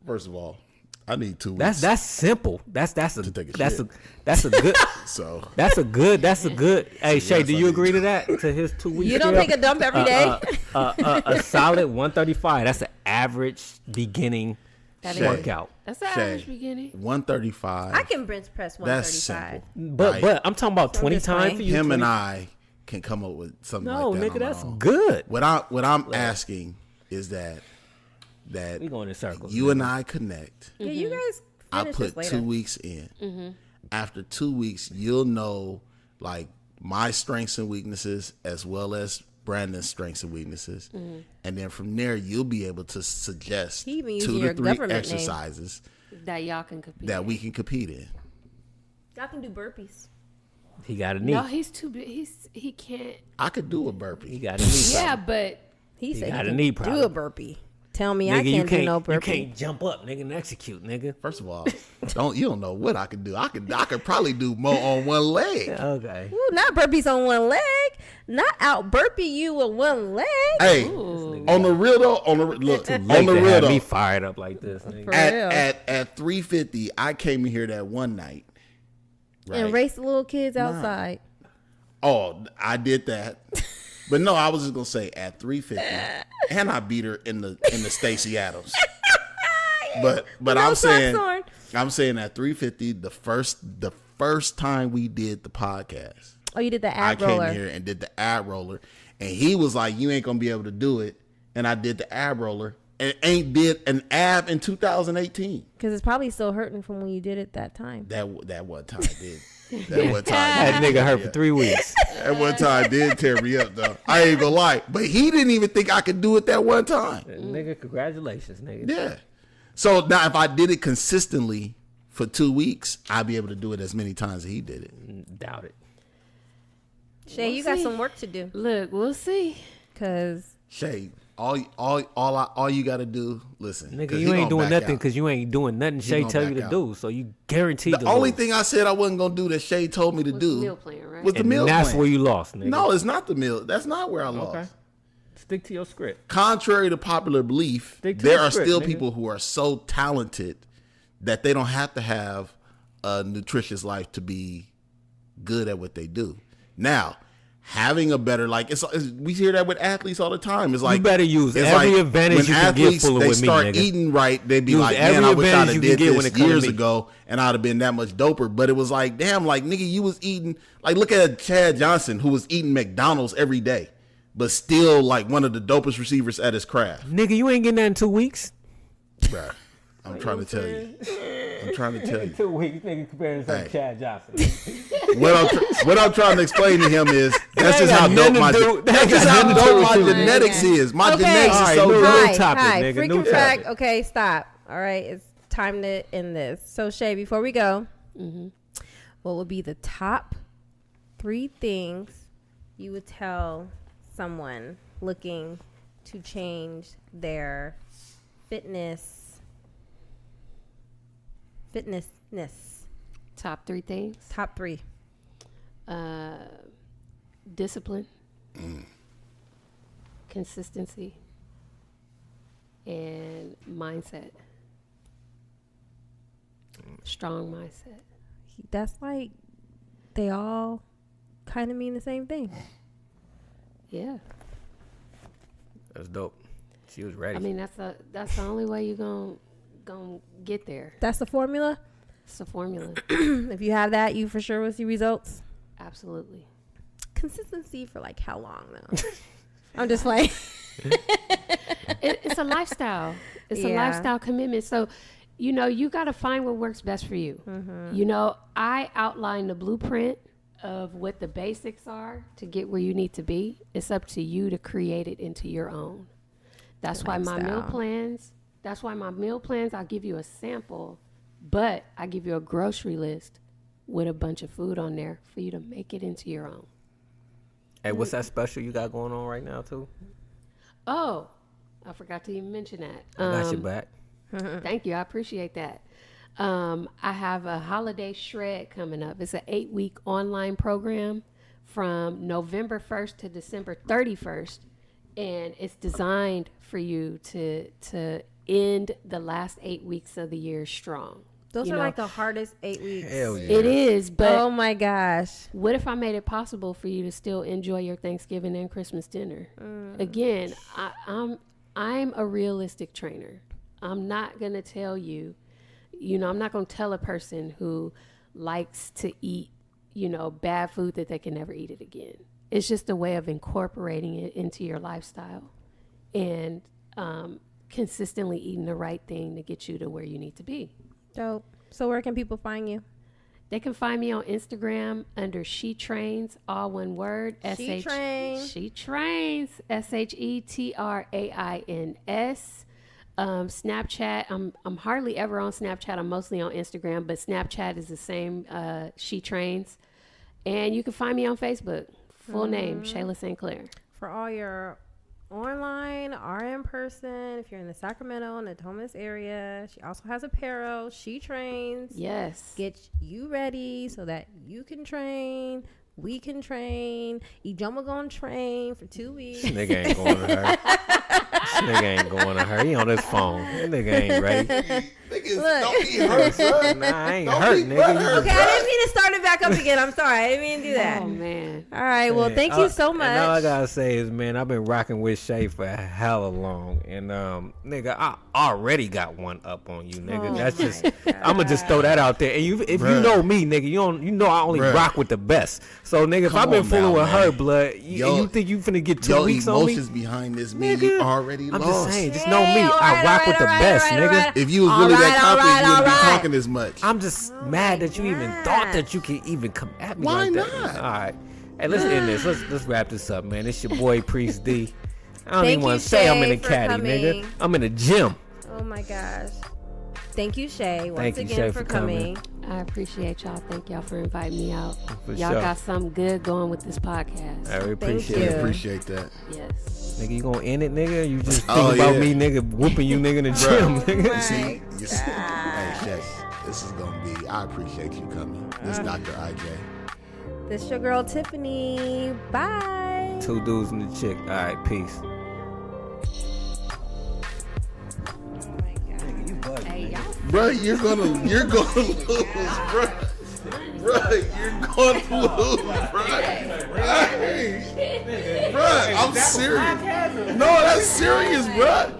First of all, I need 2 weeks. That's simple. That's a take a that's shit. that's a good. So That's a good. Hey Shay, yes, do I you do. agree to that? To his 2 weeks? You don't take a dump every day. A solid 135. That's an average beginning Shay. workout. That's the Shay, average beginning. 135. I can bench press That's 135. simple. But Right? but I'm talking about 20 just times playing. for you. him 20. and I can come up with something No, like that. nigga, on our that's own. good. What I'm asking is that We going in circles. you and I connect. Yeah, you guys I finish put this 2 later. weeks in. After 2 weeks, you'll know like my strengths and weaknesses as well as Brandon's strengths and weaknesses. And then from there, you'll be able to suggest He even 2 using to your 3 government name. exercises That y'all can compete. that we can compete in. Y'all can do burpees. He got a knee. No, he's too big. He can't. I could do a He burpee. got a knee. Yeah, but He said got he a can knee do problem. a burpee. Tell me I Nigga, can't do no burpee. you can't jump up, nigga, and execute, nigga. First of all, you don't know what I could do. I could probably do more on one leg. Okay. Ooh, not burpees on one leg. Not out burpee you with one leg. Hey, on the real though, look, on Like the to real have though, me fired up like this, nigga. For real. at 350, I came in here that one night. Right? And race the little kids outside. Oh, I did that. But no, I was just gonna say at 350, and I beat her in the Stacey Adams. But No I'm socks saying on. at 350, the first time we did the podcast, Oh, you did the I ab came roller. here and did the ab roller, and he was like, "You ain't gonna be able to do it," and I did the ab roller, and ain't did an ab in 2018. Because it's probably still hurting from when you did it that time. That one time did. That one time. That nigga hurt for 3 weeks. That one time did tear me up though. I ain't gonna lie, but he didn't even think I could do it that one time. Nigga, congratulations, nigga. Yeah. So now if I did it consistently for 2 weeks, I'd be able to do it as many times as he did it. Doubt it. Shay, you got some work to do. look, we'll see. Because Shay, all you gotta do, listen. Nigga, 'cause you he ain't gonna doing back nothing out. because you ain't doing nothing Shay gonna tell you back to out. do. So you guaranteed The to only lose. thing I said I wasn't gonna do that Shay told me to Was do the meal plan, right? was the And meal that's plan. where you lost, nigga. No, it's not the meal. That's not where I lost. Okay. Stick to your script. Contrary to popular belief, Stick to there the are script, still nigga. people who are so talented that they don't have to have a nutritious life to be good at what they do. Now, having a better, like, we hear that with athletes all the time. It's like, you better use it's every like advantage you can get fooling they with me, start nigga. eating right, they be Use like, every man, I wish I'd advantage have you did can get when this it come to years me. ago, and I'd have been that much doper. But it was like, damn, like, nigga, you was eating, like, look at Chad Johnson, who was eating McDonald's every day, but still, like, one of the dopest receivers at his craft. Nigga, you ain't getting that in 2 weeks. Bruh, I'm trying to tell you. 2 weeks, nigga, comparing himself to Chad Johnson. What I'm trying to explain to him is that's just how dope my genetics is. My genetics is so new good. topic, Hi, nigga. freaking New fact. topic. Okay, stop. All right, it's time to end this. So Shay, before we go, what would be the top 3 things you would tell someone looking to change their fitnessness? Top 3 things. Top 3. Discipline, consistency, and mindset. Strong mindset. That's like they all kind of mean the same thing. Yeah. That's dope. She was ready. I mean, that's the only way you're gonna get there. That's the formula. It's a formula. If you have that, you for sure will see results. Absolutely. Consistency for like how long though? I'm just like It's a lifestyle. It's a lifestyle commitment. So, you got to find what works best for you. I outlined the blueprint of what the basics are to get where you need to be. It's up to you to create it into your own. That's why my meal plans, I'll give you a sample, but I give you a grocery list with a bunch of food on there for you to make it into your own. Hey, what's that special you got going on right now, too? Oh, I forgot to even mention that. I got your back. Thank you. I appreciate that. I have a holiday shred coming up. It's an 8-week online program from November 1st to December 31st. And it's designed for you to end the last 8 weeks of the year strong. those are like the hardest 8 weeks. Hell yeah. It is, but Oh my gosh. what if I made it possible for you to still enjoy your Thanksgiving and Christmas dinner? Again, I'm a realistic trainer. I'm not going to tell you, I'm not going to tell a person who likes to eat, bad food that they can never eat it again. It's just a way of incorporating it into your lifestyle and consistently eating the right thing to get you to where you need to be. Dope. So where can people find you? They can find me on Instagram under She Trains, all one word. She Trains. She Trains, SHETRAINS. Snapchat, I'm hardly ever on Snapchat. I'm mostly on Instagram, but Snapchat is the same, She Trains. And you can find me on Facebook. Full name, Shayla St Clair. For all your online or in person, if you're in the Sacramento and Natomas area, she also has apparel. She Trains. Yes. Get you ready so that you can train. We can train. Ijoma gonna train for 2 weeks. This nigga ain't going to her. This nigga ain't going to her. He on his phone. This nigga ain't ready. Niggas, don't be hurt, bro. Nah, I ain't Don't hurt, be nigga. butthurt. Okay, I didn't mean to start it back up again. I'm sorry. I didn't mean to do that. Oh, man. All right. Well, thank you so much. And all I gotta say is, man, I've been rocking with Shay for hella long, and nigga, I already got one up on you, nigga. Oh That's just, my I'ma just throw that out there. And if Bruh. you know me, nigga, you know I only Bruh. rock with the best. So, nigga, if Come I've been on fooling now, with man. her blood, you think you finna get 2 Your weeks on me? emotions behind this mean Nigga, you already I'm lost. just saying, just know me. I rock with the best, nigga. If you was All really right, that confident, all you wouldn't right. be talking as much. I'm just mad that you even thought that you could even come at me Why like that. not? All right. Hey, let's end this. Let's wrap this up, man. It's your boy Priest D. I don't Thank even want you, to say I'm in Shay, the for caddy, coming. nigga. I'm in the gym. Oh my gosh. Thank you, Shay, once Thank you, again Shay, for for coming. coming. I appreciate y'all. Thank y'all for inviting me out. For Y'all sure. got something good going with this podcast. I really appreciate you. it. Appreciate that. Yes. Nigga, you gonna end it, nigga? Or you just think Oh, about yeah. me, nigga, whooping you, nigga, in the gym, nigga? You see, hey, Shay, this is gonna be. I appreciate you coming. This Dr. IJ. This your girl Tiffany. Bye. 2 dudes and a chick. All right, peace. Oh my God. Nigga, you bugging, Hey, nigga. y'all. Bro, you're gonna lose, bro. you're going to lose, bro. Hey, bro, I'm serious. No, that's serious, bro.